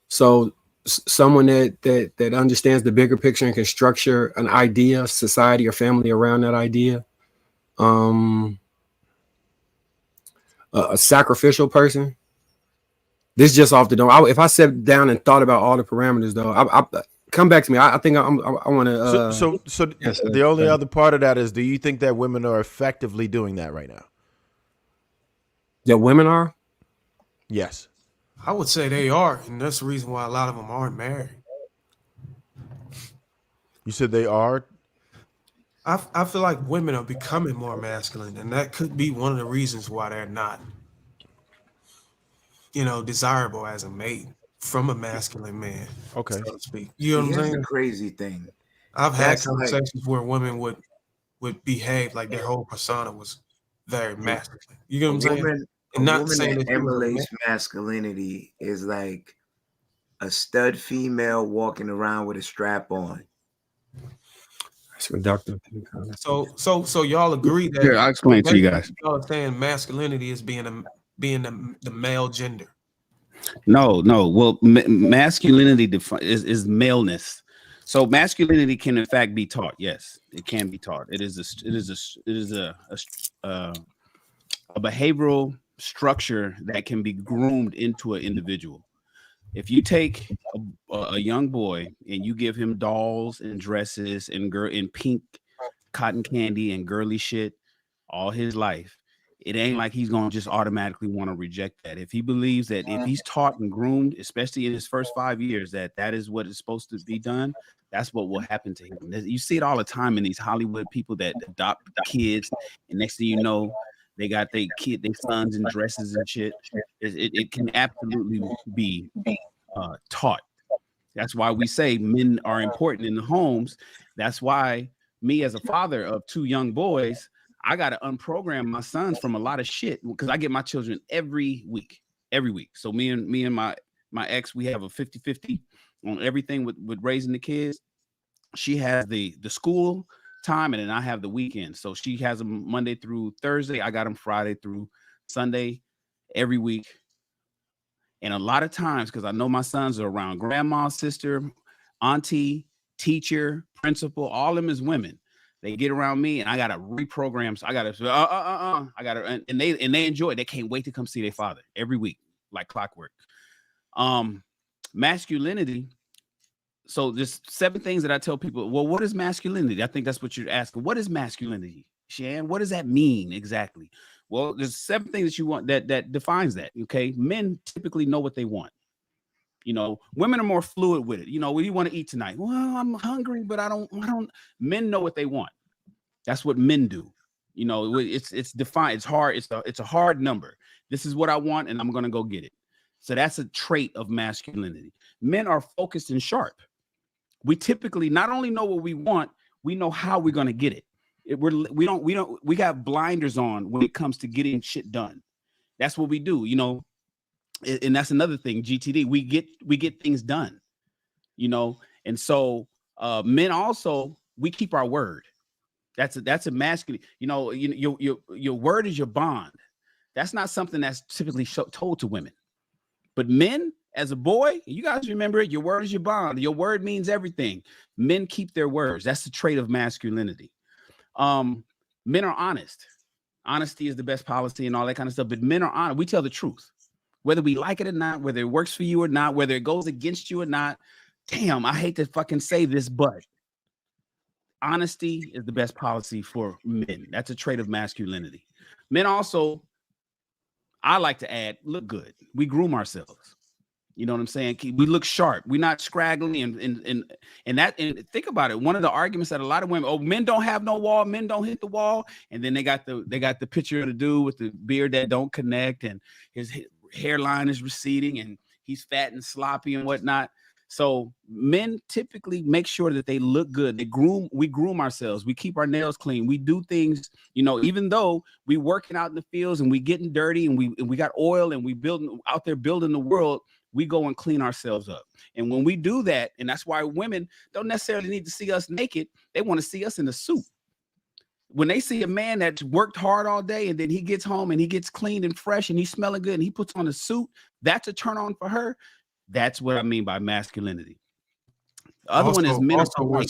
So someone that understands the bigger picture and can structure an idea, society or family around that idea. A sacrificial person. This is just off the dome. If I sat down and thought about all the parameters, though, I come back to me. I think I want to. So the only other part of that is, do you think that women are effectively doing that right now? That women are? Yes. I would say they are, and that's the reason why a lot of them aren't married. You said they are? I feel like women are becoming more masculine, and that could be one of the reasons why they're not, desirable as a mate from a masculine man, Okay, so to speak. You know what I'm Here's saying? the crazy thing. I've had That's like conversations where women would behave like their whole persona was very masculine. You know what I'm saying? a And not woman saying that that she was a man. emulates masculinity is like a stud female walking around with a strap on. So y'all agree that Here, I'll explain it to you guys. y'all are saying masculinity is being the male gender. No. Well, masculinity is maleness. So masculinity can in fact be taught. Yes, it can be taught. It is a behavioral structure that can be groomed into an individual. If you take a young boy and you give him dolls and dresses and pink cotton candy and girly shit all his life, it ain't like he's gonna just automatically want to reject that. If he believes that if he's taught and groomed, especially in his first 5 years, that is what is supposed to be done, that's what will happen to him. You see it all the time in these Hollywood people that adopt kids, and next thing you know, they got their sons in dresses and shit. It can absolutely be taught. That's why we say men are important in the homes. That's why me as a father of 2 young boys, I got to unprogram my sons from a lot of shit because I get my children every week. So me and my ex, we have a 50-50 on everything with raising the kids. She has the school time, and then I have the weekend. So she has them Monday through Thursday. I got them Friday through Sunday every week. And a lot of times, because I know my sons are around grandma, sister, auntie, teacher, principal, all of them is women. They get around me and I gotta reprogram. So I gotta I gotta and they enjoy it. They can't wait to come see their father every week, like clockwork. Masculinity. So there's 7 things that I tell people. Well, what is masculinity? I think that's what you're asking. What is masculinity, Shan? What does that mean exactly? Well, there's 7 things that you want that defines that. Okay, men typically know what they want. Women are more fluid with it. What do you want to eat tonight? Well, I'm hungry, but I don't. Men know what they want. That's what men do. It's defined. It's hard. It's a hard number. This is what I want, and I'm gonna go get it. So that's a trait of masculinity. Men are focused and sharp. We typically not only know what we want, we know how we're gonna get it. We got blinders on when it comes to getting shit done. That's what we do, and that's another thing. GTD, we get things done, and so men also, we keep our word. That's a masculine. Your word is your bond. That's not something that's typically told to women, but men, as a boy, you guys remember it. Your word is your bond. Your word means everything. Men keep their words. That's the trait of masculinity. Men are honest. Honesty is the best policy and all that kind of stuff. But men are honest. We tell the truth, whether we like it or not, whether it works for you or not, whether it goes against you or not. Damn, I hate to fucking say this, but honesty is the best policy for men. That's a trait of masculinity. Men also, I like to add, look good. We groom ourselves. You know what I'm saying? We look sharp. We're not scraggly and think about it. One of the arguments that a lot of women, men don't have no wall, men don't hit the wall, and then they got the picture of the dude with the beard that don't connect, and his hairline is receding, and he's fat and sloppy and whatnot. So men typically make sure that they look good. We groom ourselves. We keep our nails clean. We do things, even though we working out in the fields and we getting dirty and we got oil and we building out there building the world, we go and clean ourselves up. And when we do that, and that's why women don't necessarily need to see us naked. They want to see us in a suit. When they see a man that's worked hard all day and then he gets home and he gets clean and fresh and he's smelling good and he puts on a suit, that's a turn on for her. That's what I mean by masculinity. The other one is men also we're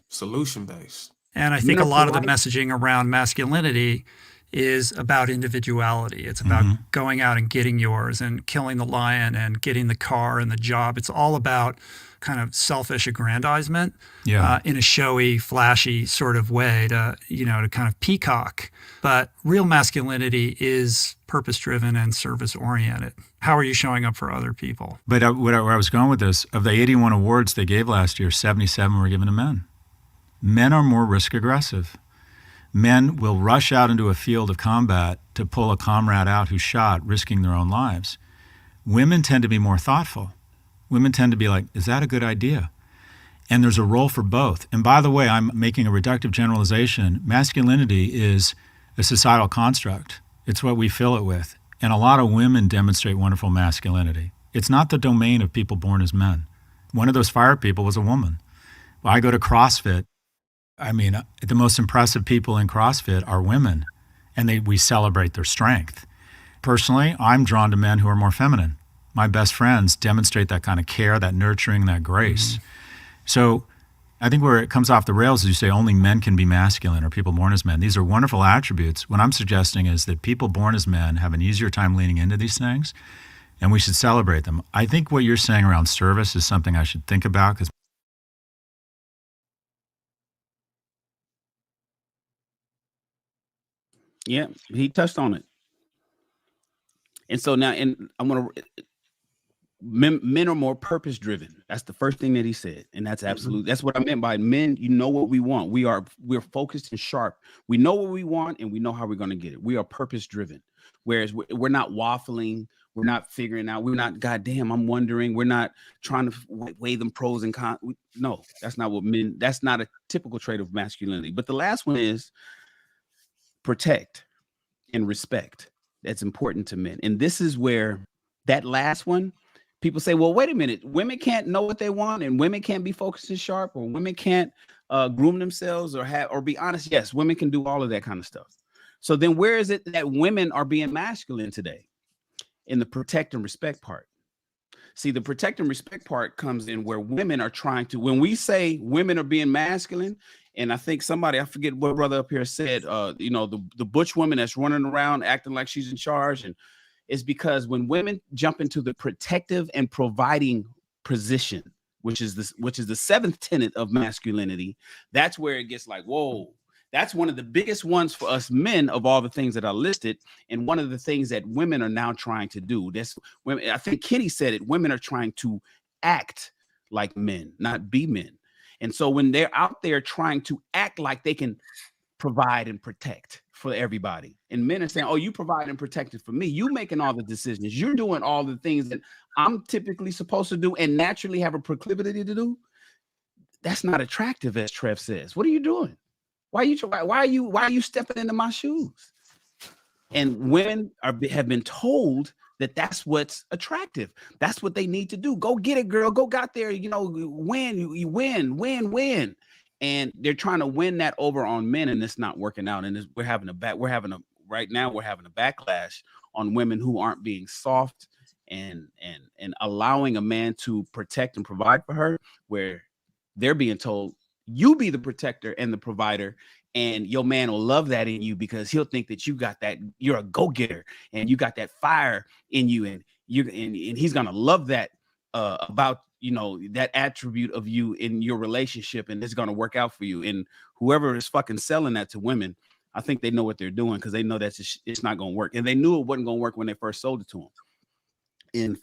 solution based. And I think a lot of the messaging around masculinity is about individuality. It's about going out and getting yours and killing the lion and getting the car and the job. It's all about kind of selfish aggrandizement in a showy, flashy sort of way to kind of peacock. But real masculinity is purpose-driven and service-oriented. How are you showing up for other people? But where I was going with this, of the 81 awards they gave last year, 77 were given to men. Men are more risk aggressive. Men will rush out into a field of combat to pull a comrade out who's shot, risking their own lives. Women tend to be more thoughtful. Women tend to be like, is that a good idea? And there's a role for both. And by the way, I'm making a reductive generalization. Masculinity is a societal construct. It's what we fill it with. And a lot of women demonstrate wonderful masculinity. It's not the domain of people born as men. One of those fire people was a woman. Well, I go to CrossFit. I mean, the most impressive people in CrossFit are women, and we celebrate their strength. Personally, I'm drawn to men who are more feminine. My best friends demonstrate that kind of care, that nurturing, that grace. So I think where it comes off the rails is you say only men can be masculine or people born as men. These are wonderful attributes. What I'm suggesting is that people born as men have an easier time leaning into these things, and we should celebrate them. I think what you're saying around service is something I should think about, because yeah, he touched on it. And so now, and I'm going to, men are more purpose driven. That's the first thing that he said. And that's absolutely, that's what I meant by men. You know what we want. We're focused and sharp. We know what we want and we know how we're going to get it. We are purpose driven. Whereas we're not waffling. We're not figuring out. We're not, goddamn, I'm wondering. We're not trying to weigh them pros and cons. No, that's not what men, that's not a typical trait of masculinity. But the last one is protect and respect. That's important to men. And this is where that last one, people say, well, wait a minute, women can't know what they want and women can't be focused and sharp, or women can't groom themselves or be honest. Yes, women can do all of that kind of stuff. So then where is it that women are being masculine today? In the protect and respect part. See, the protect and respect part comes in where women are trying to, when we say women are being masculine, and I think somebody, I forget what brother up here said, the butch woman that's running around acting like she's in charge. And it's because when women jump into the protective and providing position, which is the seventh tenet of masculinity, that's where it gets like, whoa, that's one of the biggest ones for us men of all the things that I listed. And one of the things that women are now trying to do. That's women. I think Kenny said it. Women are trying to act like men, not be men. And so when they're out there trying to act like they can provide and protect for everybody, and men are saying, oh, you provide and protect it for me. You making all the decisions. You're doing all the things that I'm typically supposed to do and naturally have a proclivity to do. That's not attractive, as Trev says. What are you doing? Why are you stepping into my shoes? And women have been told that that's what's attractive. That's what they need to do. Go get it, girl. Go got there. Win. You win. And they're trying to win that over on men, and it's not working out. And we're having a backlash on women who aren't being soft and allowing a man to protect and provide for her, where they're being told, you be the protector and the provider, and your man will love that in you because he'll think that you got that, you're a go-getter and you got that fire in you, and he's gonna love that about that attribute of you in your relationship, and it's gonna work out for you. And whoever is fucking selling that to women, I think they know what they're doing, because they know that it's not gonna work, and they knew it wasn't gonna work when they first sold it to them in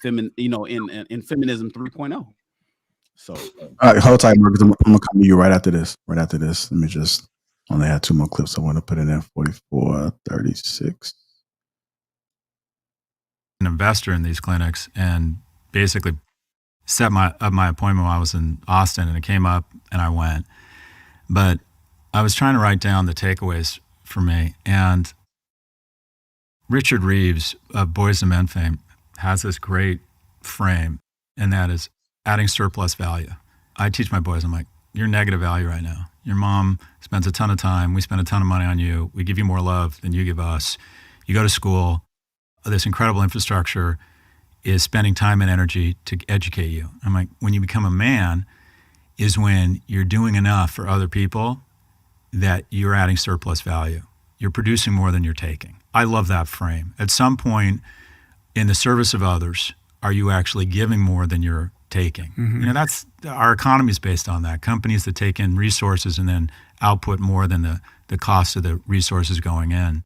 feminism 3.0. So, all right, hold tight, Marcus. I'm gonna come to you right after this. Let me just only have two more clips. I want to put it in 44, 36. An investor in these clinics, and basically set my appointment when I was in Austin, and it came up, and I went. But I was trying to write down the takeaways for me, and Richard Reeves of Boys and Men fame has this great frame, and that is adding surplus value. I teach my boys, I'm like, you're negative value right now. Your mom spends a ton of time. We spend a ton of money on you. We give you more love than you give us. You go to school. This incredible infrastructure is spending time and energy to educate you. I'm like, when you become a man is when you're doing enough for other people that you're adding surplus value. You're producing more than you're taking. I love that frame. At some point in the service of others, are you actually giving more than you're taking? You know, that's our economy is based on that. Companies that take in resources and then output more than the cost of the resources going in.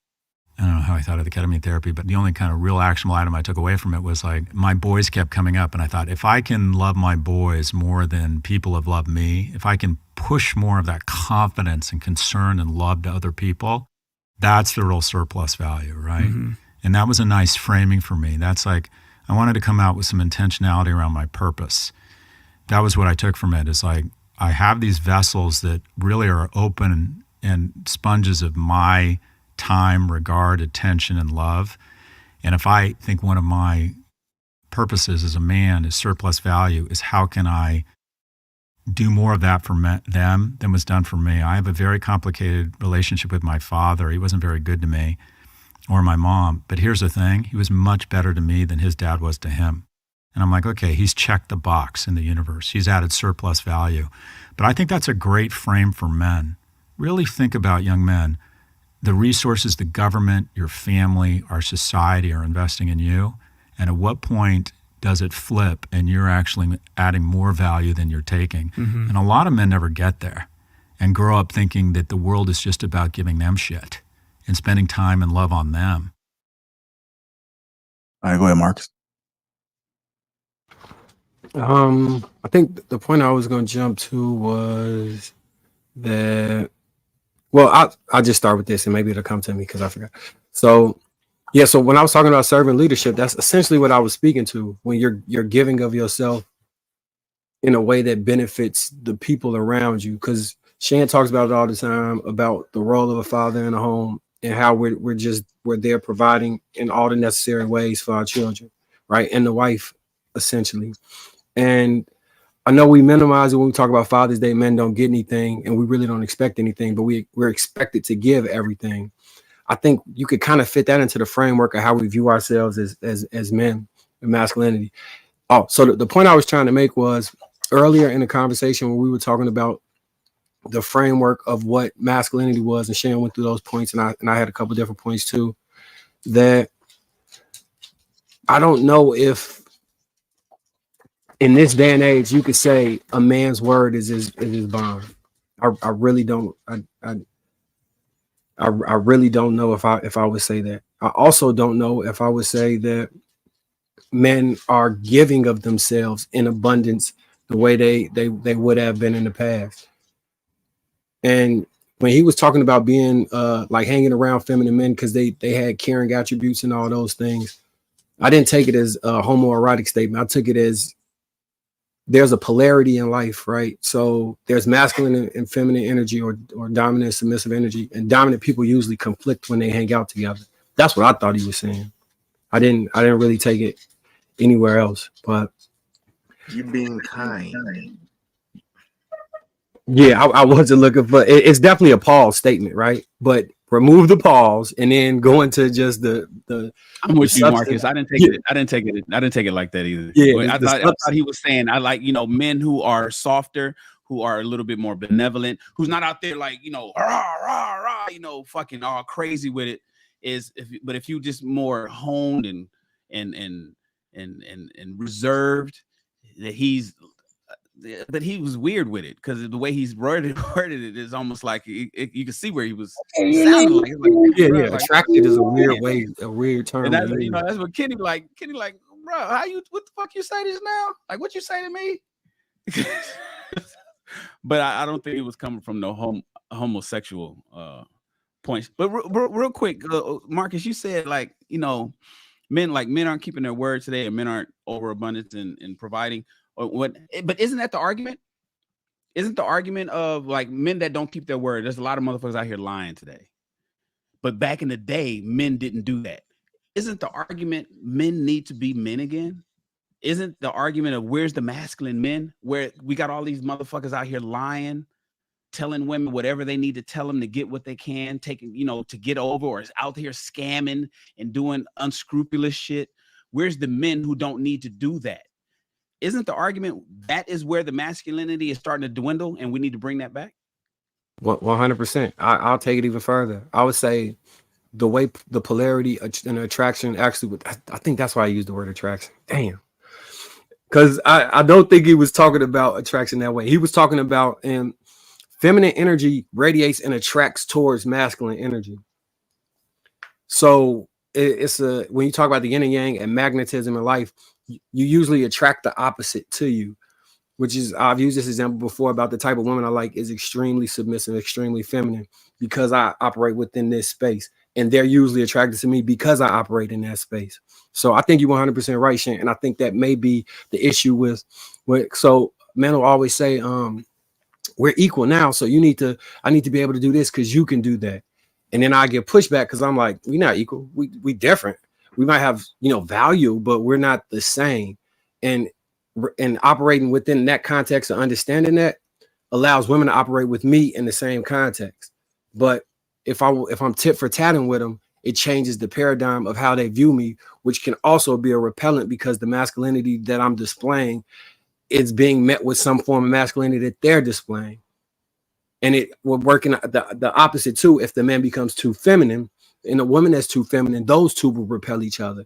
I don't know how I thought of the ketamine therapy, but the only kind of real actionable item I took away from it was like my boys kept coming up, and I thought, if I can love my boys more than people have loved me, if I can push more of that confidence and concern and love to other people, that's the real surplus value, right? And that was a nice framing for me. That's like, I wanted to come out with some intentionality around my purpose. That was what I took from it. Is like, I have these vessels that really are open and sponges of my time, regard, attention, and love. And if I think one of my purposes as a man is surplus value, is how can I do more of that for them than was done for me? I have a very complicated relationship with my father. He wasn't very good to me, or my mom. But here's the thing, he was much better to me than his dad was to him. And I'm like, okay, he's checked the box in the universe. He's added surplus value. But I think that's a great frame for men. Really think about, young men, the resources the government, your family, our society are investing in you. And at what point does it flip and you're actually adding more value than you're taking? And a lot of men never get there and grow up thinking that the world is just about giving them shit and spending time and love on them. All right, go ahead, Marcus. I think the point I was going to jump to was that, well, I'll just start with this and maybe it'll come to me because I forgot. So, yeah, so when I was talking about servant leadership, that's essentially what I was speaking to. When you're giving of yourself in a way that benefits the people around you, because Shan talks about it all the time, about the role of a father in a home and how we're there providing in all the necessary ways for our children, right? And the wife, essentially. And I know we minimize it when we talk about Father's Day. Men don't get anything, and we really don't expect anything, but we're expected to give everything. I think you could kind of fit that into the framework of how we view ourselves as men and masculinity. Oh, so the point I was trying to make was earlier in the conversation when we were talking about the framework of what masculinity was, and Shane went through those points, and I had a couple different points too, that I don't know if in this day and age you could say a man's word is his bond. I really don't. I really don't know if I would say that. I also don't know if I would say that men are giving of themselves in abundance the way they would have been in the past. And when he was talking about being like hanging around feminine men because they had caring attributes and all those things, I didn't take it as a homoerotic statement. I took it as there's a polarity in life, right? So there's masculine and feminine energy, or dominant and submissive energy, and dominant people usually conflict when they hang out together. That's what I thought he was saying. I didn't really take it anywhere else, but you're being kind. Yeah, I wasn't looking for it's definitely a pause statement, right? But remove the pause and then go into just the I'm with the you, substance. Marcus. I didn't take it like that either. Yeah, I thought he was saying, I like, men who are softer, who are a little bit more benevolent, who's not out there like, rah, rah, rah, fucking all crazy with it. But if you just more honed and reserved, that but he was weird with it because the way he's worded it is almost like you can see where he was sounding like attracted is a weird way, a weird term. And that's what Kenny like, bro, what the fuck you say this now? Like, what you say to me? But I don't think it was coming from no homosexual points. But real quick, Marcus, you said men aren't keeping their word today, and men aren't overabundant in providing. Or but isn't that the argument? Isn't the argument of like men that don't keep their word? There's a lot of motherfuckers out here lying today. But back in the day, men didn't do that. Isn't the argument men need to be men again? Isn't the argument of where's the masculine men? Where we got all these motherfuckers out here lying, telling women whatever they need to tell them to get what they can, taking, to get over, or is out here scamming and doing unscrupulous shit. Where's the men who don't need to do that? Isn't the argument that is where the masculinity is starting to dwindle and we need to bring that back? 100%. I'll take it even further. I would say the way the polarity and attraction actually, I think that's why I use the word attraction. Damn. Because I don't think he was talking about attraction that way. He was talking about feminine energy radiates and attracts towards masculine energy. So it's when you talk about the yin and yang and magnetism in life, you usually attract the opposite to you, which is, I've used this example before about the type of woman I like is extremely submissive, extremely feminine, because I operate within this space. And they're usually attracted to me because I operate in that space. So I think you're 100% right, Shane. And I think that may be the issue with so men will always say, we're equal now. So I need to be able to do this because you can do that. And then I get pushback because I'm like, we're not equal. We different. We might have, value, but we're not the same. And operating within that context of understanding that allows women to operate with me in the same context. But if I'm tit for tatting with them, it changes the paradigm of how they view me, which can also be a repellent because the masculinity that I'm displaying is being met with some form of masculinity that they're displaying. And we're working the opposite too. If the man becomes too feminine and a woman that's too feminine, those two will repel each other.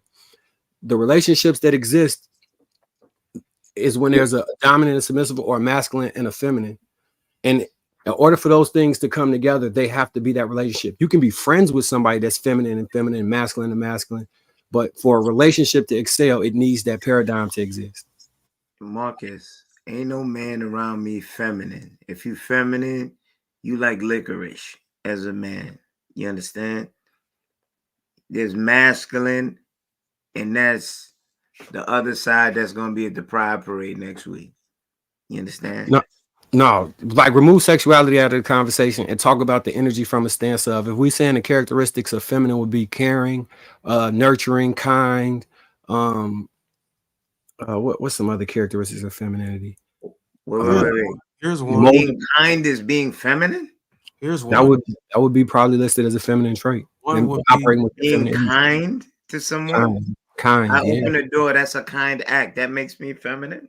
The relationships that exist is when there's a dominant and submissive, or a masculine and a feminine. And in order for those things to come together, they have to be that relationship. You can be friends with somebody that's feminine and feminine, masculine and masculine, but for a relationship to excel, it needs that paradigm to exist. Marcus, ain't no man around me feminine. If you feminine, you like licorice as a man. You understand? There's masculine, and that's the other side that's going to be at the Pride Parade next week. You understand? No, like remove sexuality out of the conversation and talk about the energy from a stance of, if we saying the characteristics of feminine would be caring, nurturing, kind, what's some other characteristics of femininity? Wait. Here's one. Being kind is being feminine? Here's one. That would be probably listed as a feminine trait. One would operating with being kind to someone. Kind. I open the door. That's a kind act. That makes me feminine.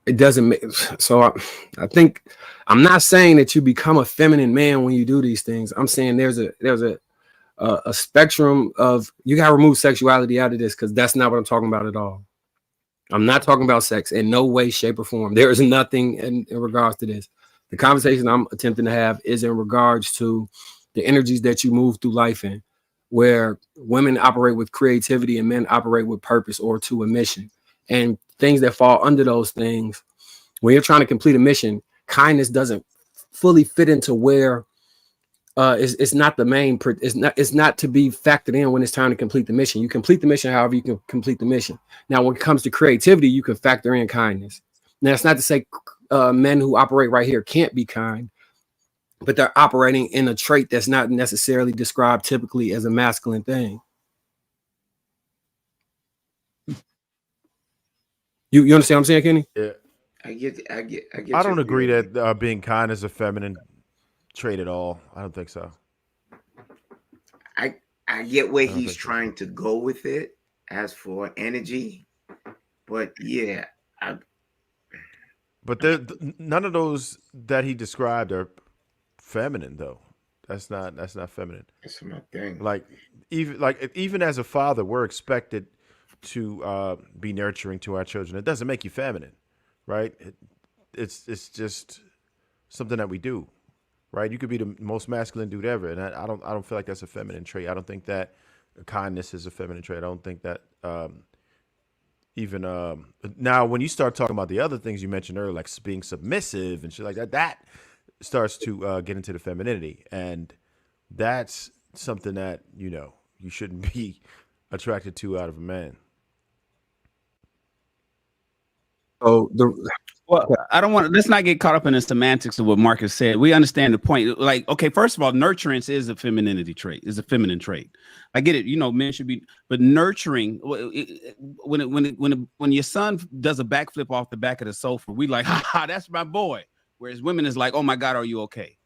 It doesn't make so. I think I'm not saying that you become a feminine man when you do these things. I'm saying there's a spectrum of, you got to remove sexuality out of this, because that's not what I'm talking about at all. I'm not talking about sex in no way, shape, or form. There is nothing in regards to this. The conversation I'm attempting to have is in regards to the energies that you move through life in, where women operate with creativity and men operate with purpose or to a mission. And things that fall under those things, when you're trying to complete a mission, kindness doesn't fully fit into where it's not the main. It's not to be factored in when it's time to complete the mission. You complete the mission however you can complete the mission. Now, when it comes to creativity, you can factor in kindness. Now, it's not to say men who operate right here can't be kind, but they're operating in a trait that's not necessarily described typically as a masculine thing. You understand what I'm saying, Kenny? Yeah. I get. I don't agree that being kind is a feminine trait at all. I don't think so. I get where he's trying to go with it as for energy, but yeah. But none of those that he described are feminine, though. That's not feminine. That's my thing. Like even as a father, we're expected to be nurturing to our children. It doesn't make you feminine, right? It's just something that we do, right? You could be the most masculine dude ever, and I don't feel like that's a feminine trait. I don't think that kindness is a feminine trait. I don't think that even now when you start talking about the other things you mentioned earlier, like being submissive and shit like that starts to get into the femininity, and that's something that you shouldn't be attracted to out of a man. So Well, I don't want. Let's not get caught up in the semantics of what Marcus said. We understand the point. Like, okay, first of all, nurturance is a femininity trait. Is a feminine trait. I get it. You know, men should be, but nurturing. When your son does a backflip off the back of the sofa, we like, ha, that's my boy. Whereas women is like, oh my God, are you okay?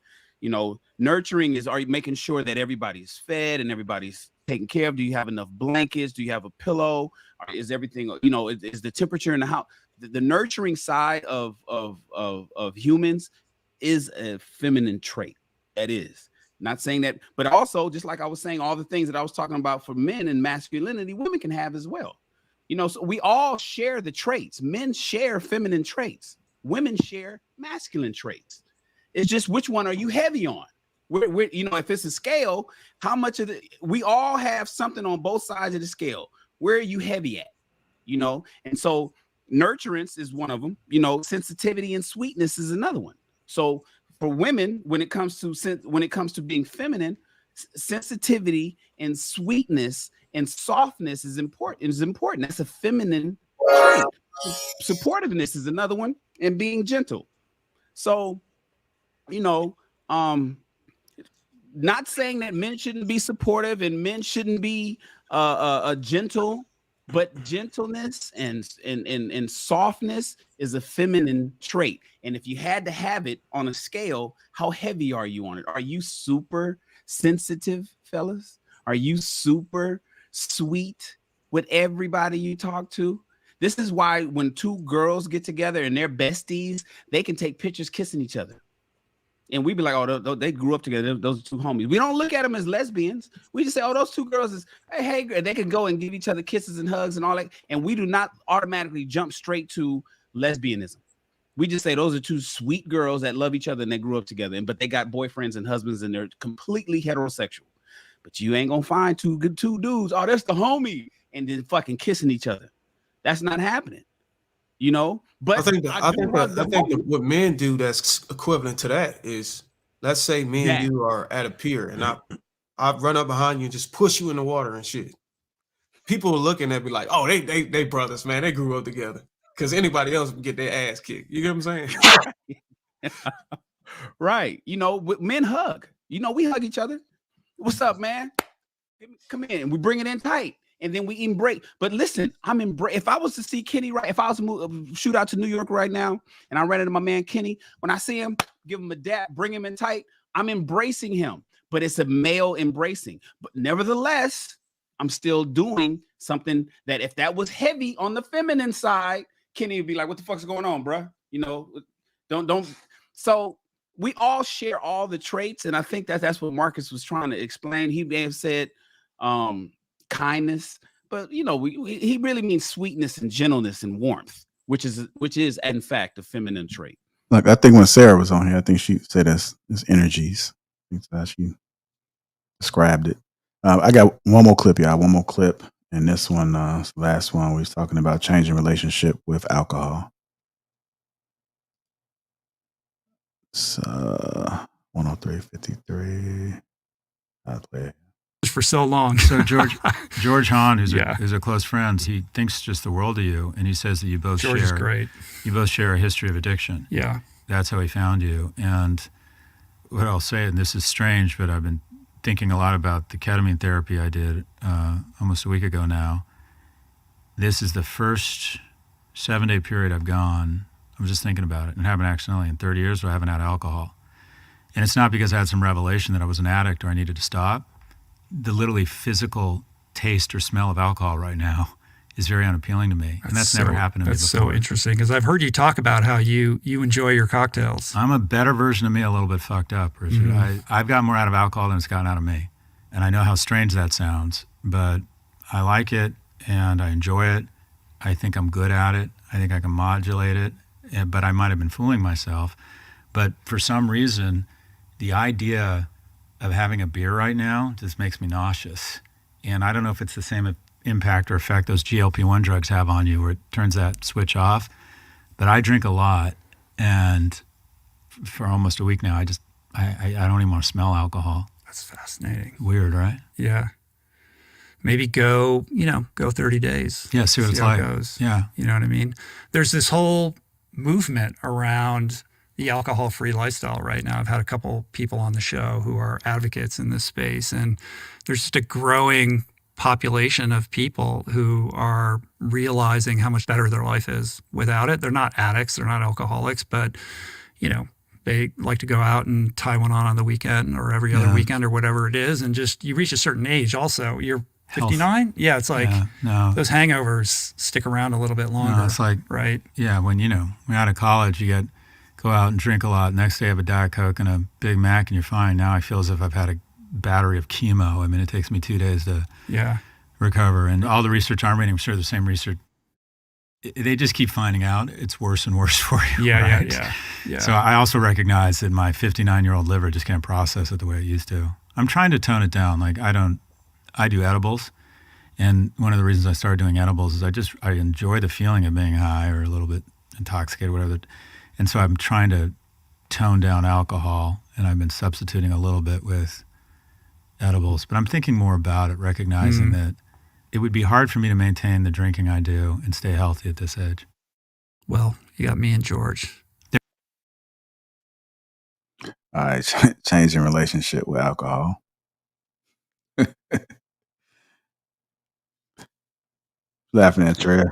You know, nurturing is, are you making sure that everybody's fed and everybody's taken care of? Do you have enough blankets? Do you have a pillow? Or is everything, you know, is the temperature in the house? The nurturing side of humans is a feminine trait. That is not saying that, but also just like I was saying, all the things that I was talking about for men and masculinity, women can have as well. You know, so we all share the traits. Men share feminine traits. Women share masculine traits. It's just which one are you heavy on? We're you know, if it's a scale, how much of we all have something on both sides of the scale. Where are you heavy at? You know, and so nurturance is one of them. You know, sensitivity and sweetness is another one. So for women, when it comes to being feminine, sensitivity and sweetness and softness is important. That's a feminine trait. Supportiveness is another one, and being gentle. So, you know, not saying that men shouldn't be supportive and men shouldn't be gentle, but gentleness and softness is a feminine trait. And if you had to have it on a scale, how heavy are you on it? Are you super sensitive, fellas? Are you super sweet with everybody you talk to? This is why when two girls get together and they're besties, they can take pictures kissing each other. And we'd be like, oh, they grew up together. Those are two homies. We don't look at them as lesbians. We just say, oh, those two girls is, hey, they can go and give each other kisses and hugs and all that. And we do not automatically jump straight to lesbianism. We just say those are two sweet girls that love each other and they grew up together. But they got boyfriends and husbands and they're completely heterosexual. But you ain't gonna find two dudes. Oh, that's the homie. And then fucking kissing each other. That's not happening. You know, but I think that what men do that's equivalent to that is, let's say me and you are at a pier and I run up behind you and just push you in the water and shit. People are looking at me like, oh, they brothers, man. They grew up together. Because anybody else would get their ass kicked. You get what I'm saying? Right. You know, men hug. You know, we hug each other. What's up, man? Come in. We bring it in tight. And then we embrace. But listen, if I was to see Kenny, right, if I was to shoot out to New York right now and I ran into my man Kenny, when I see him, give him a dap, bring him in tight, I'm embracing him. But it's a male embracing. But nevertheless, I'm still doing something that if that was heavy on the feminine side, Kenny would be like, what the fuck's going on, bro? You know, don't. So we all share all the traits. And I think that's what Marcus was trying to explain. He may have said, kindness, but you know, he really means sweetness and gentleness and warmth, which is in fact a feminine trait. Look, I think when Sarah was on here, I think she said it's energies. I think that's how she described it. I got one more clip, y'all. One more clip, and this one, last one, we was talking about changing relationship with alcohol. It's 103.53. I'll play it. For so long. So George Hahn, who's a close friend, he thinks just the world of you, and he says that you both is great. You both share a history of addiction. Yeah, that's how he found you. And what I'll say, and this is strange, but I've been thinking a lot about the ketamine therapy I did almost a week ago now. This is the first 7-day period I've gone. I was just thinking about it, and it happened accidentally in 30 years where I haven't had alcohol. And it's not because I had some revelation that I was an addict or I needed to stop. The literally physical taste or smell of alcohol right now is very unappealing to me. And that's never happened to me before. That's so interesting, because I've heard you talk about how you enjoy your cocktails. I'm a better version of me, a little bit fucked up, Richard. Mm-hmm. I've got more out of alcohol than it's gotten out of me. And I know how strange that sounds, but I like it and I enjoy it. I think I'm good at it. I think I can modulate it, but I might have been fooling myself. But for some reason, the idea of having a beer right now just makes me nauseous. And I don't know if it's the same impact or effect those GLP-1 drugs have on you where it turns that switch off. But I drink a lot, and for almost a week now, I don't even want to smell alcohol. That's fascinating. Weird, right? Yeah. maybe go 30 days. Yeah, see what it's how it like. goes. Yeah. You know what I mean? There's this whole movement around the alcohol-free lifestyle right now. I've had a couple people on the show who are advocates in this space, and there's just a growing population of people who are realizing how much better their life is without it. They're not addicts, they're not alcoholics, but they like to go out and tie one on the weekend or every other weekend or whatever it is. And just, you reach a certain age also. You're 59? Yeah, it's like those hangovers stick around a little bit longer. No, it's like, right? Yeah, when when you're out of college, you go out and drink a lot. Next day, have a Diet Coke and a Big Mac, and you're fine. Now I feel as if I've had a battery of chemo. I mean, it takes me 2 days to recover. And all the research I'm reading, I'm sure the same research, they just keep finding out it's worse and worse for you. Yeah. So I also recognize that my 59-year-old liver just can't process it the way it used to. I'm trying to tone it down. Like I do edibles. And one of the reasons I started doing edibles is I enjoy the feeling of being high or a little bit intoxicated, whatever. And so I'm trying to tone down alcohol, and I've been substituting a little bit with edibles. But I'm thinking more about it, recognizing that it would be hard for me to maintain the drinking I do and stay healthy at this age. Well, you got me and George. All right, changing relationship with alcohol. Laughing at Trey.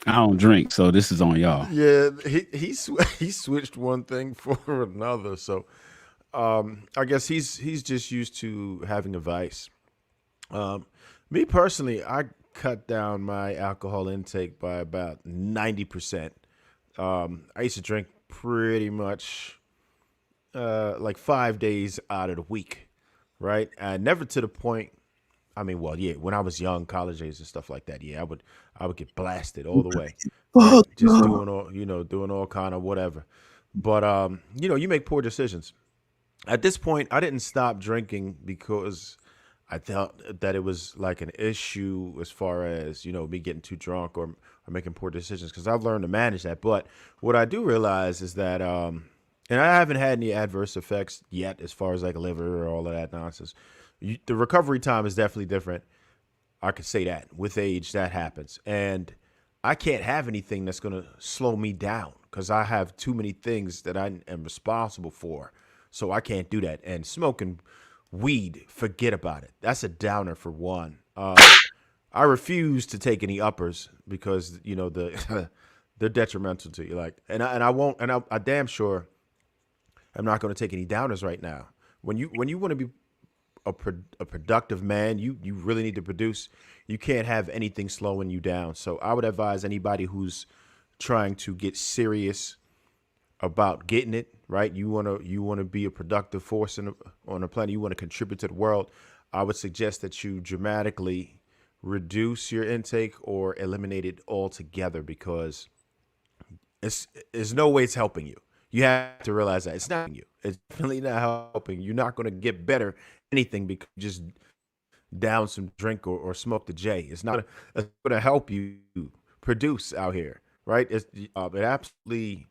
I don't drink, so this is on y'all. Yeah, he switched one thing for another. So I guess he's just used to having a vice. Me personally, I cut down my alcohol intake by about 90%. I used to drink pretty much like 5 days out of the week, right? And never to the point. I mean, well, yeah, when I was young, college days and stuff like that, yeah, I would get blasted all the way, right? Just doing all kind of whatever. But you make poor decisions. At this point, I didn't stop drinking because I thought that it was like an issue as far as, me getting too drunk or making poor decisions, because I've learned to manage that. But what I do realize is that, and I haven't had any adverse effects yet as far as like liver or all of that nonsense. The recovery time is definitely different. I could say that. With age, that happens. And I can't have anything that's going to slow me down because I have too many things that I am responsible for. So I can't do that. And smoking weed, forget about it. That's a downer for one. I refuse to take any uppers because, they're detrimental to you. Like, and I won't, and I damn sure I'm not going to take any downers right now. When you want to be a productive man, you really need to produce. You can't have anything slowing you down. So I would advise anybody who's trying to get serious about getting it right. You want to be a productive force on the planet. You want to contribute to the world. I would suggest that you dramatically reduce your intake or eliminate it altogether, because there's no way it's helping you. You have to realize that it's not helping you. It's definitely not helping. You're not going to get better anything because you just down some drink or smoke the J. It's not going to help you produce out here, right? It absolutely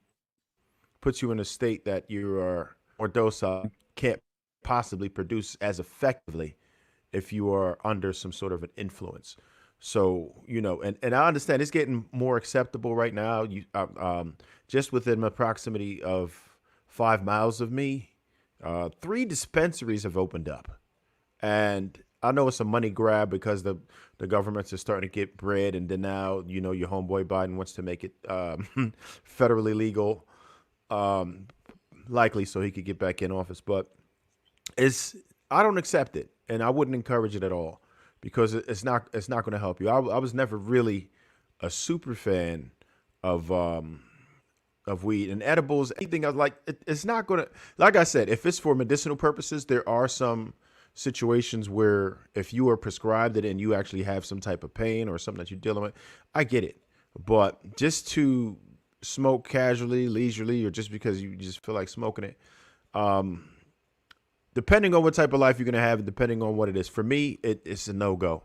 puts you in a state that you are more docile, can't possibly produce as effectively if you are under some sort of an influence. So, and I understand it's getting more acceptable right now. Just within my proximity of 5 miles of me, 3 dispensaries have opened up. And I know it's a money grab because the governments are starting to get bread, and then now, your homeboy Biden wants to make it federally legal, likely so he could get back in office. But I don't accept it, and I wouldn't encourage it at all, because it's not going to help you. I was never really a super fan of weed and edibles. Anything else, like it's not going to. Like I said, if it's for medicinal purposes, there are some situations where if you are prescribed it and you actually have some type of pain or something that you're dealing with, I get it. But just to smoke casually, leisurely, or just because you just feel like smoking it, depending on what type of life you're going to have, and depending on what it is, for me, it's a no-go,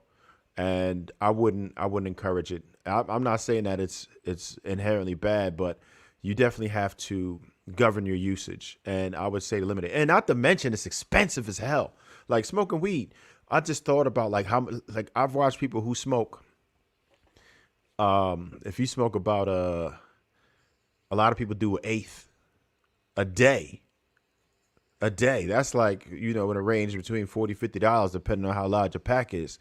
and I wouldn't encourage it. I'm not saying that it's inherently bad, but you definitely have to govern your usage, and I would say to limit it. And not to mention, it's expensive as hell. Like smoking weed, I just thought about like like I've watched people who smoke. If you smoke about a lot of people do an eighth a day. A day. That's like, in a range between $40-$50, depending on how large a pack is.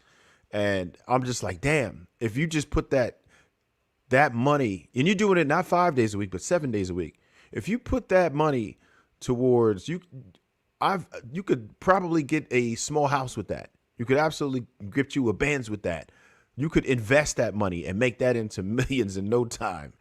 And I'm just like, damn, if you just put that money, and you're doing it not 5 days a week, but 7 days a week. If you put that money towards you could probably get a small house with that. You could absolutely get you a Benz with that. You could invest that money and make that into millions in no time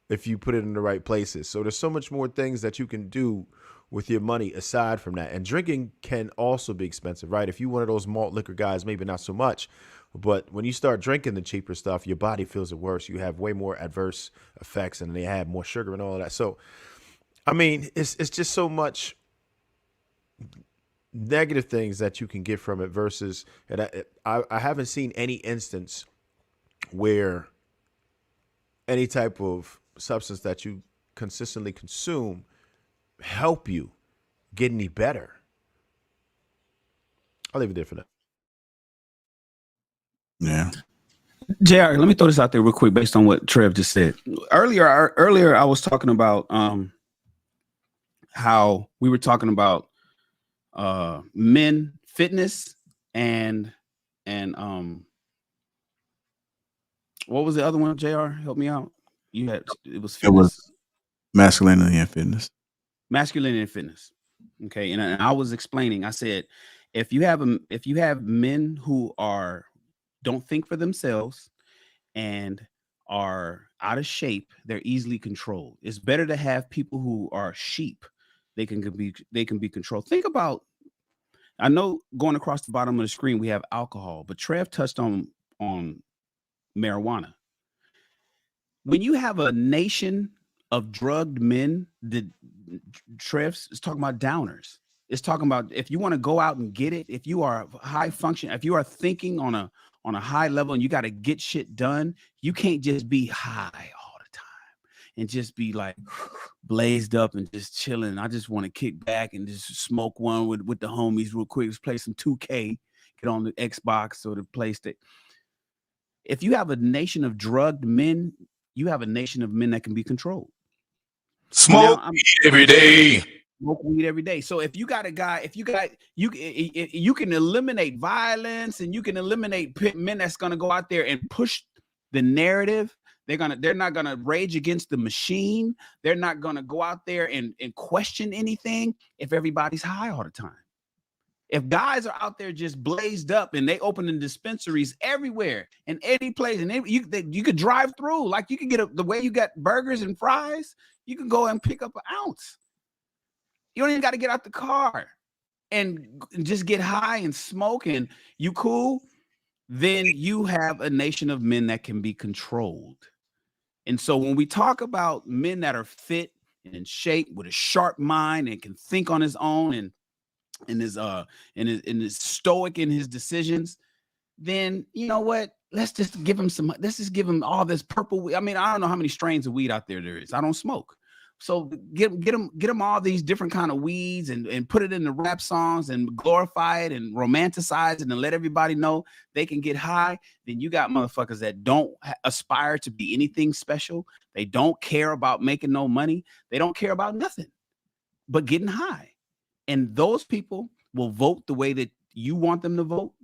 if you put it in the right places. So there's so much more things that you can do with your money aside from that. And drinking can also be expensive, right? If you're one of those malt liquor guys, maybe not so much. But when you start drinking the cheaper stuff, your body feels it worse. You have way more adverse effects, and they have more sugar and all of that. So, I mean, it's just so much negative things that you can get from it versus, and I haven't seen any instance where any type of substance that you consistently consume help you get any better. I'll leave it there for now. Yeah. JR, let me throw this out there real quick based on what Trev just said. Earlier I was talking about how we were talking about men fitness and what was the other one, JR? Help me out. It was fitness. It was masculinity and fitness. Masculinity and fitness. Okay. And I was explaining, I said, if you have men who don't think for themselves and are out of shape, they're easily controlled. It's better to have people who are sheep. They can be controlled. Think about, I know going across the bottom of the screen, we have alcohol, but Trev touched on marijuana. When you have a nation of drugged men, Trev is talking about downers. It's talking about if you want to go out and get it, if you are high function, if you are thinking on a high level and you got to get shit done, you can't just be high all the time and just be like blazed up and just chilling. I just want to kick back and just smoke one with the homies real quick. Just play some 2K, get on the Xbox or the PlayStation. If you have a nation of drugged men, you have a nation of men that can be controlled. Smoke weed every day. Smoke weed every day. So if you got a guy, you can eliminate violence and you can eliminate men that's going to go out there and push the narrative. They're not going to rage against the machine. They're not going to go out there and question anything if everybody's high all the time. If guys are out there just blazed up and they opening dispensaries everywhere and any place, and you could drive through, like you can get the way you got burgers and fries, you can go and pick up an ounce. You don't even got to get out the car and just get high and smoke and you cool. Then you have a nation of men that can be controlled. And so when we talk about men that are fit and in shape with a sharp mind and can think on his own and is stoic in his decisions, then you know what? Let's just give him all this purple weed. I mean, I don't know how many strains of weed out there is. I don't smoke. So get them all these different kind of weeds and put it in the rap songs and glorify it and romanticize it and let everybody know they can get high. Then you got motherfuckers that don't aspire to be anything special. They don't care about making no money. They don't care about nothing but getting high. And those people will vote the way that you want them to vote.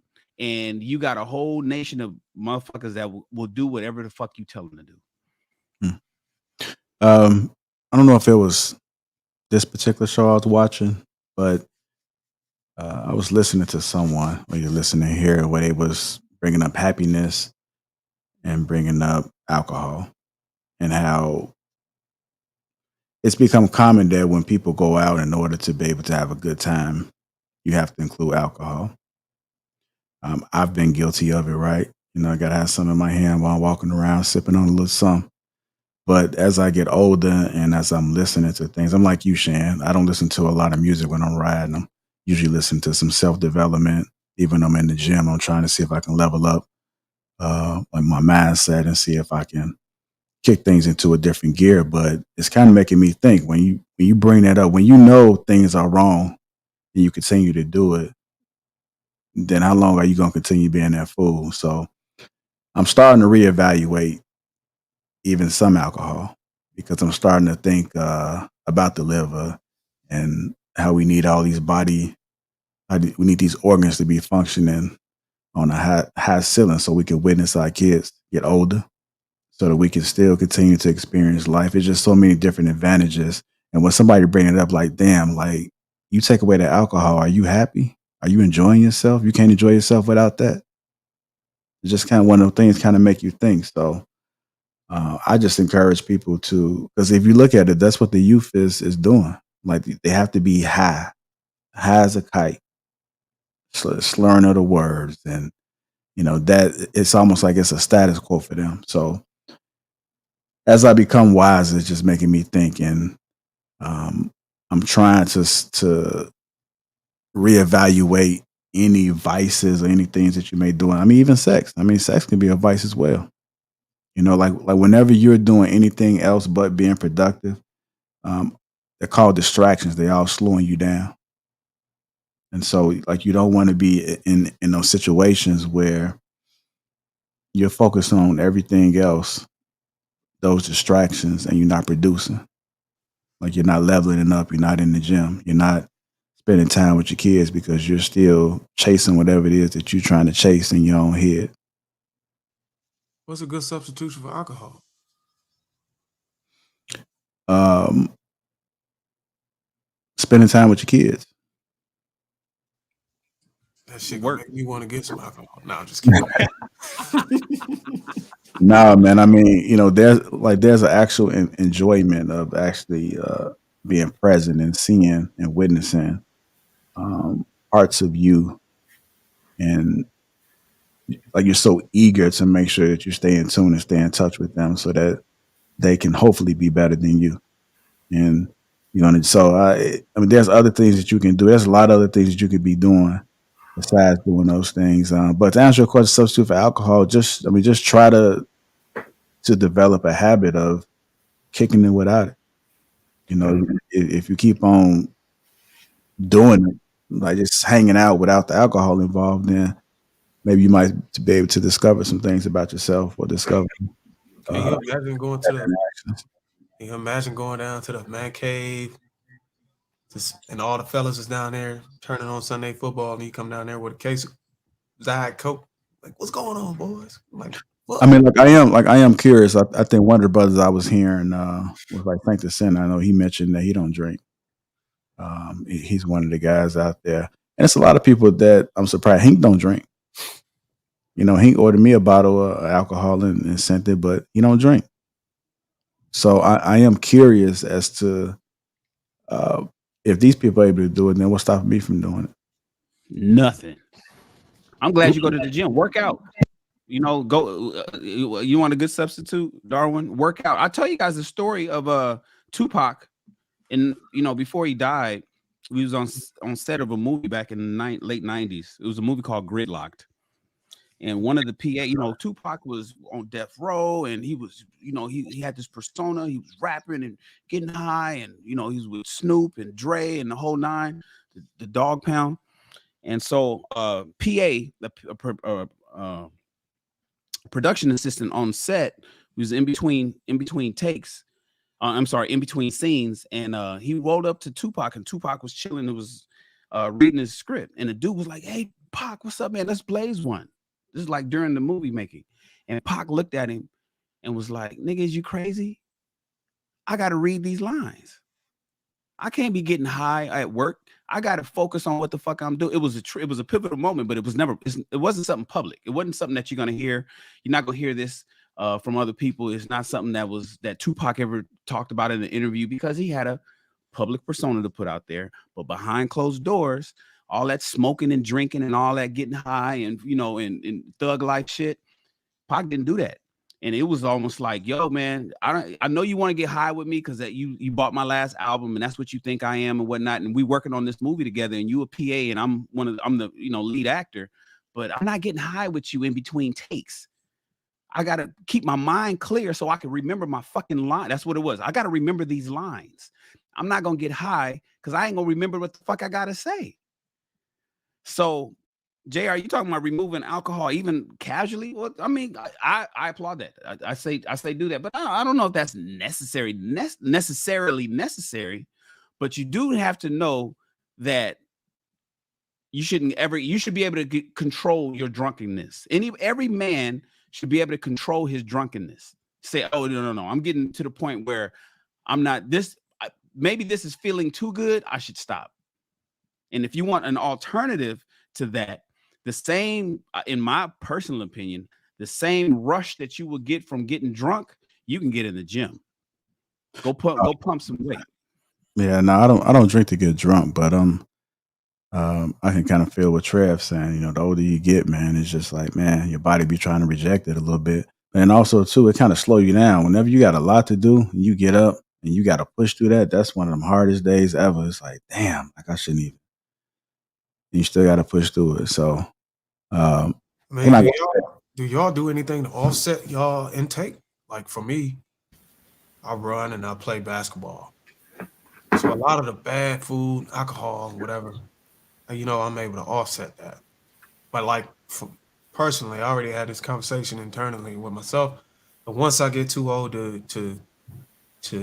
And you got a whole nation of motherfuckers that will do whatever the fuck you tell them to do. I don't know if it was this particular show I was watching, but I was listening to someone, or you're listening here, where they was bringing up happiness and bringing up alcohol and how it's become common that when people go out, in order to be able to have a good time, you have to include alcohol. I've been guilty of it, right? I got to have some in my hand while I'm walking around sipping on a little something. But as I get older and as I'm listening to things, I'm like you, Shan. I don't listen to a lot of music when I'm riding. I'm usually listening to some self-development. Even when I'm in the gym, I'm trying to see if I can level up like my mindset and see if I can kick things into a different gear. But it's kind of making me think when you bring that up, when you know things are wrong and you continue to do it, then how long are you going to continue being that fool? So I'm starting to reevaluate even some alcohol because I'm starting to think about the liver and how we need all these we need these organs to be functioning on a high ceiling so we can witness our kids get older so that we can still continue to experience life. It's just so many different advantages. And when somebody bring it up like, damn, like you take away the alcohol, are you happy? Are you enjoying yourself? You can't enjoy yourself without that. It's just kind of one of those things kind of make you think. So I just encourage people to, because if you look at it, that's what the youth is doing. Like they have to be high as a kite, slurring of the words, and that it's almost like it's a status quo for them. So as I become wiser, it's just making me think, and I'm trying to reevaluate any vices or any things that you may do. I mean, even sex. I mean, sex can be a vice as well. Like whenever you're doing anything else but being productive, they're called distractions. They all slowing you down. And so, like, you don't want to be in those situations where you're focused on everything else, those distractions, and you're not producing. Like you're not leveling it up. You're not in the gym. You're not spending time with your kids because you're still chasing whatever it is that you're trying to chase in your own head. What's a good substitution for alcohol? Spending time with your kids. That shit gonna make me want to get some alcohol. No, I'm just kidding. No, man. I mean, there's an actual enjoyment of actually being present and seeing and witnessing parts of you, and like you're so eager to make sure that you stay in tune and stay in touch with them so that they can hopefully be better than you. And so I mean, there's other things that you can do. There's a lot of other things that you could be doing besides doing those things. But to answer your question, substitute for alcohol, just try to develop a habit of kicking it without it. If you keep on doing it, like just hanging out without the alcohol involved, then maybe you might be able to discover some things about yourself or discover. Can you imagine going to down to the man cave, and all the fellas is down there turning on Sunday football, and you come down there with a case of Diet Coke? Like, what's going on, boys? I'm like, what? I mean, I am curious. I think one of the brothers I was hearing was like Frank the Sin. I know he mentioned that he don't drink. He's one of the guys out there, and it's a lot of people that I'm surprised. Hank don't drink. Hank ordered me a bottle of alcohol and sent it, but he don't drink. So I am curious as to if these people are able to do it, then what's stopping me from doing it? Nothing. I'm glad you go to the gym, work out. Go. You want a good substitute, Darwin? Work out. I'll tell you guys the story of Tupac, and before he died, we was on set of a movie back in the late 90s. It was a movie called Gridlocked. And one of the PA, Tupac was on death row, and he was, he had this persona. He was rapping and getting high, and he was with Snoop and Dre and the whole nine, the Dog Pound. And so, PA, the production assistant on set, was in between takes. In between scenes, and he rolled up to Tupac, and Tupac was chilling. It was reading his script, and the dude was like, "Hey, Pac, what's up, man? Let's blaze one." This is like during the movie making, and Pac looked at him and was like, "Nigga, is you crazy? I got to read these lines. I can't be getting high at work. I got to focus on what the fuck I'm doing." It was a pivotal moment, but it wasn't something public. It wasn't something that you're gonna hear. You're not gonna hear this from other people. It's not something that Tupac ever talked about in the interview, because he had a public persona to put out there. But behind closed doors, all that smoking and drinking and all that getting high and and thug life shit, Pac didn't do that. And it was almost like, yo, man, I know you want to get high with me because that you bought my last album and that's what you think I am and whatnot. And we working on this movie together, and you a PA and I'm the lead actor, but I'm not getting high with you in between takes. I got to keep my mind clear so I can remember my fucking line. That's what it was. I got to remember these lines. I'm not going to get high because I ain't going to remember what the fuck I got to say. So Jay, are you talking about removing alcohol even casually? Well, I mean, I applaud that. I say do that, but I don't know if that's necessarily necessary. But you do have to know that you should be able to control your drunkenness. Every man should be able to control his drunkenness. Say, oh no, I'm getting to the point where I'm not this. Maybe this is feeling too good. I should stop. And if you want an alternative to that, the same, in my personal opinion, the same rush that you will get from getting drunk, you can get in the gym. Go pump some weight. Yeah, no, I don't drink to get drunk, but I can kind of feel what Trev saying. You know, the older you get, man, it's just like, man, your body be trying to reject it a little bit. And also, too, it kind of slow you down. Whenever you got a lot to do and you get up and you got to push through that, that's one of them hardest days ever. It's like, damn, like I shouldn't even. You still got to push through it. So, man, do y'all do anything to offset y'all intake? Like for me, I run and I play basketball. So a lot of the bad food, alcohol, whatever, you know, I'm able to offset that. But like personally, I already had this conversation internally with myself. But once I get too old to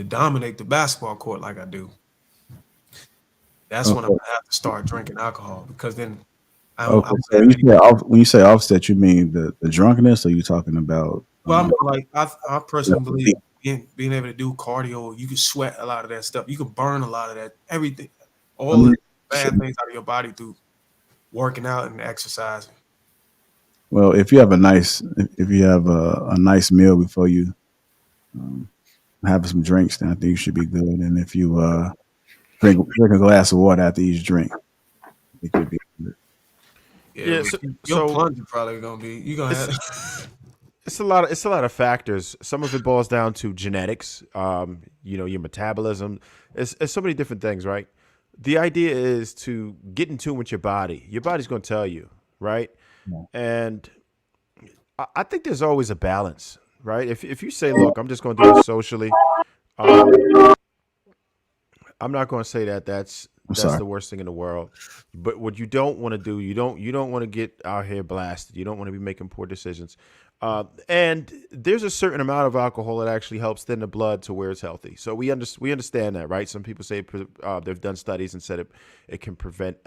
dominate the basketball court like I do, that's when I'm gonna have to start drinking alcohol, because then I don't. Okay, so when you say offset, you mean the drunkenness, or you talking about? Well, I'm like I personally believe being able to do cardio, you can sweat a lot of that stuff. You can burn a lot of that, everything, all the bad things out of your body through working out and exercising. Well, if you have a nice meal before you have some drinks, then I think you should be good. And if you drink a glass of water after each drink, it could be good. Yeah, your plunge is probably gonna be It's a lot of factors. Some of it boils down to genetics, you know, your metabolism. It's so many different things, right? The idea is to get in tune with your body. Your body's going to tell you, right? Yeah. And I think there's always a balance, right? If you say, look, I'm just going to do it socially, I'm not going to say that's the worst thing in the world. But what you don't want to do, you don't want to get out here blasted. You don't want to be making poor decisions. And there's a certain amount of alcohol that actually helps thin the blood to where it's healthy. So we understand that, right? Some people say they've done studies and said it can prevent,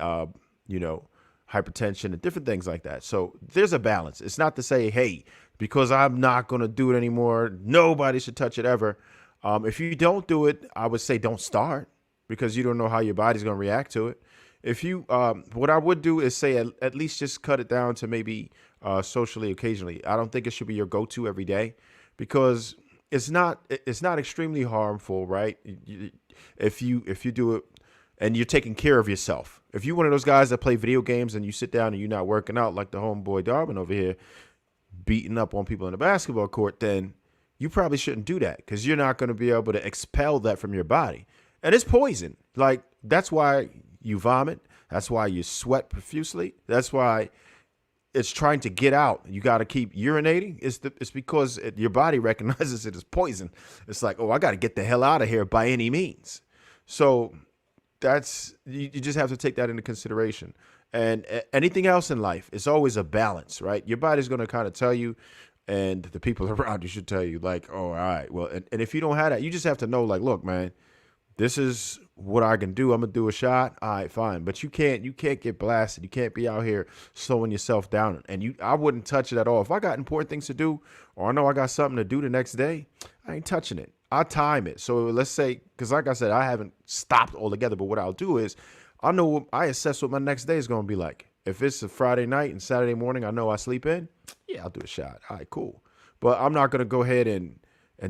you know, hypertension and different things like that. So there's a balance. It's not to say, hey, because I'm not going to do it anymore, nobody should touch it ever. If you don't do it, I would say don't start, because you don't know how your body's going to react to it. If you, what I would do is say at least just cut it down to maybe socially, occasionally. I don't think it should be your go-to every day, because it's not extremely harmful, right? If you do it and you're taking care of yourself. If you're one of those guys that play video games and you sit down and you're not working out like the homeboy Darwin over here, beating up on people in the basketball court, then you probably shouldn't do that, because you're not going to be able to expel that from your body. And it's poison. Like, that's why you vomit. That's why you sweat profusely. That's why it's trying to get out. You got to keep urinating. It's because your body recognizes it as poison. It's like, oh, I got to get the hell out of here by any means. So you just have to take that into consideration. And anything else in life, it's always a balance, right? Your body's going to kind of tell you, and the people around you should tell you, like, oh, all right. Well, and if you don't have that, you just have to know, like, look, man, this is what I can do. I'm going to do a shot. All right, fine. But you can't get blasted. You can't be out here slowing yourself down. And I wouldn't touch it at all. If I got important things to do, or I know I got something to do the next day, I ain't touching it. I time it. So let's say, because like I said, I haven't stopped altogether, but what I'll do is I assess what my next day is going to be like. If it's a Friday night and Saturday morning, I know I sleep in, yeah, I'll do a shot. All right, cool. But I'm not going to go ahead and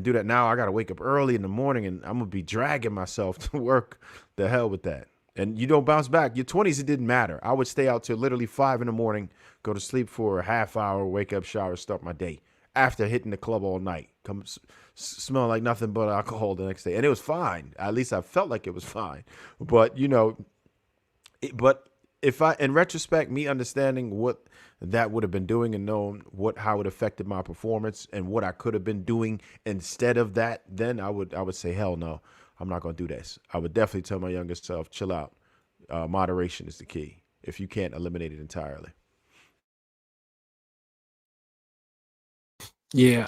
do that now. I got to wake up early in the morning, and I'm going to be dragging myself to work. The hell with that. And you don't bounce back. Your 20s, it didn't matter. I would stay out till literally 5 in the morning, go to sleep for a half hour, wake up, shower, start my day after hitting the club all night. Come smell like nothing but alcohol the next day. And it was fine. At least I felt like it was fine. But, you know, if in retrospect, me understanding what that would have been doing and knowing how it affected my performance and what I could have been doing instead of that, then I would say, hell no, I'm not going to do this. I would definitely tell my younger self, chill out. Moderation is the key if you can't eliminate it entirely. Yeah,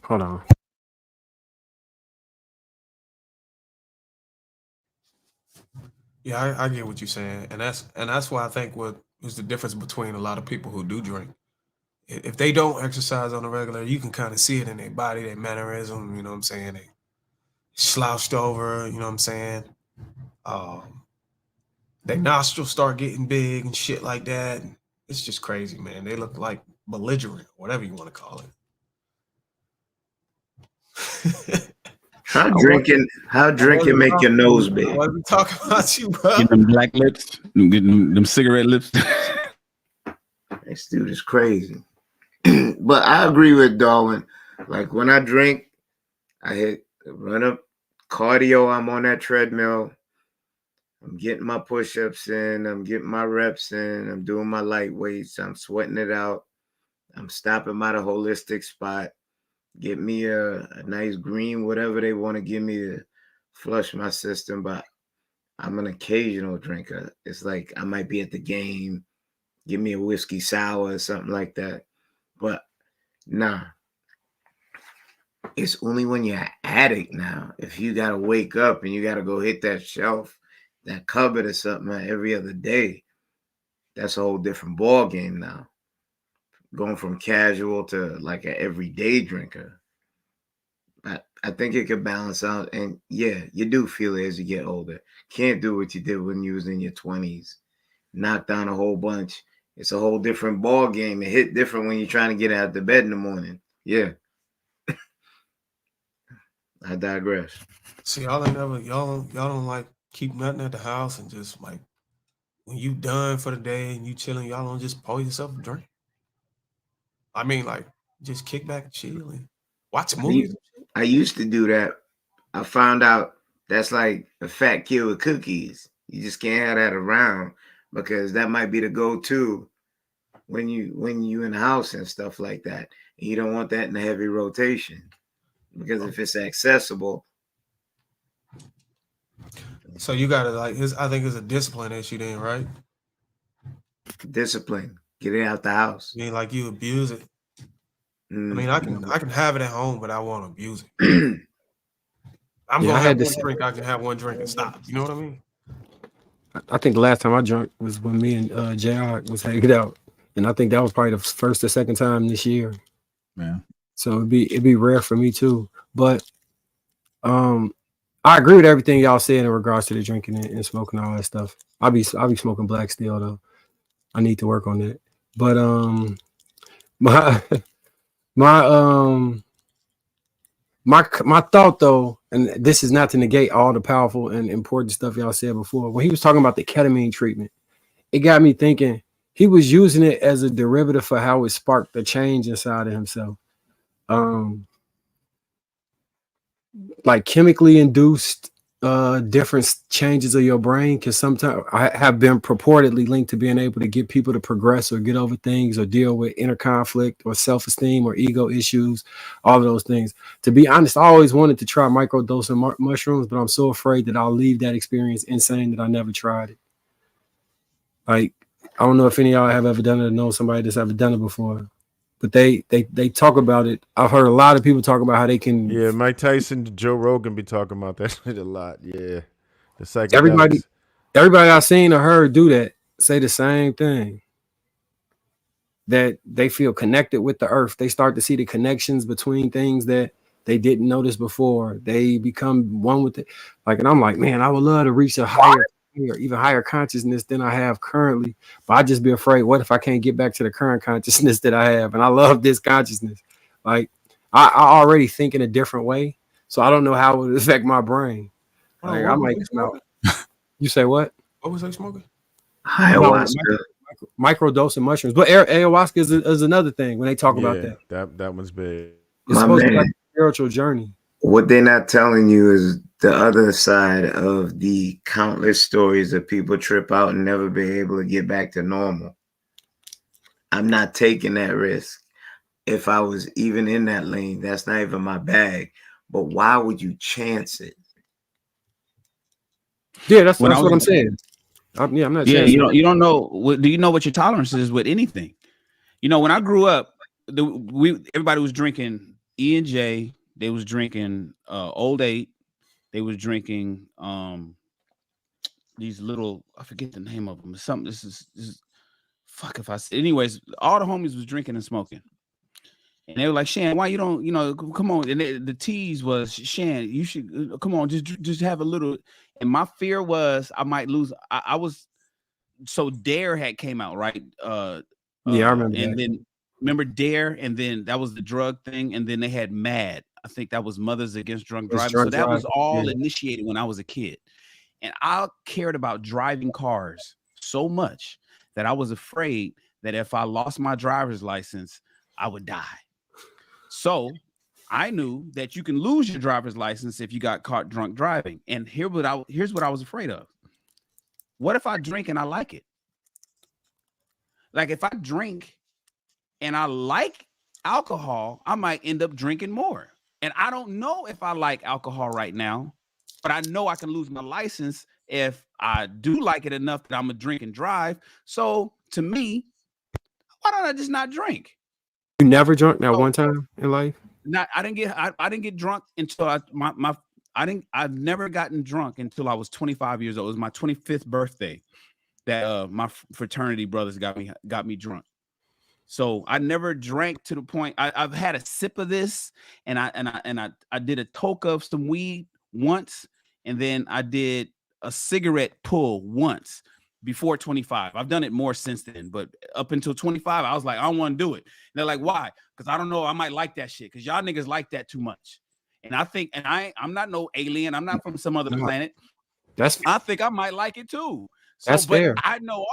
hold on. Yeah, I get what you're saying, and that's why I think what is the difference between a lot of people who do drink. If they don't exercise on a regular, you can kind of see it in their body, their mannerism. You know what I'm saying? They slouched over. You know what I'm saying? Um, their nostrils start getting big and shit like that. It's just crazy, man. They look like belligerent, whatever you want to call it. How I want drinking make your nose big? I wasn't talking about you, bro. Get them black lips, getting them cigarette lips. This dude is crazy. But I agree with Darwin. Like when I drink, I run up cardio. I'm on that treadmill. I'm getting my push-ups in. I'm getting my reps in. I'm doing my light weights. I'm sweating it out. I'm stopping by the holistic spot. Get me a nice green, whatever they want to give me to flush my system. But I'm an occasional drinker. It's like I might be at the game. Give me a whiskey sour or something like that. But nah. It's only when you're an addict now. If you got to wake up and you got to go hit that shelf, that cupboard or something every other day, that's a whole different ball game now. Going from casual to like an everyday drinker. I think it could balance out. And yeah, you do feel it as you get older. Can't do what you did when you was in your 20s. Knock down a whole bunch. It's a whole different ball game. It hit different when you're trying to get out of the bed in the morning. Yeah. I digress. See, y'all don't like keep nothing at the house and just like when you done for the day and you chilling, y'all don't just pour yourself a drink. I mean, like just kick back and chill and watch movies. I used to do that. I found out that's like a fat kid with cookies. You just can't have that around because that might be the go-to when you in the house and stuff like that. And you don't want that in a heavy rotation because if it's accessible. So you gotta like I think it's a discipline issue then, right? Discipline. Get it out the house. I mean, like you abuse it. I mean, I can have it at home, but I won't abuse it. I'm gonna have one drink. I can have one drink and stop. You know what I mean? I think the last time I drank was when me and JR was hanging out, and I think that was probably the first or second time this year. Yeah. So it'd be rare for me too. But I agree with everything y'all said in regards to the drinking and smoking and all that stuff. I'll be smoking black still though. I need to work on that. But my thought though, and this is not to negate all the powerful and important stuff y'all said before. When he was talking about the ketamine treatment, it got me thinking he was using it as a derivative for how it sparked the change inside of himself. Like chemically induced different changes of your brain can sometimes have been purportedly linked to being able to get people to progress or get over things or deal with inner conflict or self-esteem or ego issues, all of those things. To be honest, I always wanted to try microdosing mushrooms, but I'm so afraid that I'll leave that experience insane that I never tried it. Like, I don't know if any of y'all have ever done it or know somebody that's ever done it before. But they talk about it. I've heard a lot of people talk about how they can. Yeah, Mike Tyson, Joe Rogan be talking about that shit a lot. Yeah, the psychedelics. Everybody I've seen or heard do that say the same thing. That they feel connected with the earth. They start to see the connections between things that they didn't notice before. They become one with it. Like, and I'm like, man, I would love to reach a higher or even higher consciousness than I have currently, but I just be afraid, what if I can't get back to the current consciousness that I have? And I love this consciousness. Like I already think in a different way, so I don't know how it would affect my brain. Like I might smell. You say what? What was I smoking? Ayahuasca. Microdosing mushrooms, but ayahuasca is another thing when they talk about that. That one's big. It's supposed to be like a spiritual journey. What they're not telling you is the other side of the countless stories of people trip out and never be able to get back to normal. I'm not taking that risk. If I was even in that lane, that's not even my bag. But why would you chance it? Yeah, that's what I'm saying. I'm not. Yeah, you don't know. Do you know what your tolerance is with anything? You know, when I grew up, everybody was drinking E&J. They was drinking Old 8. They was drinking these little, I forget the name of them. Something. This is fuck if I say. Anyways, all the homies was drinking and smoking. And they were like, Shan, why you don't, come on. And the tease was, Shan, you should come on, just have a little. And my fear was I might lose. I was, so Dare had came out, right? Yeah, I remember and that. then remember Dare, and then that was the drug thing, and then they had Mad. I think that was Mothers Against Drunk Driving. So that was all initiated when I was a kid. And I cared about driving cars so much that I was afraid that if I lost my driver's license, I would die. So I knew that you can lose your driver's license if you got caught drunk driving. And here's what I was afraid of. What if I drink and I like it? Like if I drink and I like alcohol, I might end up drinking more. And I don't know if I like alcohol right now, but I know I can lose my license if I do like it enough that I'm gonna drink and drive. So to me, why don't I just not drink? You never drunk that one time in life? I didn't get drunk until I've never gotten drunk until I was 25 years old. It was my 25th birthday that my fraternity brothers got me drunk. So I never drank to the point. I've had a sip of this, and I did a toke of some weed once, and then I did a cigarette pull once before 25. I've done it more since then, but up until 25, I was like, I don't want to do it. And they're like, why? Because I don't know. I might like that shit. Because y'all niggas like that too much. And I think, and I'm not no alien. I'm not from some other planet. I think I might like it too. So, that's fair. I know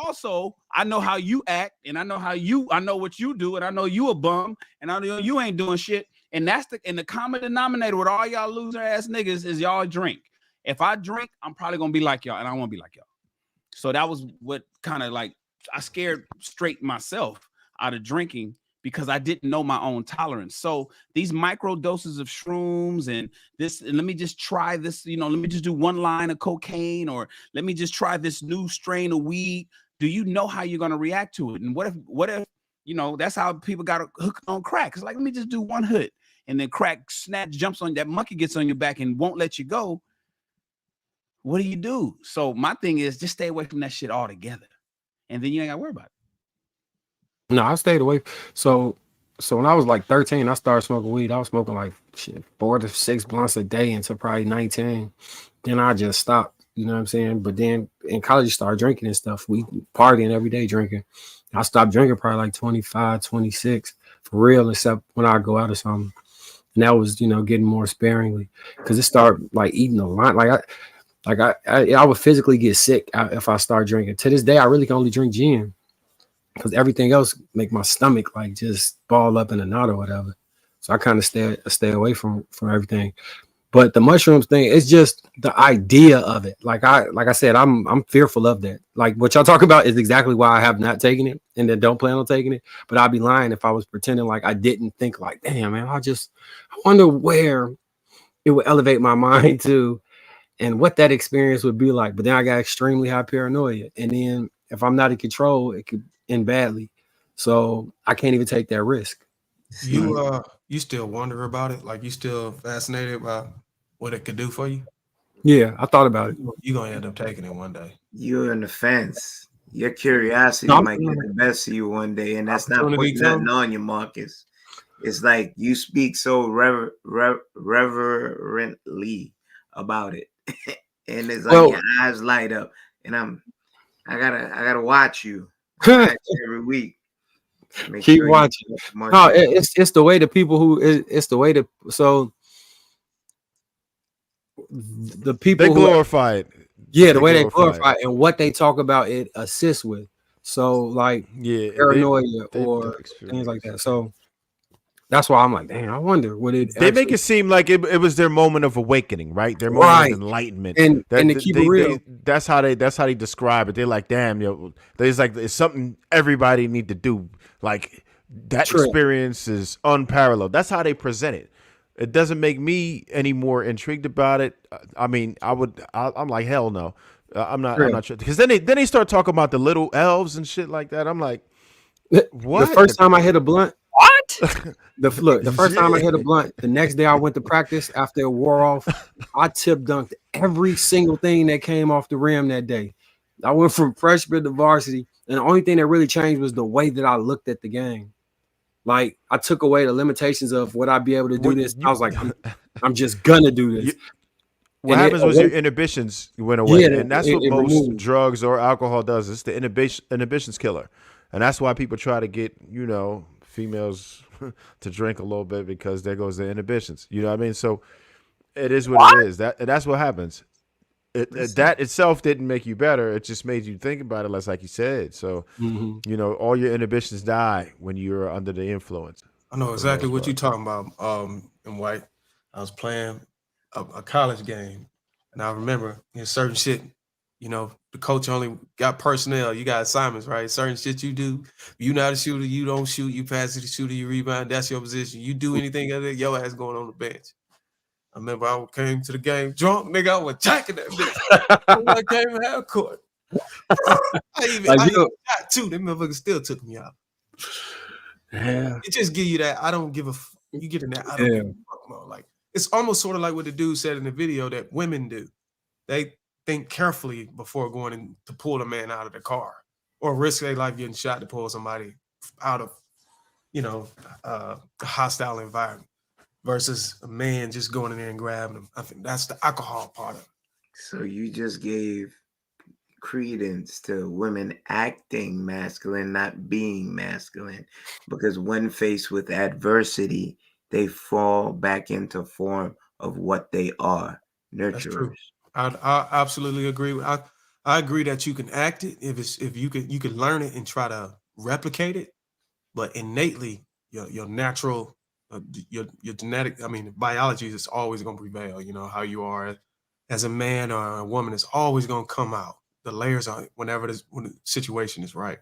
how you act, and I know what you do, and I know you a bum, and I know you ain't doing shit. And that's the common denominator with all y'all loser ass niggas is y'all drink. If I drink, I'm probably gonna be like y'all, and I don't want to be like y'all. So that was what kind of like I scared straight myself out of drinking because I didn't know my own tolerance. So these micro doses of shrooms and let me just try this, let me just do one line of cocaine, or let me just try this new strain of weed. Do you know how you're going to react to it? And what if, that's how people got hooked on crack. It's like, let me just do one hit, and then crack jumps on that monkey, gets on your back and won't let you go. What do you do? So my thing is just stay away from that shit altogether. And then you ain't got to worry about it. No, I stayed away. So when I was like 13, I started smoking weed. I was smoking like 4 to 6 blunts a day until probably 19. Then I just stopped, you know what I'm saying? But then in college, you start drinking and stuff. We partying every day drinking. I stopped drinking probably like 25, 26 for real, except when I go out or something. And that was, getting more sparingly because it started like eating a lot. I would physically get sick if I start drinking. To this day, I really can only drink gin because everything else make my stomach like just ball up in a knot or whatever. So I kind of stay away from everything. But the mushrooms thing, it's just the idea of it. Like I said, I'm fearful of that. Like what y'all talk about is exactly why I have not taken it and then don't plan on taking it. But I'd be lying if I was pretending like I didn't think like, damn man, I wonder where it would elevate my mind to. And what that experience would be like. But then I got extremely high paranoia. And then if I'm not in control, it could end badly. So I can't even take that risk. You still wonder about it? Like you still fascinated by what it could do for you? Yeah, I thought about it. You're going to end up taking it one day. You're on the fence. Your curiosity might get the best of you one day. And that's not putting nothing on you, Marcus. It's like you speak so reverently about it. And it's like your eyes light up, and I gotta watch you every week. Keep watching. No, it's the way the people it's the way so the people they glorify it. Yeah, the way they glorify it and what they talk about it assists with. So like paranoia or things like that. So that's why I'm like, dang, I wonder what it. They make it seem like it was their moment of awakening, right? Their moment of enlightenment, and to keep it real, that's how they describe it. They're like, damn, there's like it's something everybody need to do. Like that experience is unparalleled. That's how they present it. It doesn't make me any more intrigued about it. I mean, I'm like, hell no, I'm not sure. Because then they start talking about the little elves and shit like that. I'm like, what? The first time I hit a blunt. What? The first time I hit a blunt, the next day I went to practice after it wore off, I tip dunked every single thing that came off the rim that day. I went from freshman to varsity, and the only thing that really changed was the way that I looked at the game. Like, I took away the limitations of would I be able to do this. I was like, I'm just gonna do this. What happens was your inhibitions went away, and that's what most removed. drugs or alcohol does. It's the inhibitions killer, and that's why people try to get females to drink a little bit, because there goes the inhibitions. You know what I mean? So it is what it is. That's what happens. That itself didn't make you better. It just made you think about it less, like you said. So all your inhibitions die when you're under the influence. I know exactly what you're talking about. In White, I was playing a college game, and I remember certain shit. The coach only got personnel. You got assignments, right? Certain shit you do. You not a shooter, you don't shoot. You pass it to the shooter, you rebound. That's your position. You do anything other, your ass going on the bench. I remember I came to the game drunk, nigga. I was jacking that bitch. I came in half court. I even shot too. Them motherfuckers still took me out. Yeah. It just give you that. I don't give a. You get in that. I don't give a fuck mode. Like, it's almost sort of like what the dude said in the video that women do. They think carefully before going in to pull a man out of the car or risk their life getting shot to pull somebody out of, a hostile environment versus a man just going in there and grabbing them. I think that's the alcohol part of it. So you just gave credence to women acting masculine, not being masculine, because when faced with adversity, they fall back into form of what they are, nurturers. That's true. I absolutely agree. I agree that you can act it if you can learn it and try to replicate it, but innately your natural your genetic, biology is always going to prevail. How you are as a man or a woman is always going to come out. The layers are when the situation is right.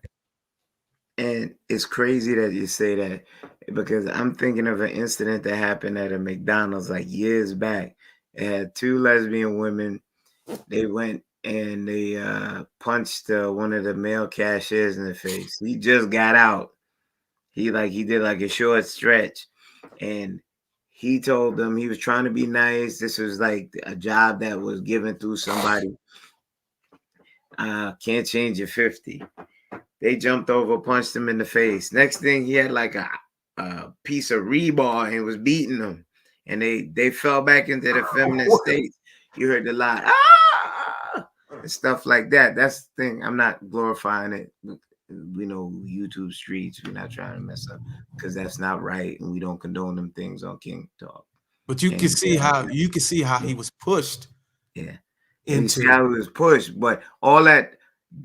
And it's crazy that you say that, because I'm thinking of an incident that happened at a McDonald's like years back. It had two lesbian women. They went and they punched one of the male cashiers in the face. He just got out. He did like a short stretch, and he told them he was trying to be nice. This was like a job that was given through somebody. Can't change your 50. They jumped over, punched him in the face. Next thing, he had like a piece of rebar and was beating them. And they fell back into the feminine state. You heard the line, and stuff like that. That's the thing. I'm not glorifying it. We know YouTube streets. We're not trying to mess up, because that's not right, and we don't condone them things on King Talk. But you can see how he was pushed. Yeah, into how he was pushed, but all that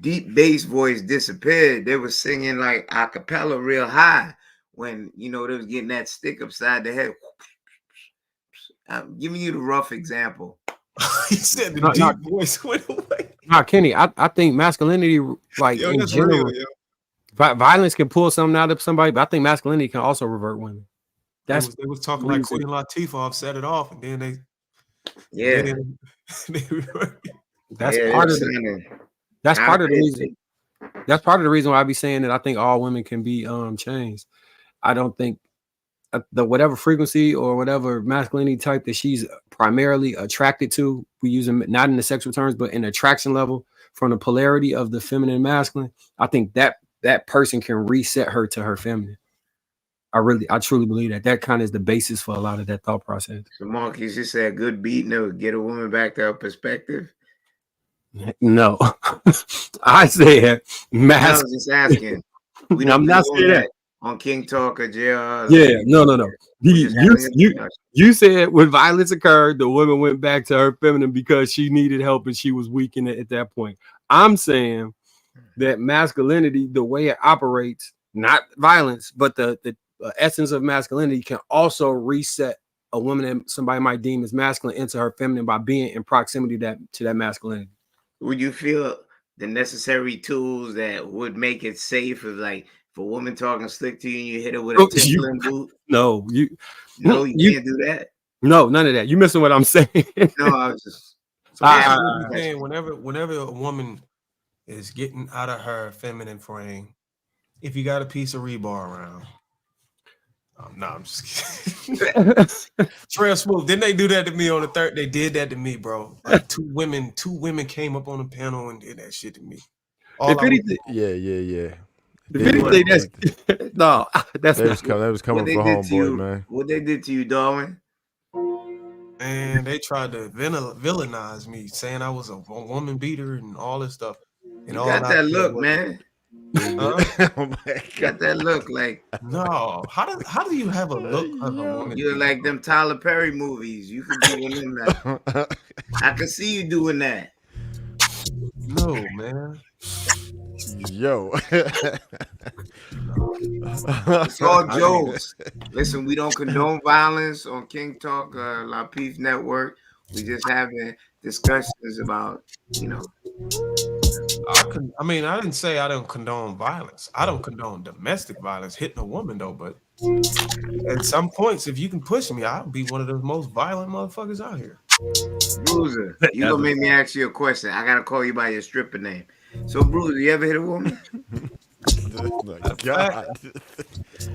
deep bass voice disappeared. They were singing like a cappella real high when they was getting that stick upside the head. I'm giving you the rough example. He said the deep voice went away. Nah, Kenny, I think masculinity, like in general, violence can pull something out of somebody, but I think masculinity can also revert women. They was talking like Queen Latifah set it off, and then they that's part of the reason. That's part of the reason why I be saying that I think all women can be changed. I don't think the whatever frequency or whatever masculinity type that she's primarily attracted to, we use them not in the sexual terms, but in attraction level from the polarity of the feminine and masculine. I think that person can reset her to her feminine. I truly believe that kind of is the basis for a lot of that thought process. So Marcus just said a good beat never get a woman back to her perspective. No, I said masculine. I was just asking. I'm not saying that on King Talk or JR. Yeah, no. You said when violence occurred, the woman went back to her feminine because she needed help and she was weak in it at that point. I'm saying that masculinity, the way it operates, not violence, but the essence of masculinity can also reset a woman that somebody might deem as masculine into her feminine by being in proximity to that masculinity. Would you feel the necessary tools that would make it safe if a woman talking slick to you and you hit her with a Timberland boot? No, you can't do that. No, none of that. You missing what I'm saying? No, I was just saying whenever a woman is getting out of her feminine frame, if you got a piece of rebar around, No, I'm just kidding. Trail Smooth. Didn't they do that to me on the third? They did that to me, bro. Like two women came up on the panel and did that shit to me. If anything, yeah. If anything, that's no, that's they was coming for homeboy, man. What they did to you, Darwin? And they tried to villainize me, saying I was a woman beater and all this stuff. And You all got that look, was, man. Oh my God. Got that look like no. How do you have a look of a woman? You're like them Tyler Perry movies. You could be one of them. That. I can see you doing that. No, man. Yo. It's all jokes. Listen, we don't condone violence on King Talk, Lapeef Network. We just having discussions about, I mean, I didn't say I don't condone violence. I don't condone domestic violence, hitting a woman though. But at some points, if you can push me, I'll be one of the most violent motherfuckers out here. Bruiser, you gonna make me ask you a question. I gotta call you by your stripper name. So, Bruiser, you ever hit a woman? Oh my God.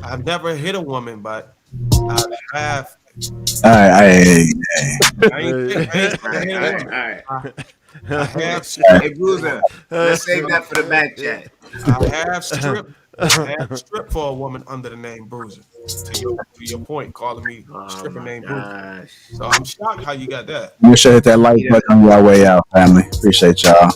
I've never hit a woman, but I have. All right. Hey, Bruiser, let's save that for the back chat. I have stripped for a woman under the name Bruiser. To your point, calling me stripper named Bruiser. So I'm shocked how you got that. Make sure to hit that like button on your way out, family. Appreciate y'all.